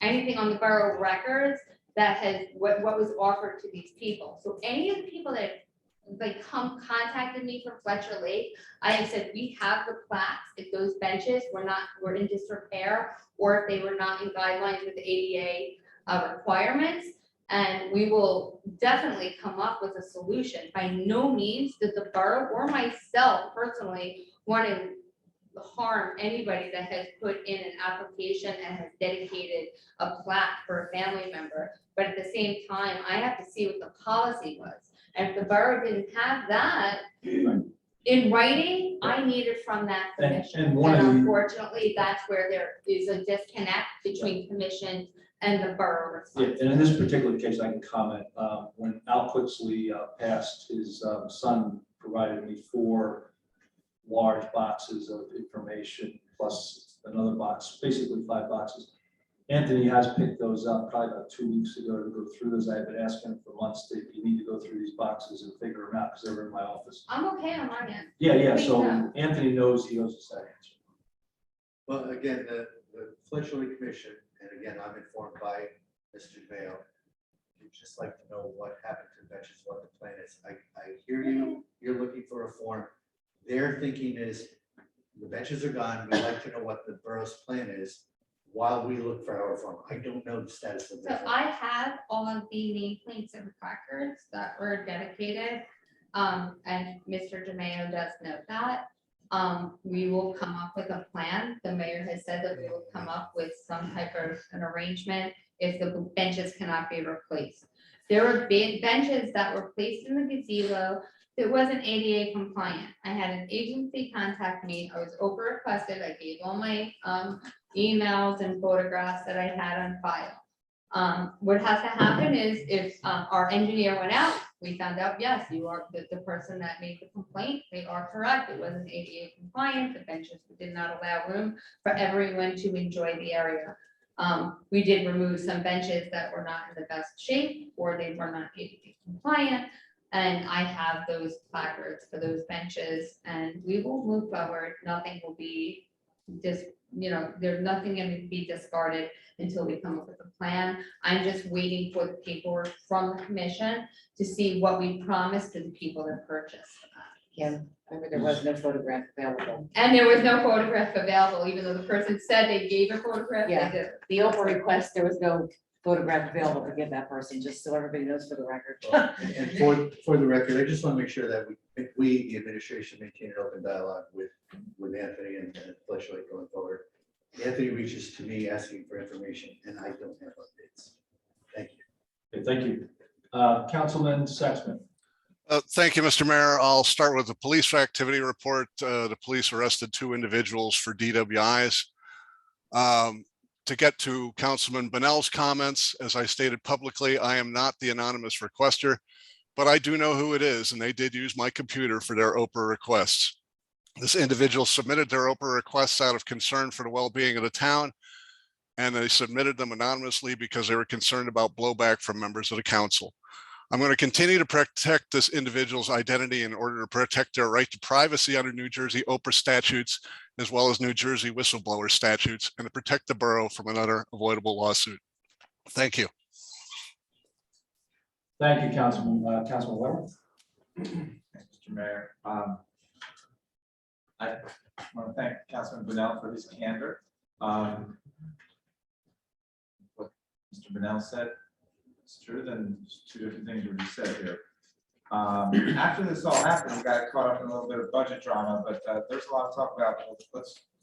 anything on the borough records that has, what was offered to these people. So any of the people that contacted me from Fletcher Lake, I have said, we have the plaques, if those benches were in disrepair, or if they were not in guidelines with the ADA requirements, and we will definitely come up with a solution. By no means does the borough or myself personally want to harm anybody that has put in an application and has dedicated a plaque for a family member. But at the same time, I have to see what the policy was. And if the borough didn't have that in writing, I need it from that commission. And one of the- unfortunately, that's where there is a disconnect between commission and the borough Yeah, response. and in this particular case, I can comment, when Al Quixley passed, his son provided me 4 large boxes of information plus another box, basically 5 boxes. Anthony has picked those up probably about 2 weeks ago to go through those. I've been asking him for months to, you need to go through these boxes and figure them out because they were in my office. I'm okay on my end. Yeah, Please so no. Anthony knows, he owes us that answer. Well, again, the Fletcher Lake Commission, and again, I'm informed by Mr. Mayo. We'd just like to know what happened to the benches, what the plan is. I hear you, you're looking for a form. Their thinking is, the benches are gone, we'd like to know what the borough's plan is while we look for our form. I don't know the status of So that. I have all of the nameplates and placards that were dedicated, and Mr. DeMayo does note that. We will come up with a plan. The mayor has said that we will come up with some type of an arrangement if the benches cannot be replaced. There were benches that were placed in the gazebo that wasn't ADA compliant. I had an agency contact me. I was over requested. I gave all my emails and photographs that I had on file. What has to happen is if our engineer went out, we found out, yes, you are the person that made the complaint. They are correct. It wasn't ADA compliant. The benches did not allow room for everyone to enjoy the area. We did remove some benches that were not in the best shape or they were not ADA compliant. And I have those placards for those benches and we will move forward. Nothing will be there's nothing going to be discarded until we come up with a plan. I'm just waiting for the paperwork from the commission to see what we promised to the people that purchased. Yeah, remember there was no photograph available. And there was no photograph available, even though the person said they gave a photograph. Yeah. They did. The Oprah request, there was no photograph available to give that person, just so everybody knows for the record. And for the record, I just want to make sure that we, the administration, maintain an open dialogue with Anthony and Fletcher Lake going forward. Anthony reaches to me asking for information and I don't have updates. Thank you. Okay, thank you. Councilman Sexton. Thank you, Mr. Mayor. I'll start with the police activity report. The police arrested 2 individuals for DWIs. To get to Councilman Bonnell's comments, as I stated publicly, I am not the anonymous requester, but I do know who it is, and they did use my computer for their Oprah requests. This individual submitted their Oprah requests out of concern for the well-being of the town, and they submitted them anonymously because they were concerned about blowback from members of the council. I'm going to continue to protect this individual's identity in order to protect their right to privacy under New Jersey Oprah statutes, as well as New Jersey whistleblower statutes, and to protect the borough from another avoidable lawsuit. Thank you. Thank you, Councilman Weber. Thanks, Mr. Mayor. I want to thank Councilman Brunel for his candor. What Mr. Brunel said is true, then there's 2 different things were just said here. After this all happened, we got caught up in a little bit of budget drama, but there's a lot of talk about,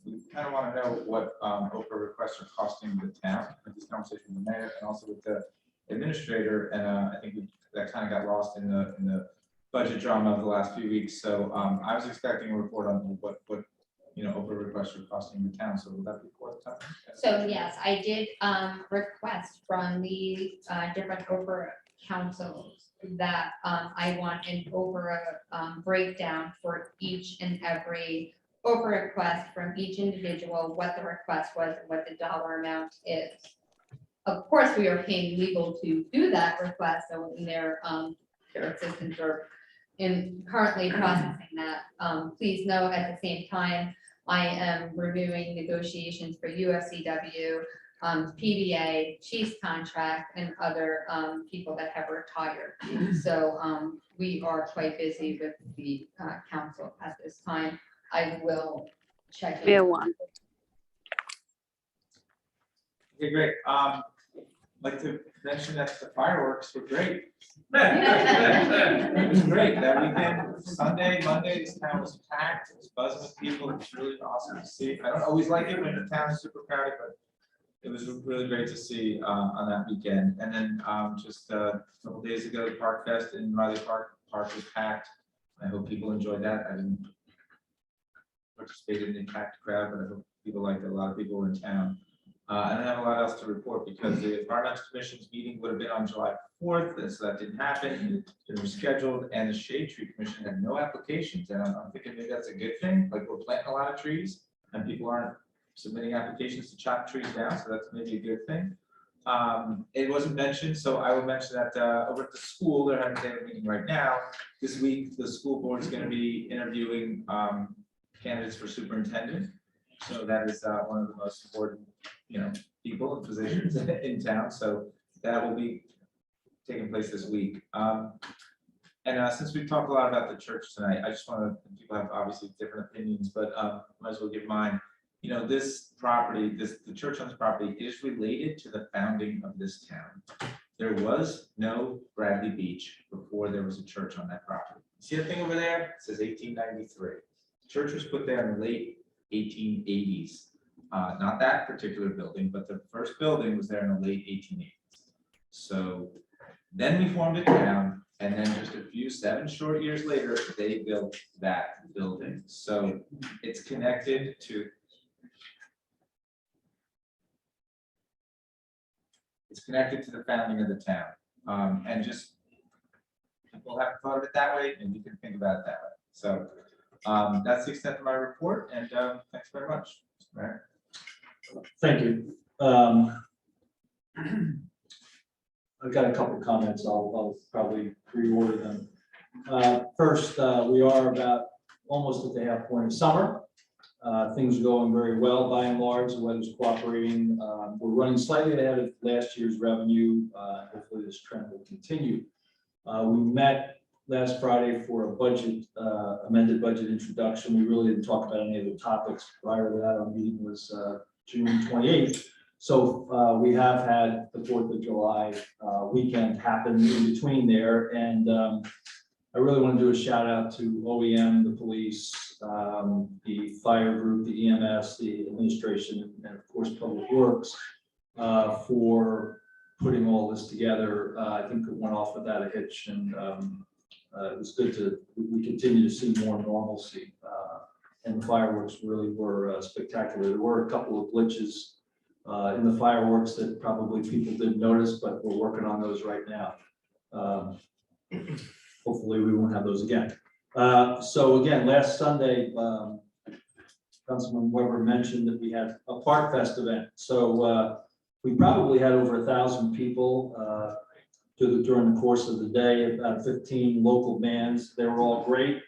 we kind of want to know what Oprah requests are costing the town. With this conversation with the mayor and also with the administrator, and I think that kind of got lost in the budget drama of the last few weeks. So I was expecting a report on what Oprah requests are costing the town. So will that be forthcoming? So yes, I did request from the different Oprah councils that I want an Oprah breakdown for each and every over request from each individual, what the request was and what the dollar amount is. Of course, we are paying legal to do that request, so in their assistants are currently processing that. Please note, at the same time, I am reviewing negotiations for UFCW, PBA, Chiefs contract, and other people that have retired. So we are quite busy with the council at this time. I will check. Fair one. Okay, great. Like to mention that the fireworks were great. It was great. That weekend, Sunday, Monday, this town was packed. It was buzzing with people. It was really awesome to see. I don't always like it when the town is super crowded, but it was really great to see on that weekend. And then just a couple days ago, the Park Fest in Riley Park was packed. I hope people enjoyed that. I didn't participate in the packed crowd, but I hope people liked it. A lot of people were in town. I don't have a lot else to report because the Environmental Commission's meeting would have been on July 4th, and so that didn't happen. It was rescheduled, and the Shade Tree Commission had no applications. And I'm thinking maybe that's a good thing. Like, we're planting a lot of trees, and people aren't submitting applications to chop trees down, so that's maybe a good thing. It wasn't mentioned, so I will mention that over at the school, they're having a meeting right now. This week, the school board is going to be interviewing candidates for superintendent. So that is one of the most important, people and positions in town. So that will be taking place this week. And since we've talked a lot about the church tonight, I just want to, people have obviously different opinions, but might as well give mine. This property, the church on this property is related to the founding of this town. There was no Bradley Beach before there was a church on that property. See the thing over there? It says 1893. The church was put there in the late 1880s. Not that particular building, but the first building was there in the late 1880s. So then we formed a town, and then just a few 7 short years later, they built that building. So it's connected to the founding of the town. And just people haven't thought of it that way, and you can think about it that way. So that's the extent of my report, and thanks very much, Mr. Mayor. Thank you. I've got a couple of comments. I'll probably reorder them. First, we are about almost at the half point of summer. Things are going very well by and large. The weather's cooperating. We're running slightly ahead of last year's revenue. Hopefully this trend will continue. We met last Friday for a budget, amended budget introduction. We really didn't talk about any of the topics. Prior to that, our meeting was June 28th. So we have had the 4th of July weekend happen in between there. And I really want to do a shout out to OEM, the police, the fire group, the EMS, the administration, and of course, Public Works for putting all this together. I think it went off without a hitch, and it was good we continue to see more normalcy. And the fireworks really were spectacular. There were a couple of glitches in the fireworks that probably people didn't notice, but we're working on those right now. Hopefully we won't have those again. So again, last Sunday, Councilman Weber mentioned that we had a Park Fest event. So we probably had over 1,000 people during the course of the day, about 15 local bands. They were all great.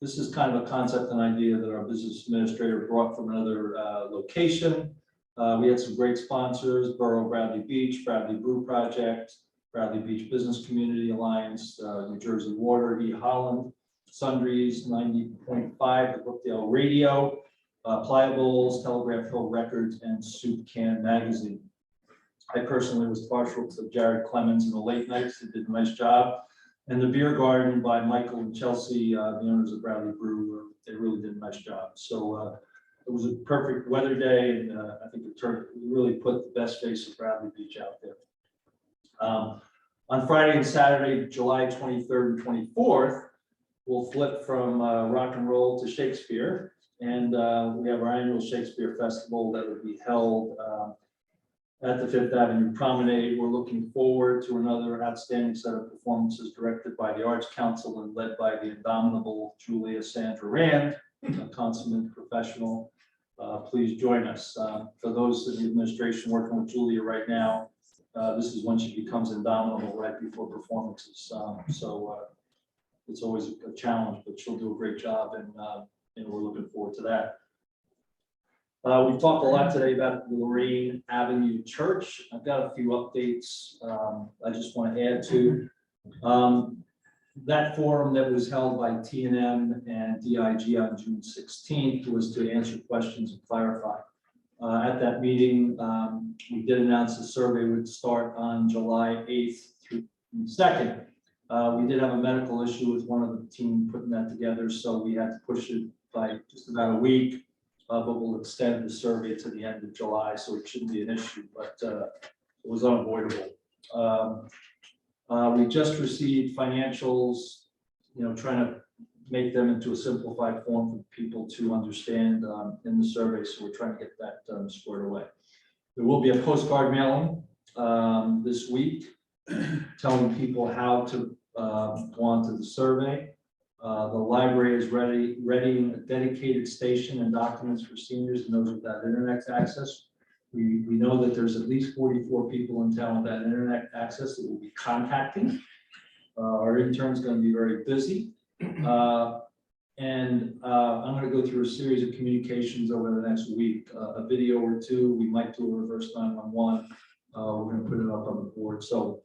This is kind of a concept and idea that our business administrator brought from another location. We had some great sponsors: Borough Bradley Beach, Bradley Brew Project, Bradley Beach Business Community Alliance, New Jersey Water, E. Holland, Sundries, 90.5, the Brookdale Radio, Pliables, Telegraph Hill Records, and Soup Can Magazine. I personally was partial to Jared Clemens in the late nights. They did a nice job. And the Beer Garden by Michael and Chelsea, the owners of Bradley Brew, they really did a nice job. So it was a perfect weather day, and I think it really put the best face of Bradley Beach out there. On Friday and Saturday, July 23rd and 24th, we'll flip from rock and roll to Shakespeare. And we have our annual Shakespeare Festival that will be held at the Fifth Avenue Promenade. We're looking forward to another outstanding set of performances directed by the Arts Council and led by the indomitable Julia Sandra Rand. a consummate professional. Please join us. For those in the administration working with Julia right now, this is when she becomes indomitable right before performances. It's always a challenge, but she'll do a great job, and we're looking forward to that. We've talked a lot today about the Lorraine Avenue Church. I've got a few updates I just want to add to. That forum that was held by TNM and DIG on June 16th was to answer questions and clarify. At that meeting, we did announce the survey would start on July 8th through 2nd. We did have a medical issue with one of the team putting that together, so we had to push it by just about a week. But we'll extend the survey to the end of July, so it shouldn't be an issue, but it was unavoidable. We just received financials, trying to make them into a simplified form for people to understand in the survey, so we're trying to get that squared away. There will be a postcard mailing this week telling people how to go onto the survey. The library is readying a dedicated station and documents for seniors and those without internet access. We know that there's at least 44 people in town with that internet access that we'll be contacting. Our intern's going to be very busy. And I'm going to go through a series of communications over the next week, a video or two. We might do a reverse 911. We're going to put it up on the board. So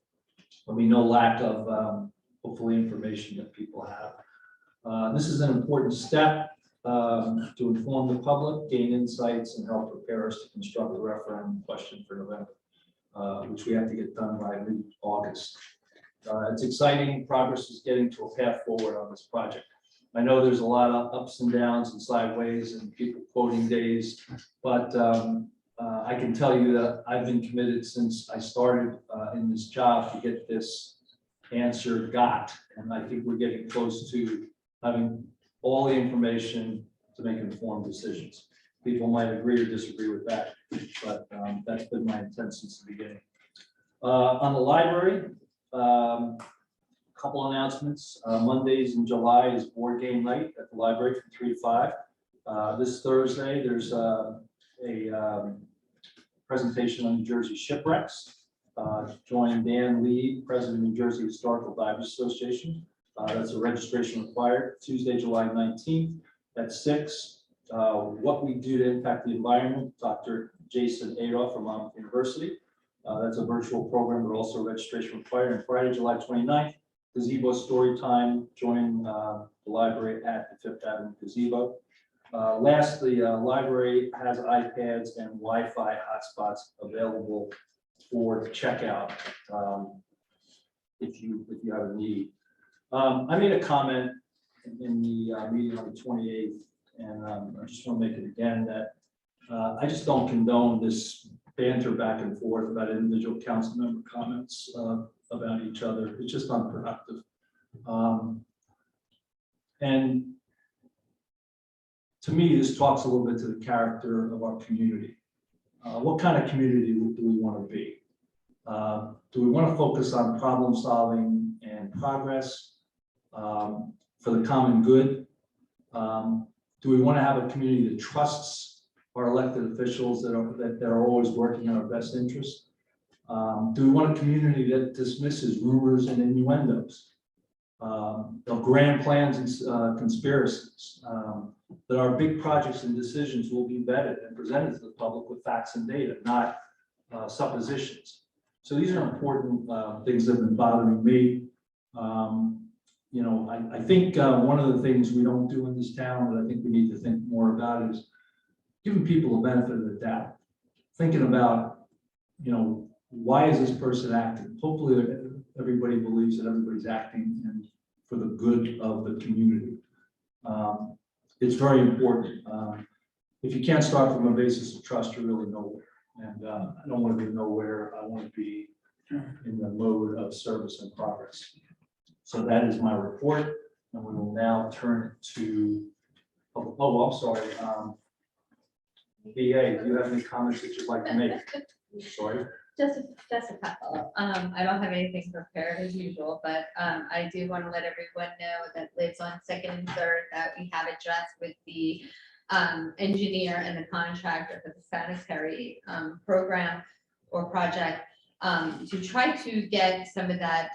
there'll be no lack of hopefully information that people have. This is an important step to inform the public, gain insights, and help prepare us to construct a referendum question for November, which we have to get done by mid-August. It's exciting. Progress is getting to a path forward on this project. I know there's a lot of ups and downs and sideways and people quoting days, but I can tell you that I've been committed since I started in this job to get this answer got, and I think we're getting close to having all the information to make informed decisions. People might agree or disagree with that, but that's been my intent since the beginning. On the library, couple announcements. Mondays in July is board game night at the library from 3 to 5. This Thursday, there's a presentation on New Jersey shipwrecks. Join Dan Lee, President of New Jersey Historical Divers Association. That's a registration required. Tuesday, July 19th at 6. What we do to impact the environment, Dr. Jason Adolph from Monmouth University. That's a virtual program, but also registration required. And Friday, July 29th, gazebo story time. Join the library at the Fifth Avenue gazebo. Lastly, library has iPads and Wi-Fi hotspots available for checkout if you have a need. I made a comment in the meeting on the 28th, and I just want to make it again that I just don't condone this banter back and forth about individual council member comments about each other. It's just unproductive. And to me, this talks a little bit to the character of our community. What kind of community do we want to be? Do we want to focus on problem solving and progress for the common good? Do we want to have a community that trusts our elected officials that are always working in our best interest? Do we want a community that dismisses rumors and innuendos, of grand plans and conspiracies, that our big projects and decisions will be vetted and presented to the public with facts and data, not suppositions? So these are important things that have been bothering me. I think one of the things we don't do in this town that I think we need to think more about is giving people the benefit of the doubt, thinking about, why is this person acting? Hopefully everybody believes that everybody's acting for the good of the community. It's very important. If you can't start from a basis of trust, you're really nowhere. And I don't want to be nowhere. I want to be in the mode of service and progress. So that is my report. And we will now turn to, I'm sorry. BA, do you have any comments that you'd like to make? Sorry. Just a couple. I don't have anything prepared as usual, but I do want to let everyone know that lives on Second and Third that we have addressed with the engineer and the contractor for the sanitary program or project to try to get some of that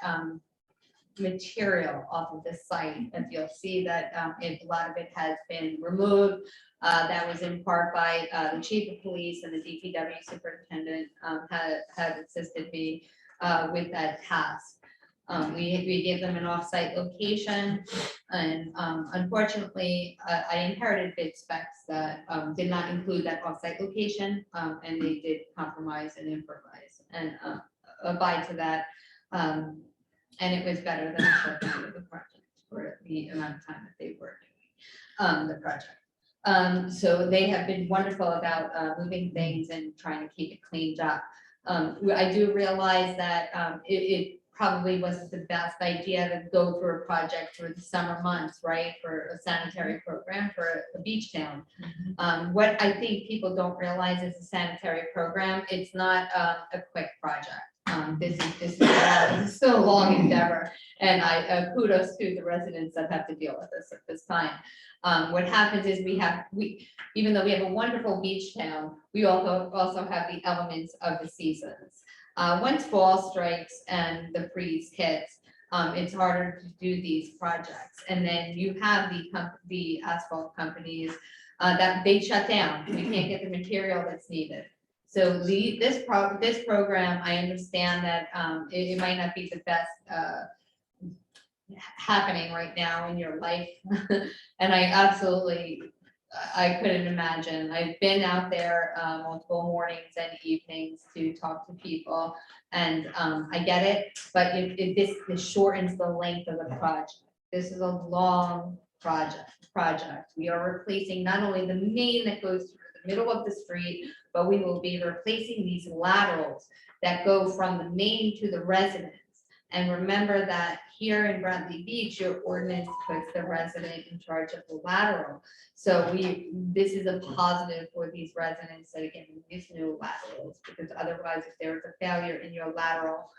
material off of the site. And you'll see that a lot of it has been removed. That was in part by the chief of police and the DPW superintendent have assisted me with that task. We gave them an off-site location, and unfortunately, I inherited bid specs that did not include that off-site location, and they did compromise and improvise and abide to that. And it was better than the shutdown of the project for the amount of time that they were doing the project. So they have been wonderful about moving things and trying to keep it cleaned up. I do realize that it probably wasn't the best idea to go through a project through the summer months, right, for a sanitary program for a beach town. What I think people don't realize is a sanitary program, it's not a quick project. This is still a long endeavor, and I kudos to the residents that have to deal with this at this time. What happens is even though we have a wonderful beach town, we also have the elements of the seasons. Once fall strikes and the freeze hits, it's harder to do these projects. And then you have the asphalt companies that they shut down. We can't get the material that's needed. So this program, I understand that it might not be the best happening right now in your life. And I couldn't imagine. I've been out there multiple mornings and evenings to talk to people, and I get it, but this shortens the length of the project. This is a long project. We are replacing not only the main that goes through the middle of the street, but we will be replacing these laterals that go from the main to the residence. And remember that here in Bradley Beach, your ordinance puts the resident in charge of the lateral. So this is a positive for these residents that are getting these new laterals, because otherwise, if there was a failure in your lateral,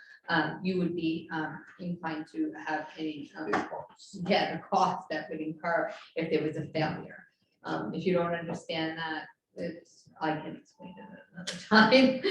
you would be inclined to have any the cost that would incur if there was a failure. If you don't understand that, I can explain it another time.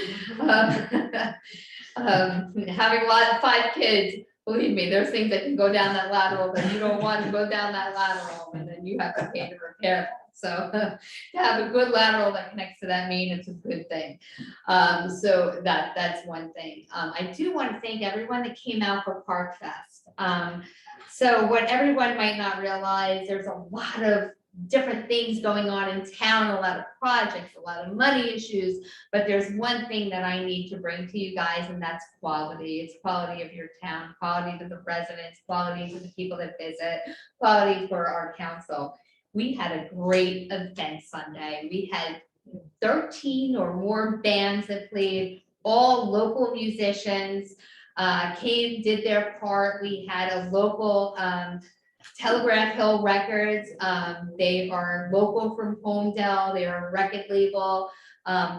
Having 5 kids, believe me, there's things that can go down that lateral that you don't want to go down that lateral, and then you have to pay to repair it. So to have a good lateral that connects to that main, it's a good thing. So that's one thing. I do want to thank everyone that came out for Park Fest. So what everyone might not realize, there's a lot of different things going on in town, a lot of projects, a lot of money issues, but there's one thing that I need to bring to you guys, and that's quality. It's quality of your town, quality to the residents, quality to the people that visit, quality for our council. We had a great event Sunday. We had 13 or more bands that played, all local musicians came, did their part. We had a local Telegraph Hill Records. They are local from Homedale. They are a record label,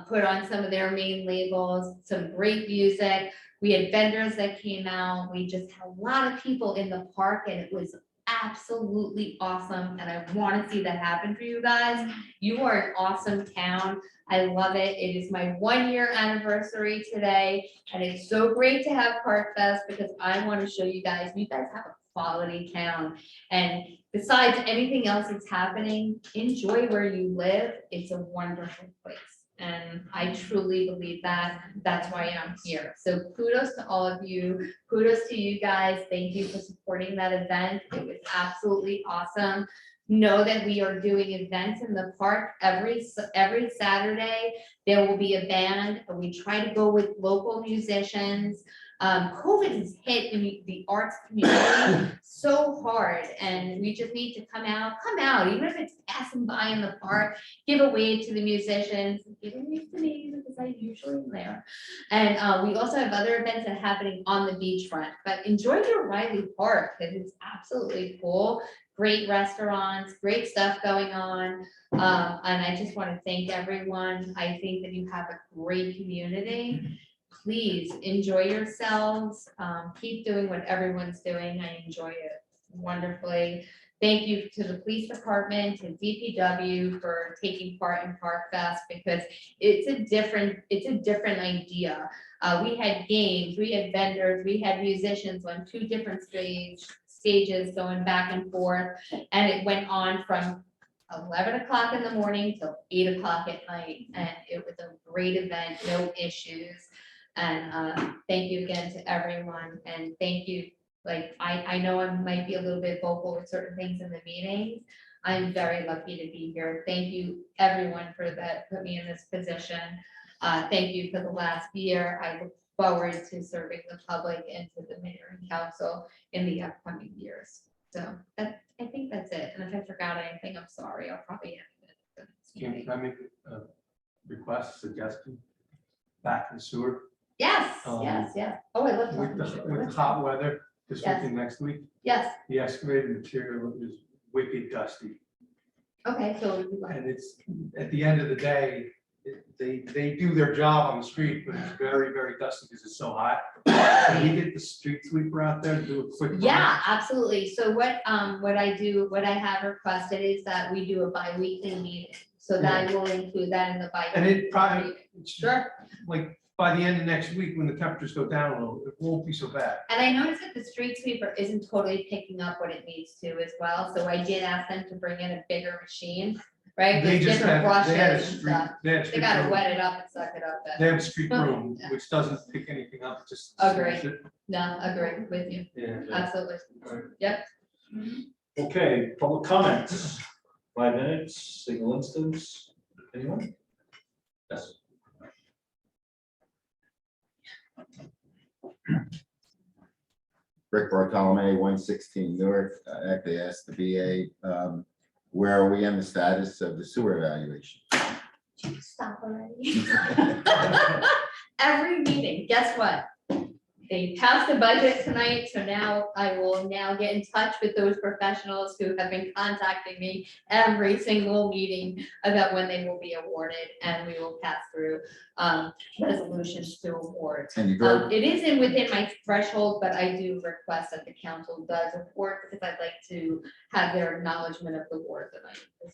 put on some of their main labels, some great music. We had vendors that came out. We just had a lot of people in the park, and it was absolutely awesome. And I want to see that happen for you guys. You are an awesome town. I love it. It is my 1-year anniversary today, and it's so great to have Park Fest because I want to show you guys have a quality town. And besides anything else that's happening, enjoy where you live. It's a wonderful place. And I truly believe that. That's why I'm here. So kudos to all of you. Kudos to you guys. Thank you for supporting that event. It was absolutely awesome. Know that we are doing events in the park every Saturday. There will be a band. We try to go with local musicians. COVID has hit the arts community so hard, and we just need to come out, even if it's passing by in the park, give a wave to the musicians, give a wave to me because I usually am there. And we also have other events that are happening on the beachfront, but enjoy your Riley Park. It is absolutely cool. Great restaurants, great stuff going on. And I just want to thank everyone. I think that you have a great community. please enjoy yourselves. Keep doing what everyone's doing. I enjoy it wonderfully. Thank you to the police department and DPW for taking part in Park Fest, because it's a different idea. We had games, we had vendors, we had musicians on 2 different stages going back and forth. And it went on from 11 o'clock in the morning till 8 o'clock at night. And it was a great event, no issues. And thank you again to everyone. And thank you. Like, I know I might be a little bit vocal with certain things in the meetings. I'm very lucky to be here. Thank you, everyone, for that, put me in this position. Thank you for the last year. I look forward to serving the public and to the mayor and council in the upcoming years. So I think that's it. And if I forgot anything, I'm sorry. I'll probably end it. Can I make a request, suggestion? Back in the sewer? Yes, Um, yes. Oh, I love With talking the, with the hot weather this week Yes. and next week, Yes, the excavated material is wicked dusty. okay, so And it's, at the end of the day, they do their job on the street, but it's very, very dusty because it's so hot. Can you get the street sweeper out there to do a quick? run? yeah, absolutely. So what I have requested is that we do a bi-weekly meeting. So that will include that in the And bi-weekly. it probably, meeting. Sure. like, by the end of next week, when the temperatures go down a little, it won't be so bad. And I noticed that the street sweeper isn't totally picking up what it needs to as well. So I did ask them to bring in a bigger machine, right? They With just different have, they had a brushes and street, stuff. they had a They street gotta broom. wet it up and suck it up. They have a street broom, Yeah. which doesn't pick anything up, it just. Agree. No, agree with you. Yeah. Absolutely. Yep. Okay, public comments, 5 minutes, single instance, anyone? Yes. Rick Bartolome, 116 North. I actually asked the BA, where are we on the status of the sewer evaluation? Stop already. Every meeting, guess what? They passed the budget tonight, so now I will now get in touch with those professionals who have been contacting me every single meeting about when they will be awarded, and we will pass through resolutions to award. And you drove, It isn't within my threshold, but I do request that the council does award, because I'd like to have their acknowledgement of the award that I.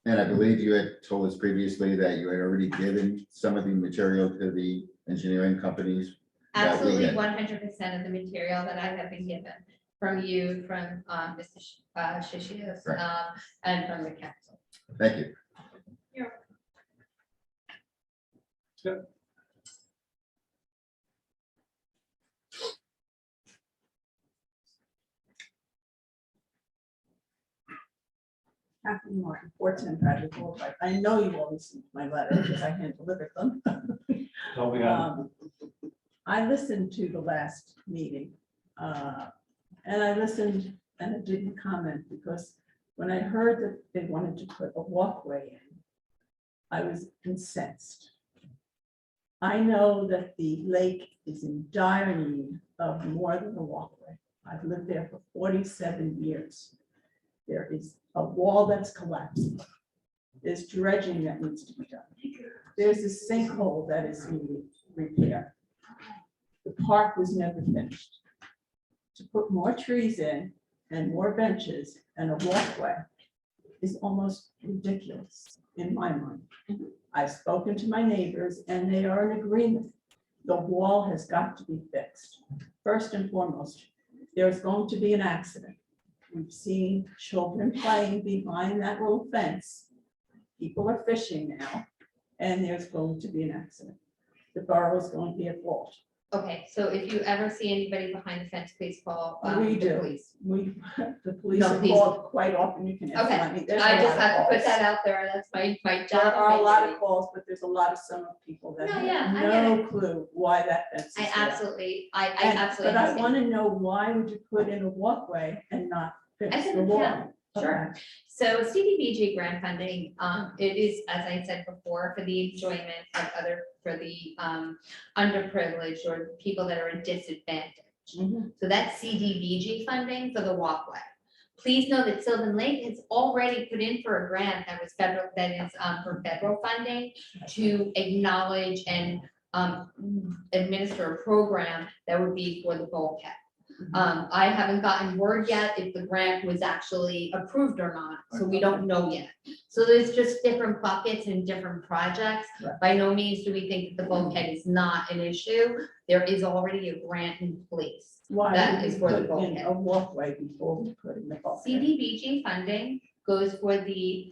and I believe you had told us previously that you had already given some of the material to the engineering companies. that we Absolutely, had. 100% of the material that I have been given from you, from Mr. Shishias, Right. and from the council. Thank you. Kathleen Martin, 410 Bradley Boulevard. I know you all received my letter because I hand delivered them. Oh, we have, I listened to the last meeting, and I listened and I didn't comment because when I heard that they wanted to put a walkway in, I was incensed. I know that the lake is in dire need of more than a walkway. I've lived there for 47 years. There is a wall that's collapsed. There's dredging that needs to be done. There's a sinkhole that is needing repair. The park was never finished. To put more trees in and more benches and a walkway is almost ridiculous in my mind. I've spoken to my neighbors and they are in agreement. The wall has got to be fixed. First and foremost, there's going to be an accident. We've seen children playing behind that little fence. People are fishing now, and there's going to be an accident. The borough is going to be at fault. Okay, so if you ever see anybody behind the fence, please call We the do. police. The police No, are please. called quite often. You can ask Okay, Lenny. There's I a just lot of have to put calls. that out there. That's my job. There are a my lot duty. of calls, but there's a lot of summer people that No, yeah, have I get no clue why that fence is I there. absolutely, I And- absolutely. But I understand. want to know, why would you put in a walkway and not I fix can the wall? tell. Sure. So CDBG grant funding, it is, as I said before, for the enjoyment of for the underprivileged or people that are disadvantaged. Mhm. So that's CDBG funding for the walkway. Please know that Sylvan Lake has already put in for a grant that was federal, that is for federal funding to acknowledge and administer a program that would be for the bulkhead. I haven't gotten word yet if the grant was actually approved or not, so we don't know yet. So there's just different buckets and different projects. By no means do we think that the bulkhead is not an issue. There is already a grant in place. Why That did is we for the put in bulkhead. a walkway before we put in the bulkhead? CDBG funding goes for the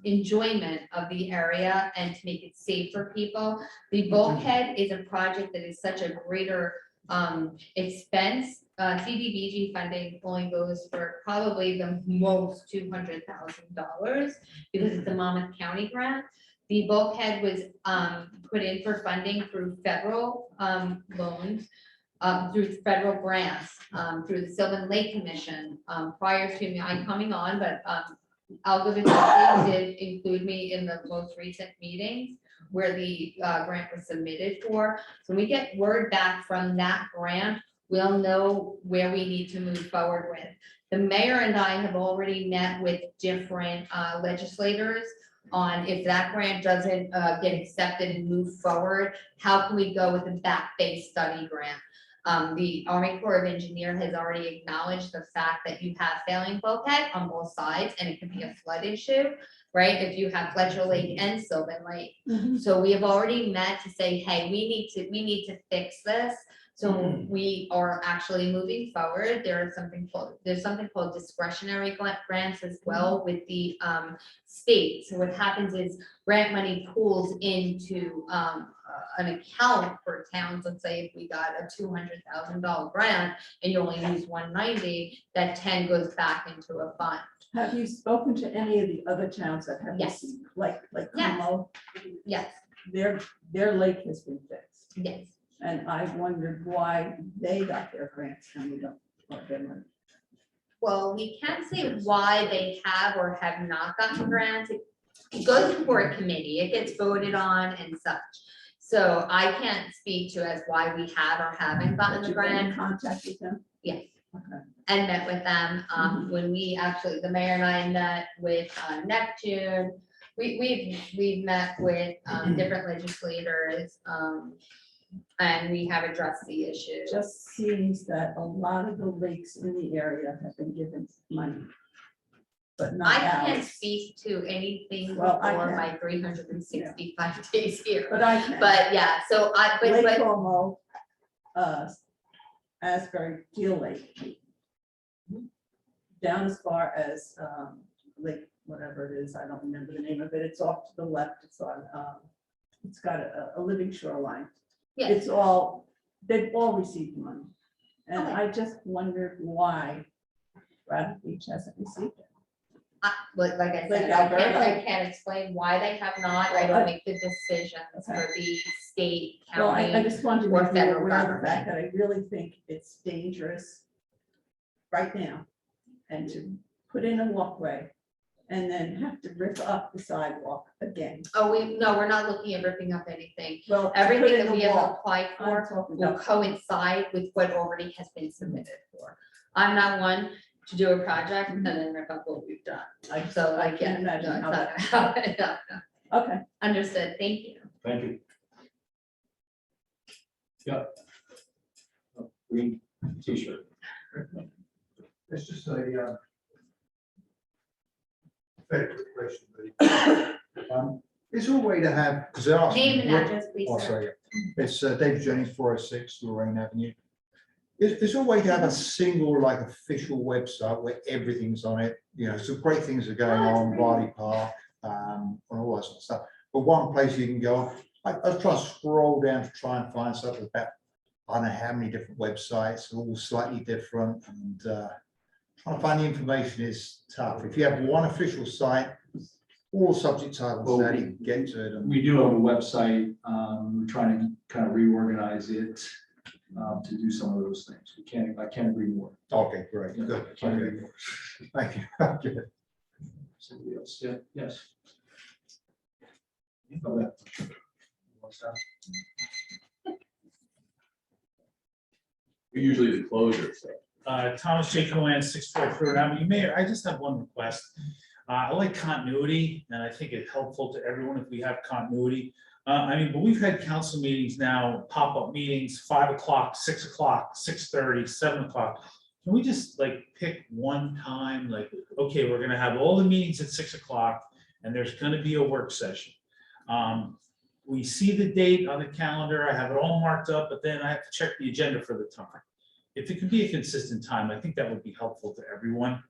enjoyment of the area and to make it safe for people. The bulkhead is a project that is such a greater expense. CDBG funding only goes for probably the most $200,000 because it's a Monmouth County grant. The bulkhead was put in for funding through federal loans, through federal grants, through the Sylvan Lake Commission, prior to me coming on, but Algovitz did include me in the most recent meetings where the grant was submitted for. So when we get word back from that grant, we'll know where we need to move forward with. The mayor and I have already met with different legislators on if that grant doesn't get accepted and move forward, how can we go with a back-based study grant? The Army Corps of Engineers has already acknowledged the fact that you have failing bulkhead on both sides and it can be a flood issue, right? If you have Fletcher Lake and Sylvan Lake. So we have already met to say, hey, we need to fix this. So we are actually moving forward. There's something called discretionary grants as well with the state. So what happens is grant money pools into an account for towns. Let's say if we got a $200,000 grant and you only use 190, that 10 goes back into a fund. Have you spoken to any of the other towns that have? Yes. received, like Yes. Como? Yes. Their lake has been fixed. Yes. And I wondered why they got their grants and we don't. or their money. Well, we can't say why they have or have not gotten grants. It goes before a committee, it gets voted on and such. So I can't speak to as why we have or haven't gotten But the you've been in grant. contact with them? Yes. Okay. And met with them, when we actually, the mayor and I met with Neptune. We've met with different legislators, and we have addressed the issue. Just seems that a lot of the lakes in the area have been given money. But not I can't ours. speak to anything Well, I before can. my 365 days here. But I can. But yeah, so Lake but Como, Asbury, Deal Lake. Down as far as Lake, whatever it is, I don't remember the name of it, it's off to the left, it's on, it's got a living shoreline. Yes. It's all, they've all received money. And Okay. I just wondered why Bradford Beach hasn't received it. like I Like said, Alberta. I can't explain why they have not. I don't make the decisions for the state, Well, I county. just wanted to or make you federal aware of the government. fact that I really think it's dangerous right now. And to put in a walkway and then have to rip up the sidewalk again. Oh, we're not looking at ripping up anything. Well, to put Everything in that a we have wall, applied I'm for talking will about- coincide with what already has been submitted for. I'm not one to do a project and then rip up what we've done. So I like, can't yeah, imagine no, how it's not gonna happen. No, no. Okay. Understood, thank you. Thank you. Yeah. Green t-shirt. It's just a very quick question, but is there a way to have, because they asked. Name and address, please, Oh, sir. sorry. It's David Jennings, 406 Lorraine Avenue. Is there a way to have a single, like, official website where everything's on it? You know, some great things are going on, Riley Park, and all that sort of stuff. But one place you can go on, I was trying to scroll down to try and find something about, I don't know how many different websites, all slightly different, and trying to find the information is tough. If you have one official site, all subject titles, how do you get to it? And We do have a website, we're trying to kind of reorganize it to do some of those things. I can't agree more. Okay, great, Yeah, good. I can't agree more. Thank you. Okay. Somebody else, yeah, yes. Oh, yeah. What's that? Usually the closure. Thomas J. Cohen, 612 Third Avenue. Mayor, I just have one request. I like continuity, and I think it's helpful to everyone if we have continuity. I mean, but we've had council meetings now, pop-up meetings, 5 o'clock, 6 o'clock, 6:30, 7 o'clock. Can we just like pick one time, like, okay, we're gonna have all the meetings at 6 o'clock and there's gonna be a work session. We see the date on the calendar, I have it all marked up, but then I have to check the agenda for the time. If it could be a consistent time, I think that would be helpful to everyone,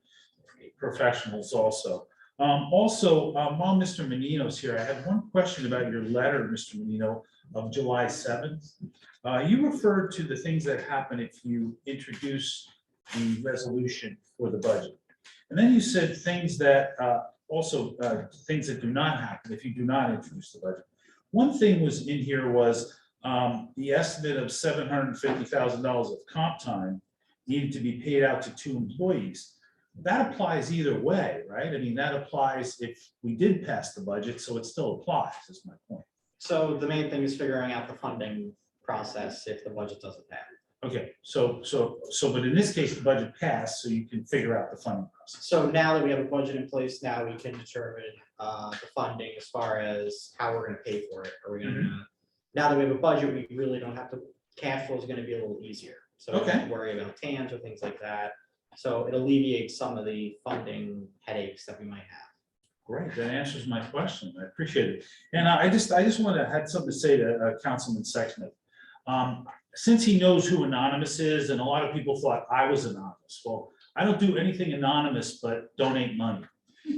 professionals also. While Mr. Menino's here, I have one question about your letter, Mr. Menino, of July 7th. You referred to the things that happen if you introduce the resolution for the budget. And then you said things that things that do not happen if you do not introduce the budget. One thing was in here was the estimate of $750,000 of comp time needed to be paid out to 2 employees. That applies either way, right? I mean, that applies if we did pass the budget, so it still applies, is my point. So the main thing is figuring out the funding process if the budget doesn't pass. Okay, but in this case, the budget passed, so you can figure out the funding process. So now that we have a budget in place, now we can determine the funding as far as how we're gonna pay for it. Are we gonna, now that we have a budget, we really don't have to, cash flow is gonna be a little easier. So we don't have to worry about TANs or things like that. So it alleviates some of the funding headaches that we might have. Great, that answers my question. I appreciate it. And I just had something to say to Councilman Sexsmith. Since he knows who Anonymous is, and a lot of people thought I was anonymous. Well, I don't do anything anonymous but donate money.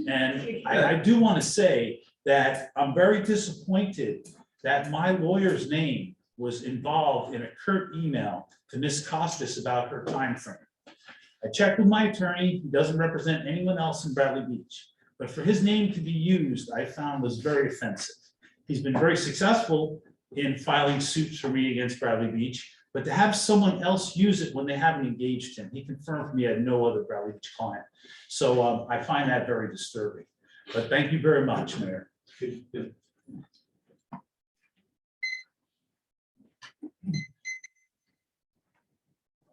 And I do want to say that I'm very disappointed that my lawyer's name was involved in a curt email to Ms. Costas about her time frame. I checked with my attorney, he doesn't represent anyone else in Bradley Beach, but for his name to be used, I found was very offensive. He's been very successful in filing suits for me against Bradley Beach, but to have someone else use it when they haven't engaged him, he confirmed for me I had no other Bradley Beach client. So I find that very disturbing, but thank you very much, Mayor.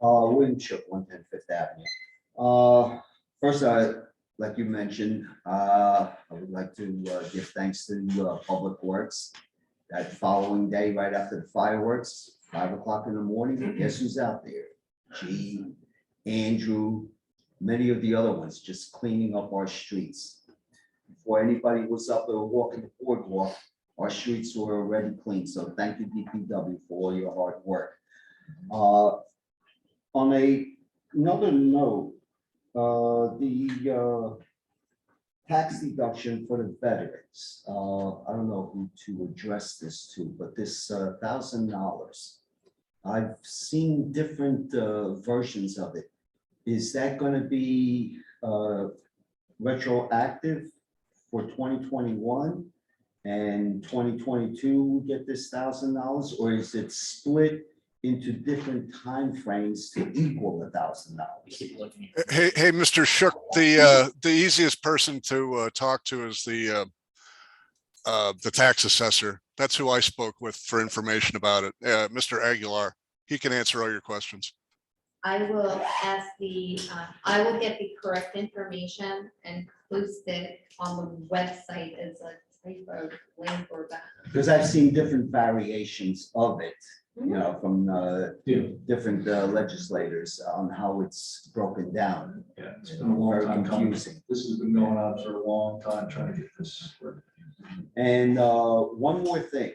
William Shook, 110 Fifth Avenue. First, like you mentioned, I would like to give thanks to Public Works. That following day, right after the fireworks, 5 o'clock in the morning, guess who's out there? G, Andrew, many of the other ones, just cleaning up our streets. Before anybody was up there walking the boardwalk, our streets were already clean. So thank you, DPW, for all your hard work. On another note, the tax deduction for the veterans. I don't know who to address this to, but this $1,000. I've seen different versions of it. Is that going to be retroactive for 2021 and 2022? We get this $1,000, or is it split into different timeframes to equal $1,000? Hey, Mr. Shook, the easiest person to talk to is the tax assessor. That's who I spoke with for information about it. Mr. Aguilar, he can answer all your questions. I will ask I will get the correct information and post it on the website as a type of link or that. Because I've seen different variations of it, you know, from different legislators on how it's broken down. Yeah, it's been a long Very time coming. confusing. This has been going on for a long time, trying to get this work. And one more thing,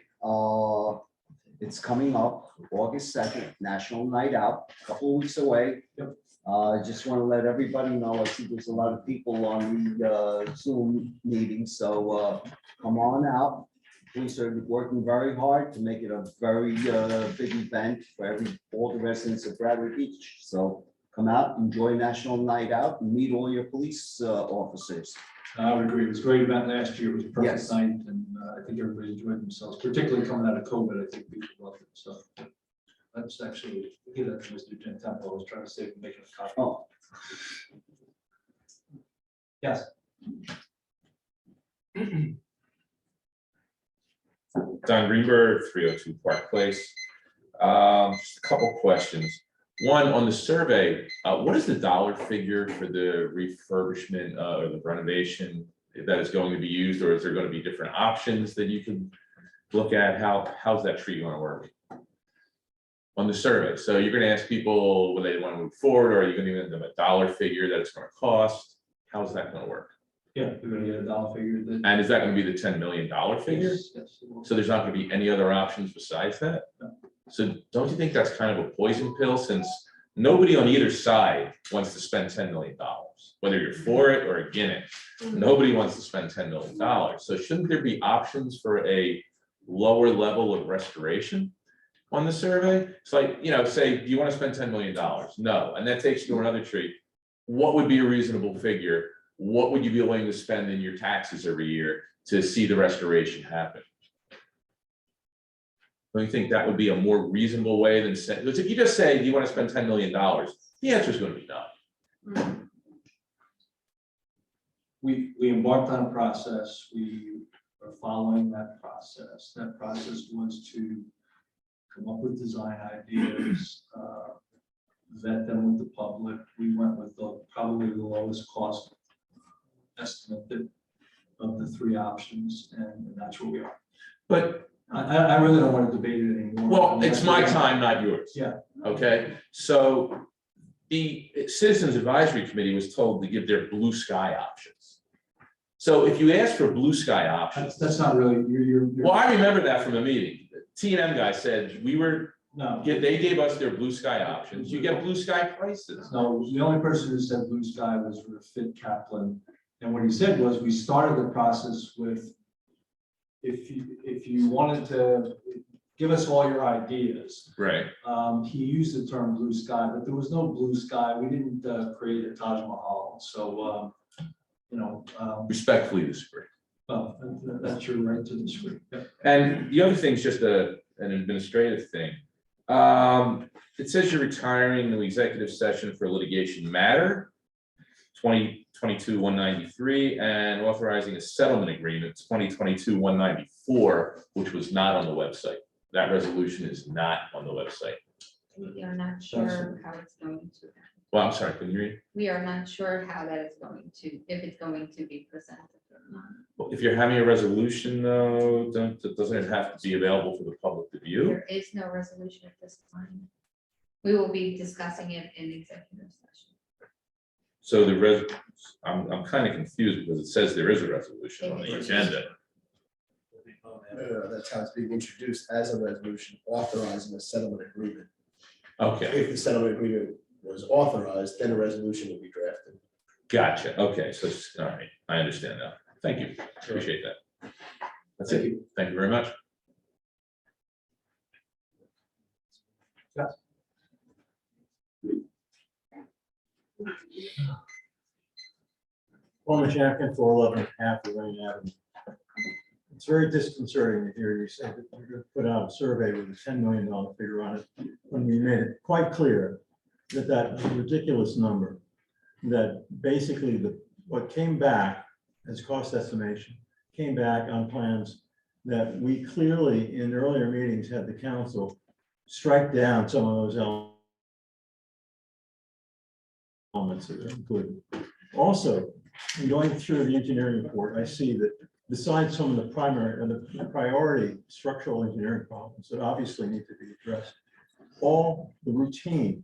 it's coming up August 2nd, National Night Out, a couple of weeks away. I just want to let everybody know, I see there's a lot of people on the Zoom meeting, so come on out. Police are working very hard to make it a very big event for all the residents of Bradley Beach. So come out, enjoy National Night Out, and meet all your police officers. I would agree. It was a great event last year. It was a perfect Yes. night, and I think everybody enjoyed themselves, particularly coming out of COVID. I think people loved it. So that's actually, give that to Mr. Jen Temple. I was trying to save him making a copy. Oh. Yes. Don Greenberg, 302 Park Place. Just a couple questions. One, on the survey, what is the dollar figure for the refurbishment or the renovation that is going to be used, or is there going to be different options that you can look at how's that tree gonna work on the survey. So you're gonna ask people whether they want to move forward, or are you gonna give them a dollar figure that it's gonna cost? How's that gonna work? Yeah, we're gonna get a dollar figure that. And is that gonna be the $10 million figure? Yes, yes, it will. So there's not gonna be any other options besides that? So don't you think that's kind of a poison pill, since nobody on either side wants to spend $10 million, whether you're for it or against it? Nobody wants to spend $10 million. So shouldn't there be options for a lower level of restoration on the survey? It's like, say, do you want to spend $10 million? No, and that takes you to another tree. What would be a reasonable figure? What would you be willing to spend in your taxes every year to see the restoration happen? Don't you think that would be a more reasonable way than saying, if you just say, do you want to spend $10 million? The answer is going to be no. We embarked on a process, we are following that process. That process was to come up with design ideas, vet them with the public. We went with probably the lowest cost estimate of the three options, and that's where we are. But I really don't want to debate it anymore. well, it's my time, not yours. Yeah. Okay, so the Citizens Advisory Committee was told to give their blue sky options. So if you ask for blue sky options, That's not really, you're. well, I remember that from a meeting. T&M guy said No, they gave us their blue sky options. You get blue sky prices. no, the only person who said blue sky was Fit Kaplan. And what he said was, we started the process with, if you wanted to give us all your ideas. Right. He used the term blue sky, but there was no blue sky. We didn't create a Taj Mahal. So, Respectfully disagree. well, that's your right to disagree. Yeah. And the other thing is just an administrative thing. It says you're retiring the executive session for litigation matter, 2022-193, and authorizing a settlement agreement, 2022-194, which was not on the website. That resolution is not on the website. We are not sure how it's going to. Well, I'm sorry, can you read? We are not sure how that is going to, if it's going to be presented or not. Well, if you're having a resolution, though, doesn't it have to be available for the public to view? There is no resolution at this time. We will be discussing it in executive session. So I'm kind of confused because it says there is a resolution on the agenda. That's how it's being introduced as a resolution authorizing a settlement agreement. Okay, If the settlement agreement was authorized, then a resolution will be drafted. gotcha. Okay, so, all right, I understand now. Thank you. Appreciate that. That's it. Thank you very much. Paul Champion, 411 Happy Lane Avenue. It's very disconcerting to hear you say that you're going to put out a survey with a $10 million figure on it, when we made it quite clear that that was a ridiculous number. That basically what came back as cost estimation came back on plans that we clearly in earlier meetings had the council strike down some of those elements that are included. Also, in going through the engineering report, I see that besides some of the primary and the priority structural engineering problems that obviously need to be addressed, all the routine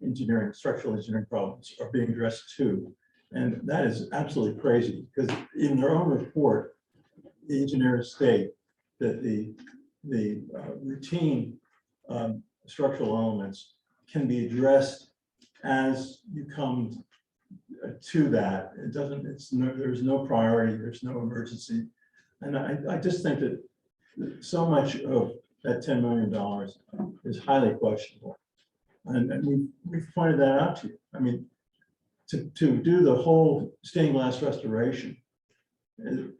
engineering, structural engineering problems are being addressed too. And that is absolutely crazy, because in their own report, the engineers state that the routine structural elements can be addressed as you come to that. It doesn't, there's no priority, there's no emergency. And I just think that so much of that $10 million is highly questionable. And we've pointed that out to you. I mean, to do the whole stained glass restoration, in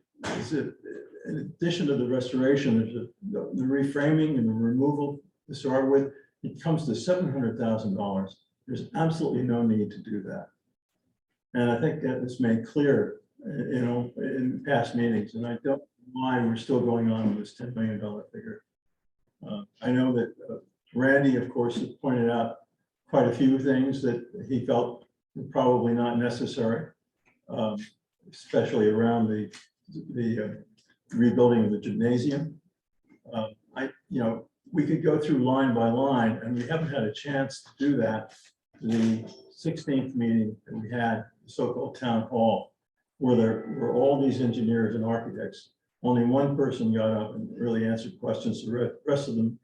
addition to the restoration, there's the reframing and the removal to start with, it comes to $700,000. There's absolutely no need to do that. And I think that was made clear, in past meetings, and I don't know why we're still going on with this $10 million figure. I know that Randy, of course, has pointed out quite a few things that he felt were probably not necessary, especially around the rebuilding of the gymnasium. We could go through line by line, and we haven't had a chance to do that. The 16th meeting that we had, the so-called town hall, where there were all these engineers and architects. Only one person got up and really answered questions. The rest of them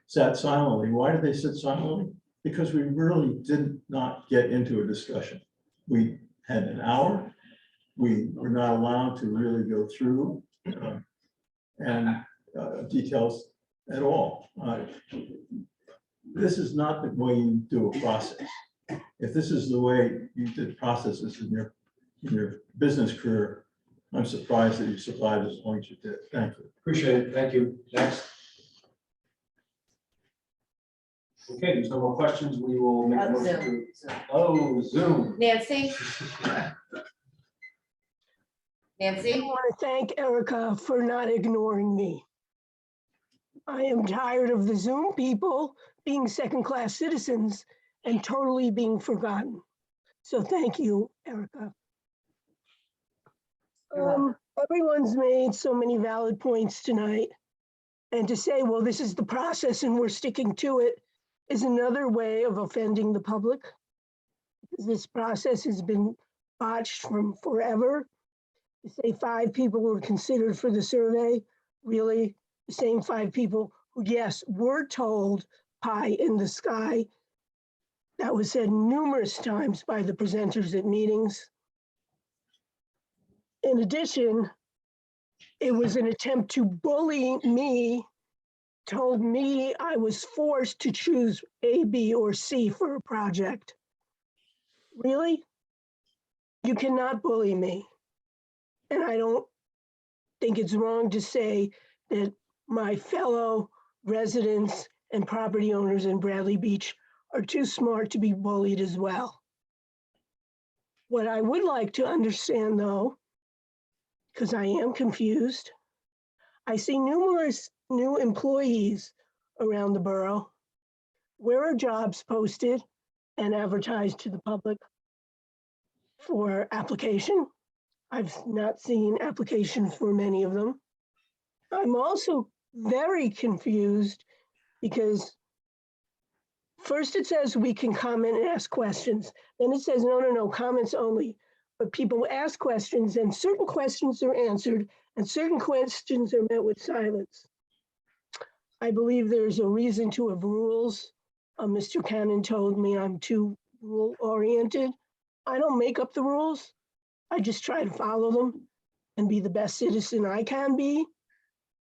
sat silently. Why did they sit silently? Because we really did not get into a discussion. We had an hour. We were not allowed to really go through details at all. This is not the way you do a process. If this is the way you did processes in your business career, I'm surprised that you survived as long as you did. Thank you. Appreciate it. Thank you. Next. Okay, there's no more questions. We will make a motion to. Oh, Zoom. Nancy? Nancy? I want to thank Erica for not ignoring me. I am tired of the Zoom people being second-class citizens and totally being forgotten. So thank you, Erica. Everyone's made so many valid points tonight. And to say, well, this is the process and we're sticking to it is another way of offending the public. This process has been botched from forever. To say 5 people were considered for the survey, really, the same 5 people who, yes, were told pie in the sky. That was said numerous times by the presenters at meetings. In addition, it was an attempt to bully me, told me I was forced to choose A, B, or C for a project. Really? You cannot bully me. And I don't think it's wrong to say that my fellow residents and property owners in Bradley Beach are too smart to be bullied as well. What I would like to understand though, because I am confused, I see numerous new employees around the borough. Where are jobs posted and advertised to the public for application? I've not seen applications for many of them. I'm also very confused because first it says we can comment and ask questions. Then it says, no, comments only. But people ask questions and certain questions are answered and certain questions are met with silence. I believe there's a reason to have rules. Mr. Cannon told me I'm too rule oriented. I don't make up the rules. I just try to follow them and be the best citizen I can be.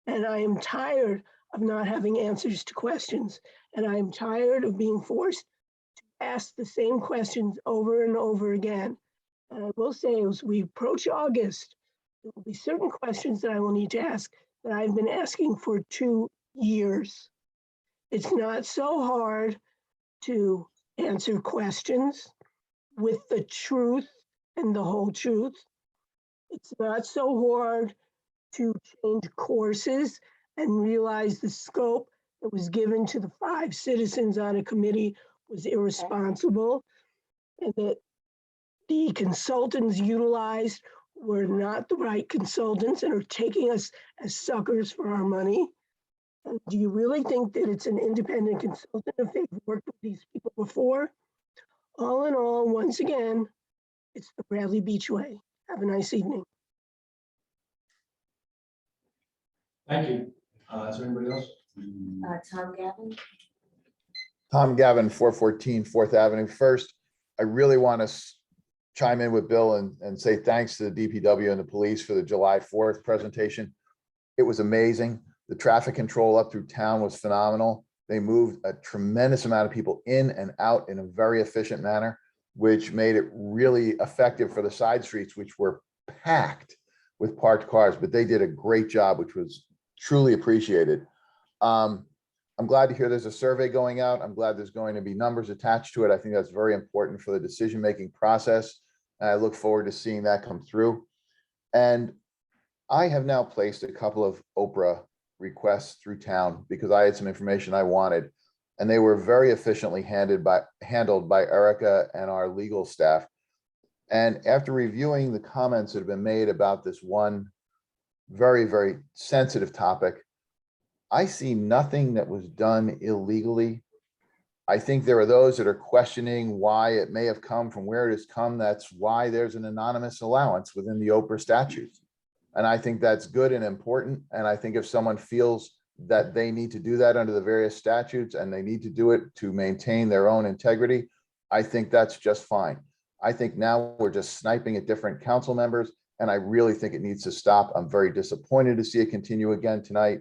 And I am tired of not having answers to questions. And I am tired of being forced to ask the same questions over and over again. And I will say, as we approach August, there will be certain questions that I will need to ask that I've been asking for 2 years. It's not so hard to answer questions with the truth and the whole truth. It's not so hard to change courses and realize the scope that was given to the 5 citizens on a committee was irresponsible, and that the consultants utilized were not the right consultants and are taking us as suckers for our money. And do you really think that it's an independent consultant if they've worked with these people before? All in all, once again, it's the Bradley Beach way. Have a nice evening. Thank you. Is there anybody else? Tom Gavin? Tom Gavin, 414 4th Avenue. First, I really want to chime in with Bill and say thanks to the DPW and the police for the July 4th presentation. It was amazing. The traffic control up through town was phenomenal. They moved a tremendous amount of people in and out in a very efficient manner, which made it really effective for the side streets, which were packed with parked cars, but they did a great job, which was truly appreciated. I'm glad to hear there's a survey going out. I'm glad there's going to be numbers attached to it. I think that's very important for the decision-making process. And I look forward to seeing that come through. And I have now placed a couple of Oprah requests through town because I had some information I wanted, and they were very efficiently handled by Erica and our legal staff. And after reviewing the comments that have been made about this one very, very sensitive topic, I see nothing that was done illegally. I think there are those that are questioning why it may have come from where it has come. That's why there's an anonymous allowance within the Oprah statutes. And I think that's good and important. And I think if someone feels that they need to do that under the various statutes and they need to do it to maintain their own integrity, I think that's just fine. I think now we're just sniping at different council members, and I really think it needs to stop. I'm very disappointed to see it continue again tonight,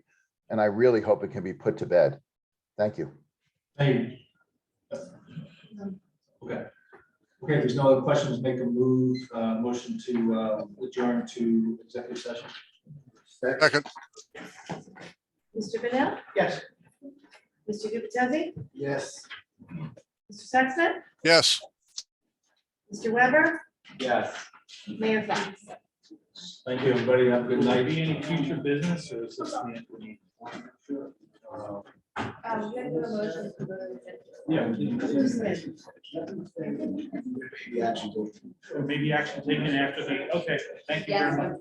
and I really hope it can be put to bed. Thank you. Hey. Okay. Okay, if there's no other questions, make a motion to adjourn to executive session. Second. Mr. Vanel? Yes. Mr. Gubatesi? Yes. Mr. Sexton? Yes. Mr. Weber? Yes. Mayor Fox? Thank you, everybody. Have a good night. Maybe any future business or is this the end? Yeah. Or maybe action taken after the, okay, thank you very much.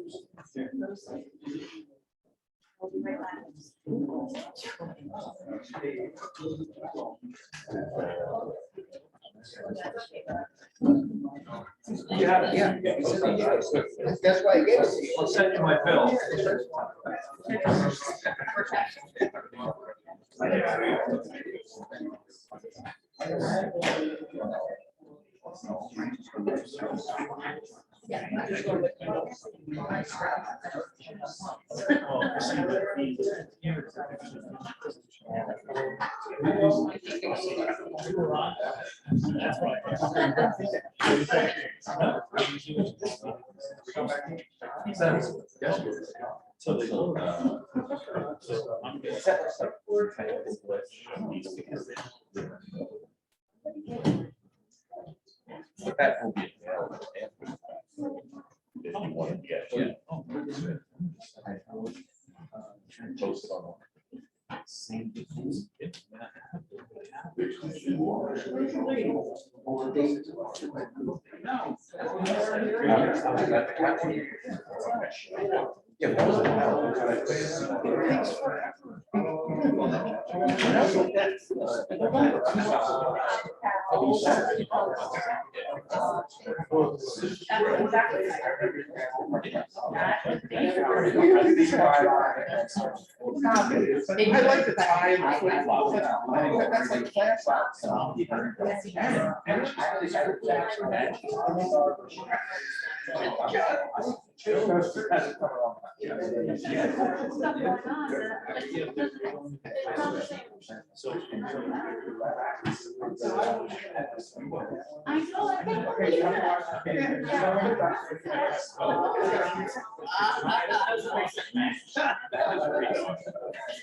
Yeah. That's why I gave it to you. I'll send you my bill. So they go. So I'm gonna set this up for kind of this list. But that will be available after. If you want to get, yeah. Post it on. Same. I like the time. That's like class outs.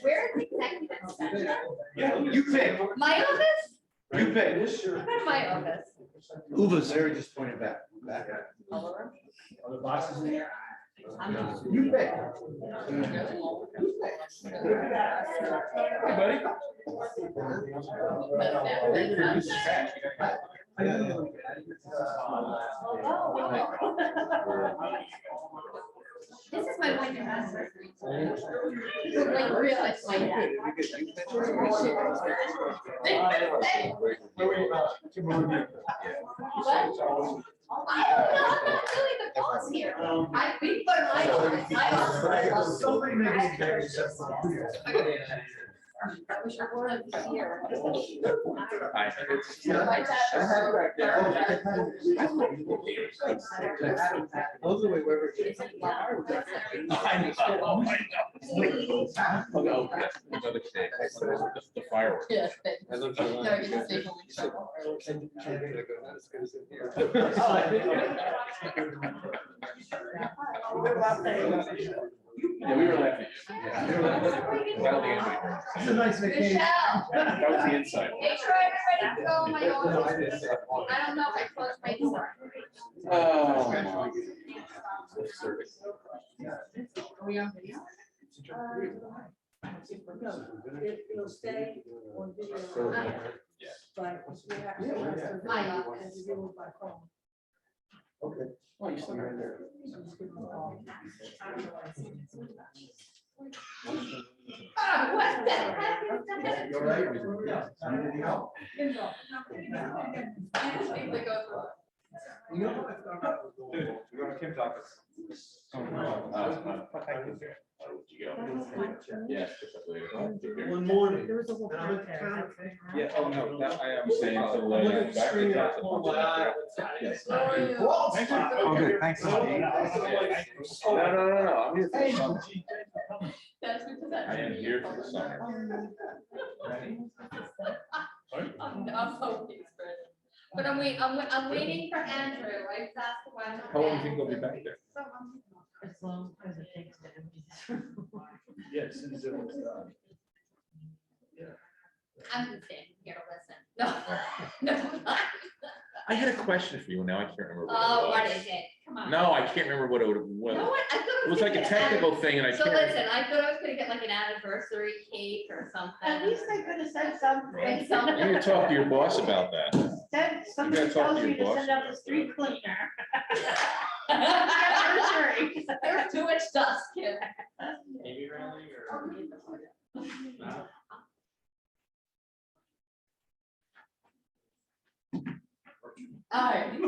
Where is executive session? You pick. My office? You pick. Where's my office? Uva's there, just pointed back. Over. Other boxes in there? You pick. Hey, buddy. This is my one year anniversary. Like real, it's my dad. What? I don't know, I'm really the boss here. We put my office, I wish I were here. Those are the way Weber. The fireworks. Yeah. I looked No, online. it's a staple. Yeah, we were laughing. Yeah, we were laughing. I don't think anybody heard. It's a nice vacation. Michelle. That was the inside. Make sure everybody's go in my office. I don't know if I closed my door. Oh, my. Are we on video? It'll stay on video. But we have to- My office. by phone. Okay. Oh, you still right there. What the heck is that? You're right. Anything else? Kim talk. Yes. One morning. There was a whole and I'm in podcast, town. okay. Yeah, oh, no, that I am saying to lay back in touch. Yes. Oh, good, thanks. No, I'm here for the summer. That's because I. I am here for the summer. I'm so excited. But I'm waiting for Andrew. I just asked him when. How long do you think they'll be back there? As long as it takes to empty this room. Yes. As soon as it was done. I'm just standing here to listen. No, no. I had a question for you, now I can't remember. Oh, what was. is it? Come on. No, I can't remember what it was. You know what? I thought It was like a technical thing and I So can't. listen, I thought I was gonna get like an anniversary cake or something. At least they could have said something. You need to talk to your boss about that. Said, You somebody gotta talk tells to you your to boss. send out the street cleaner. There's too much dust, kid. Maybe rally or? All right.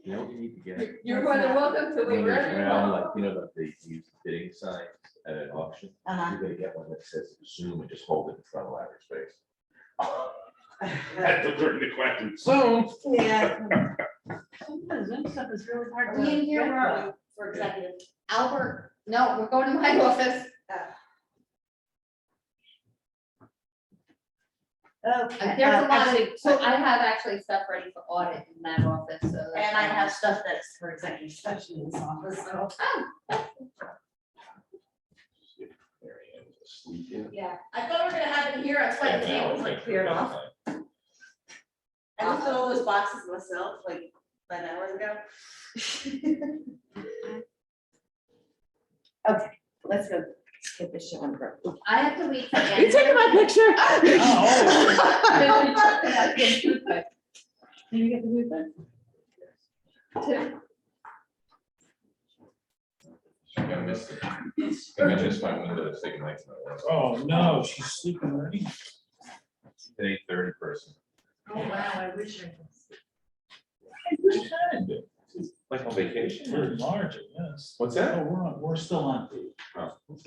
You know what you need to get? You're more than welcome to. When We're there's ready. round, like, you know, that they use bidding signs at an auction, Uh-huh. you're gonna get one that says Zoom and just hold it in front of Larry's face. Had to learn the question, Zoom. Yeah. Sometimes Zoom stuff is really hard Are to. we in here get or are though. we for executive? Albert, no, we're going to my office. Okay. There's a lot actually, of, so I have actually stuff ready for audit in that office, so. that's And I fine. have stuff that's for executive session in this office, so. Yeah, I thought we were gonna have it here, that's why the table was like cleared off. I looked at all those boxes myself, like 9 hours ago. Okay, let's go get this shit on the road. I have to leave. for You Andrew. taking my picture? Did you get the new thing? Two. I missed it. I just my window is taking lights. Oh, no, she's sleeping already. It's an 8:30 person. Oh, wow, I wish I could. Like on vacation? We're larger, yes. What's that? Oh, we're still on. Oh, It's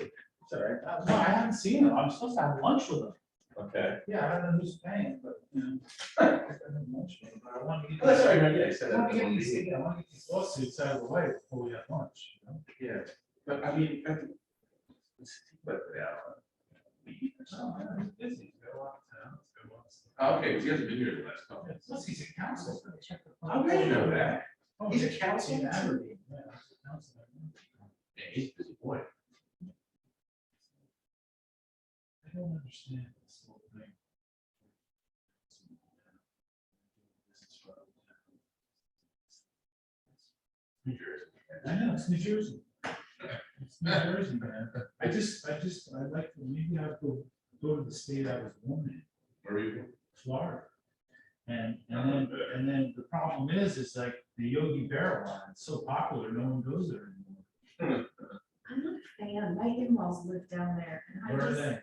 all right. No, I haven't seen him. I'm supposed to have lunch with him. okay. Yeah, I don't know who's paying, but, you know. I haven't had lunch with him, but I want to get. Oh, that's right, yeah, I said that I want to get before. these, yeah, I want to get these lawsuits out of the way before we have lunch, you know? Yeah, but I mean, but, yeah. Oh, yeah, he's busy. He's got a lot of town. He's got a lot of stuff. Okay, he hasn't been here the last couple. Plus, he's a council. How do you know that? Oh, He's a council? in Aberdeen, yeah, he's a councilman. Yeah, he's a busy boy. I don't understand this whole thing. New Jersey. I know, it's New Jersey. It's New Jersey, man. I'd like to, maybe I'll go to the state I was born in, Where are you? Florida. And then the problem is like the Yogi Berra line, it's so popular, no one goes there anymore. I'm not a fan. My in-laws live down there. and I Where are just- they?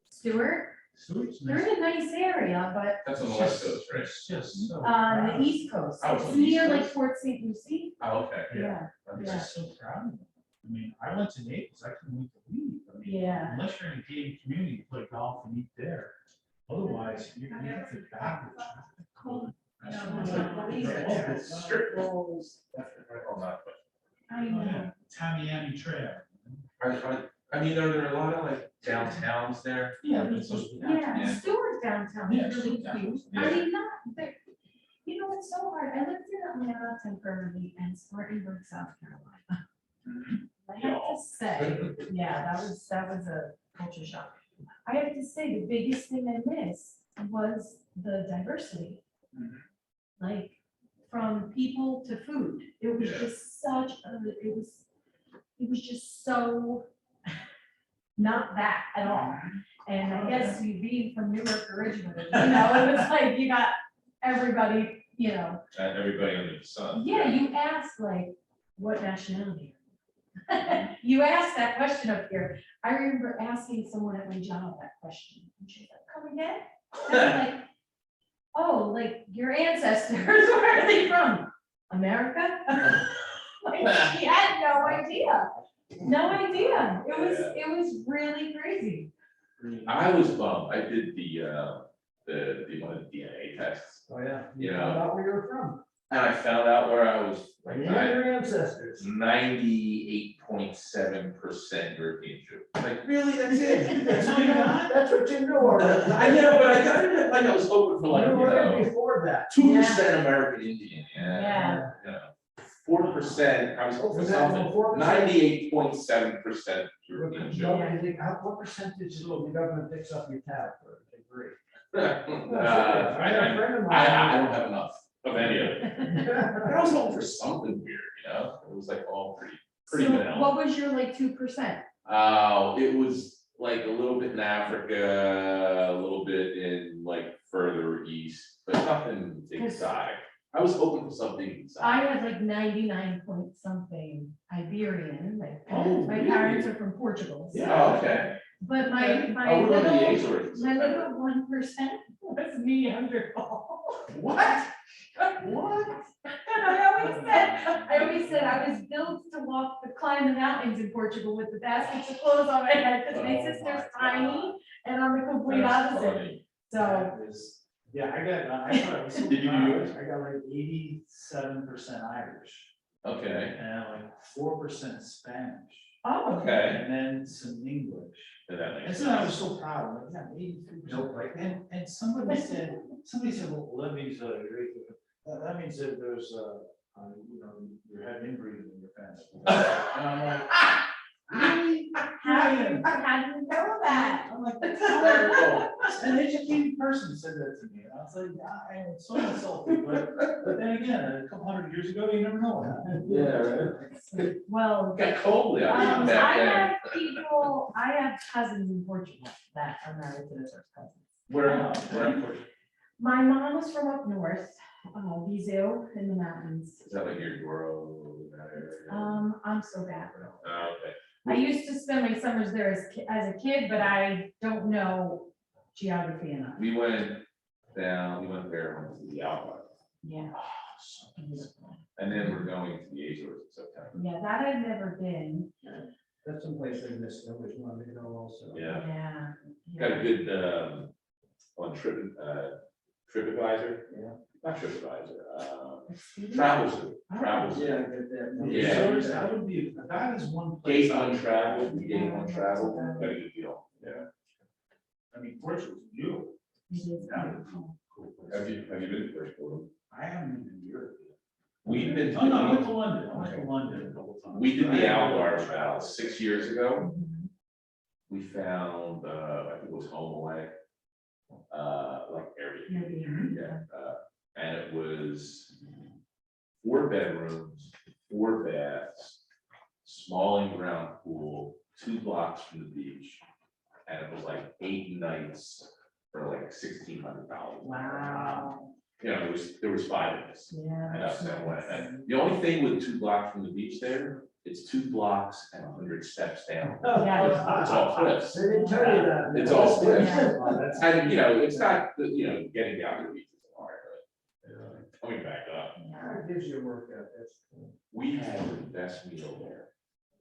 Stewart, Stewart's they're nice. in a nice area, but That's on the west coast, right? It's just so. on the crowded. east coast, Oh, it's on the east near like coast? Fort St. Lucie. Oh, okay. Yeah, It's just so crowded. I mean, I went to Naples, I couldn't wait to leave. I mean, yeah. unless you're in a gated community, you play golf and eat there. Otherwise, you have to backwards. Strip malls. Oh, not, but. I know. Tamiami Trail. I mean, are there a lot of like downtowns there? Yeah, it's so- Yeah, Stewart downtown Yeah, is really Stewart cute. downtown. I mean, not, but, you know, it's so hard. I lived in Atlanta temporarily and Spartanburg, South Carolina. I have to say, yeah, that was a culture shock. I have to say, the biggest thing I missed was the diversity. Like, from people to food. It was Yeah. just such a, it was just so not that at all. And I guess you being from Newark originally, you know, it was like you got everybody, you know. Everybody under the sun. Yeah, you ask like, what nationality? You asked that question up here. I remember asking someone at my job that question. And she's like, come again? And I'm like, oh, like your ancestors, where are they from? America? Like, she had no idea. No idea. It was really crazy. I was bummed. I did one of the DNA tests. Oh, yeah. You Found know, out where you're from. and I found out where I was like Yeah, your ancestors. 98.7% European Jew. Like, really? That's it? That's all you got? That's what you knew already. I know, but I got it, like I was hoping for like, You you were in know, before that. 2% American Indian, Yeah. you know, 4%, I was hoping for Was that something, 4%? 98.7% European Jew. What percentage of the government picks up your tab for a degree? I don't have enough of any of it. But I was hoping for something weird, you know, it was like all pretty So vanilla. what was your like 2%? It was like a little bit in Africa, a little bit in like further east, but nothing exotic. I was hoping for something exotic. I had like 99 point something Iberian, like Oh, my really? parents are from Portugal. so- Yeah, okay. But my Oh, we live in the Azores. my little 1% was Neanderthal. What? What? And I always said I was built to climb the mountains in Portugal with the baskets of clothes on my head because my Oh sister's my tiny and I'm the complete That's opposite. funny. So, Yeah, I thought it was so Did you do yours? I got like 87% Irish Okay, and like 4% Spanish. oh, okay. And then some English. That And makes so I was sense. so proud, like, yeah, 83%. Right. And somebody said, well, that means, that means that there's, you know, you had inbreeding in your family. And I'm like, really? how do you know that? I'm like, "Oh." An educated person said that to me, and I was like, I am so insulted, but then again, a couple hundred years ago, you never know. Yeah, right. Well, Got cold out I back then. I have cousins in Portugal that are married to their first cousins. Where? My mom was from up north, Viseu in the mountains. Is that like your Doro, that area? I'm so bad. Oh, okay. I used to spend my summers there as a kid, but I don't know geography enough. We went there, went to the Alpine. Yeah. And then we're going to the Azores in September. Yeah, that I've never been. That's some place I missed, I always wanted to go also. Yeah. Yeah. Got a good, on TripAdvisor, Yeah. not TripAdvisor, Travelzoo. Yeah, I get that. Yeah. So that would be, that is one place. Gate on Travel, Gate on Travel, got a good deal, yeah. I mean, Portugal's beautiful. It is Yeah. beautiful. Have you been to Portugal? I haven't been to Europe. We've been. Oh, no, I went to London, I went to London a couple times. We did the Algarve about 6 years ago. We found, I think it was Home Away. Like Airbnb, yeah, and it was 4 bedrooms, 4 baths, small in-ground pool, 2 blocks from the beach. And it was like 8 nights for like $1,600. Wow. You know, there was 5 of us. Yeah. And us that went. And the only thing with 2 blocks from the beach there, it's 2 blocks and 100 steps down. Yeah. It's all cliffs. They didn't tell you that. It's all cliffs. Yeah. Oh, that's- And, you know, it's not, you know, getting down to the beach is hard, but coming back up. It gives you a workout, that's cool. We had the best meal there.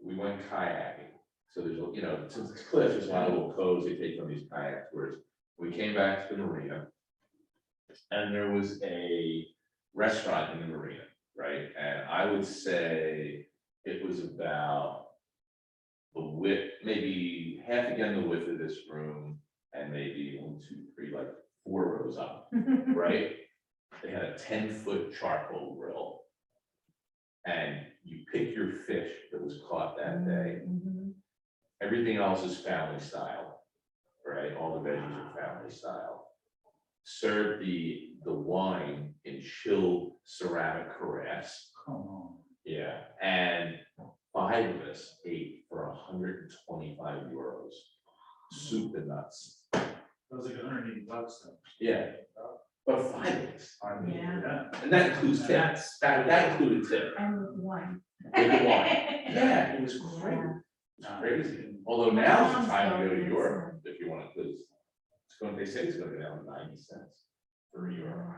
We went kayaking. So there's, you know, since it's cliffs, there's a lot of little coves they take on these kayak tours. We came back to the marina. And there was a restaurant in the marina, right? And I would say it was about the width, maybe half again the width of this room, and maybe 1, 2, 3, like 4 rows up, right? They had a 10-foot charcoal grill. And you pick your fish that was caught that day. Mhm. Everything else is family style, right? All the veggies are family style. Serve the wine in chilled ceramic carafes. Come on. Yeah, and 5 of us ate for 125 euros. Soup and nuts. That was like $180 though. Yeah. But 5 days, Yeah. and that includes tips, that included tip. And with wine. With the wine. Yeah, it was great, crazy, although now's the time to go to Europe, if you want to, because it's going, they say it's going to go down to 90 cents for Euro.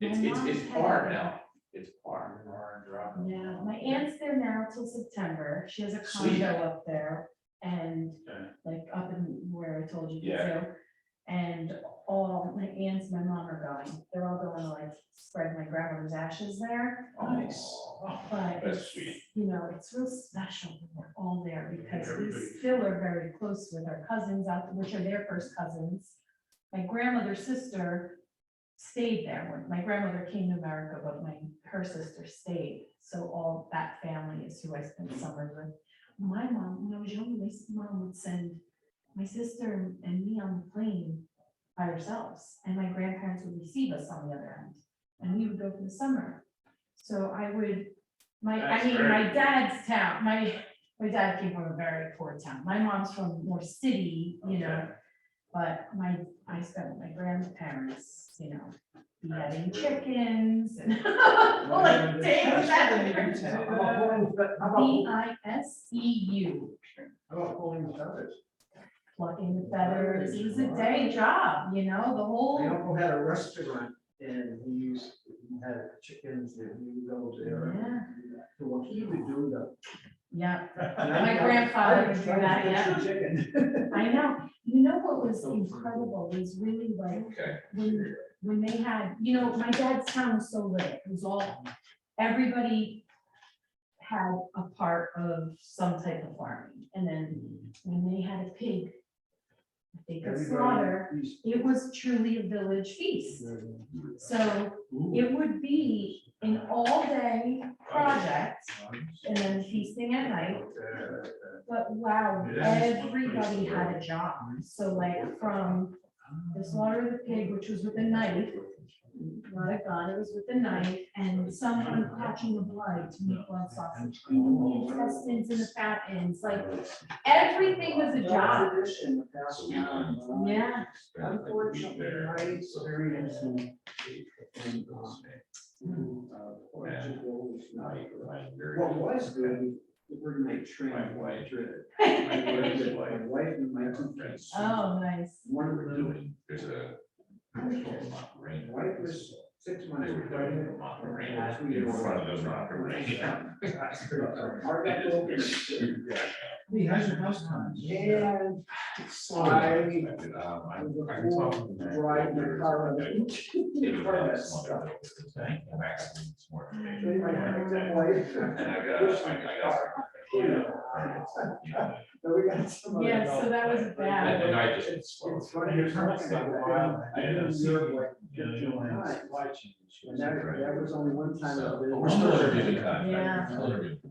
It's par now, it's par. Yeah, my aunt's there now till September. She has a Sweet. condo up there and Okay. like up in where I told you Yeah. to. And all my aunts, my mom are going. They're all going to like spread my grandmother's ashes there. Nice. But That's it's, sweet. you know, it's real special when we're all there because we still are very close with our cousins out, which are their first cousins. My grandmother's sister stayed there when my grandmother came to America, but her sister stayed. So all that family is who I spent summers with. My mom, when I was younger, my mom would send my sister and me on the plane by ourselves, and my grandparents would receive us on the other end, and we would go for the summer. So I would, my dad's town, my dad came from a very poor town. My mom's from more city, you know, but I spent with my grandparents, you know, beheading chickens and like days. BISEU. How about pulling the feathers? Plucking the feathers, it was a day job, you know, the My whole, uncle had a restaurant and he had chickens and he would go there. yeah, So what he would do though. yeah. My grandfather would do that, yeah. Chicken. I know, you know what was incredible was really like, Okay. when they had, you know, my dad's town was so lit, it was all, everybody had a part of some type of farming, and then when they had a pig, they could slaughter, it was truly a village feast. So it would be an all-day project, and then feasting at night. But wow, everybody had a job, so like from the slaughter of the pig, which was with a knife, not a gun, it was with a knife, and someone catching the blood to make blood sausage, cleaning the intestines and the fat ends, like, everything was a job. Yeah. Unfortunately, my experience in what was good, we're gonna make train. My wife and my two friends. Oh, nice. One of them, There's a. wife was 6 months pregnant. In front of the rocker. He has your house time. And so I was a fool driving the car on the beach. In front of that stuff. So we got some. Yeah, so that was bad. And I just. It's funny, you're talking about that. I didn't observe like 15 times. And that was only one time. I've been- We're still interviewing that. Yeah.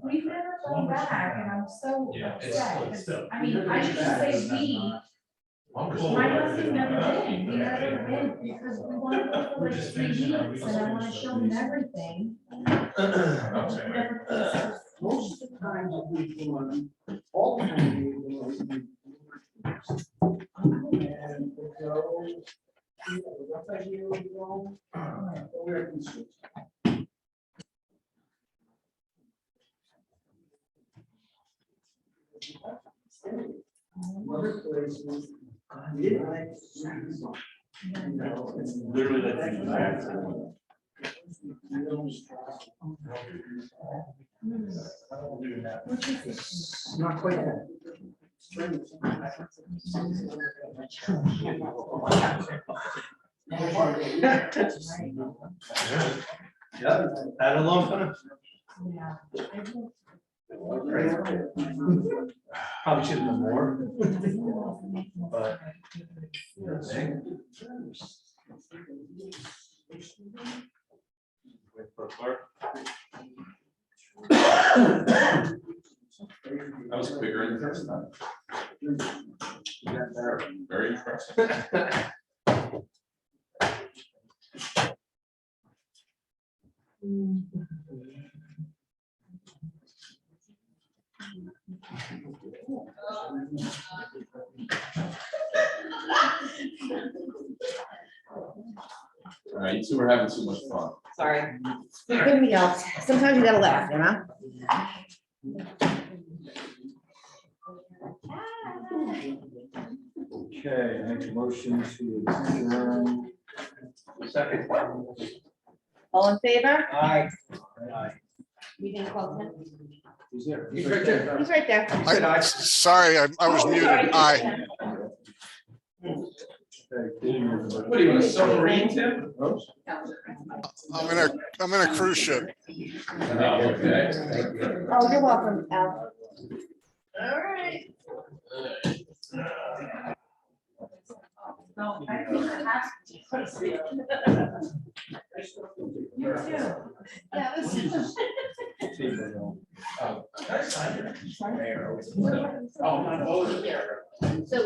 We've never gone back, and I'm so Yeah, it's upset, 'cause, still- I mean, I should say we, my husband never been, we never been, because we want to go for like 3 weeks, and I want to show him everything. Never places. Most of the times that we've gone, all the time we've gone. And we go, what time here we go? We're in Switch. Other places, we didn't like. You know, it's Literally like. Not quite that. Yeah, had a long time. Yeah. Probably should have been more. But. Wait for clerk. That was quicker than the first time. Very impressive. All right, you two are having too much fun. Sorry. You're giving me out. Sometimes you gotta laugh, you know? Okay, I make a motion to adjourn. Second. All in favor? Aye. We didn't call him. He's there. He's right there. He's right there. Sorry, I was muted. Aye. What are you, in a submarine, Tim? I'm in a cruise ship. Oh, okay. Oh, you're welcome, Al. All right. No, I think I have to. You too. Yeah, this is. Oh, not over there. So,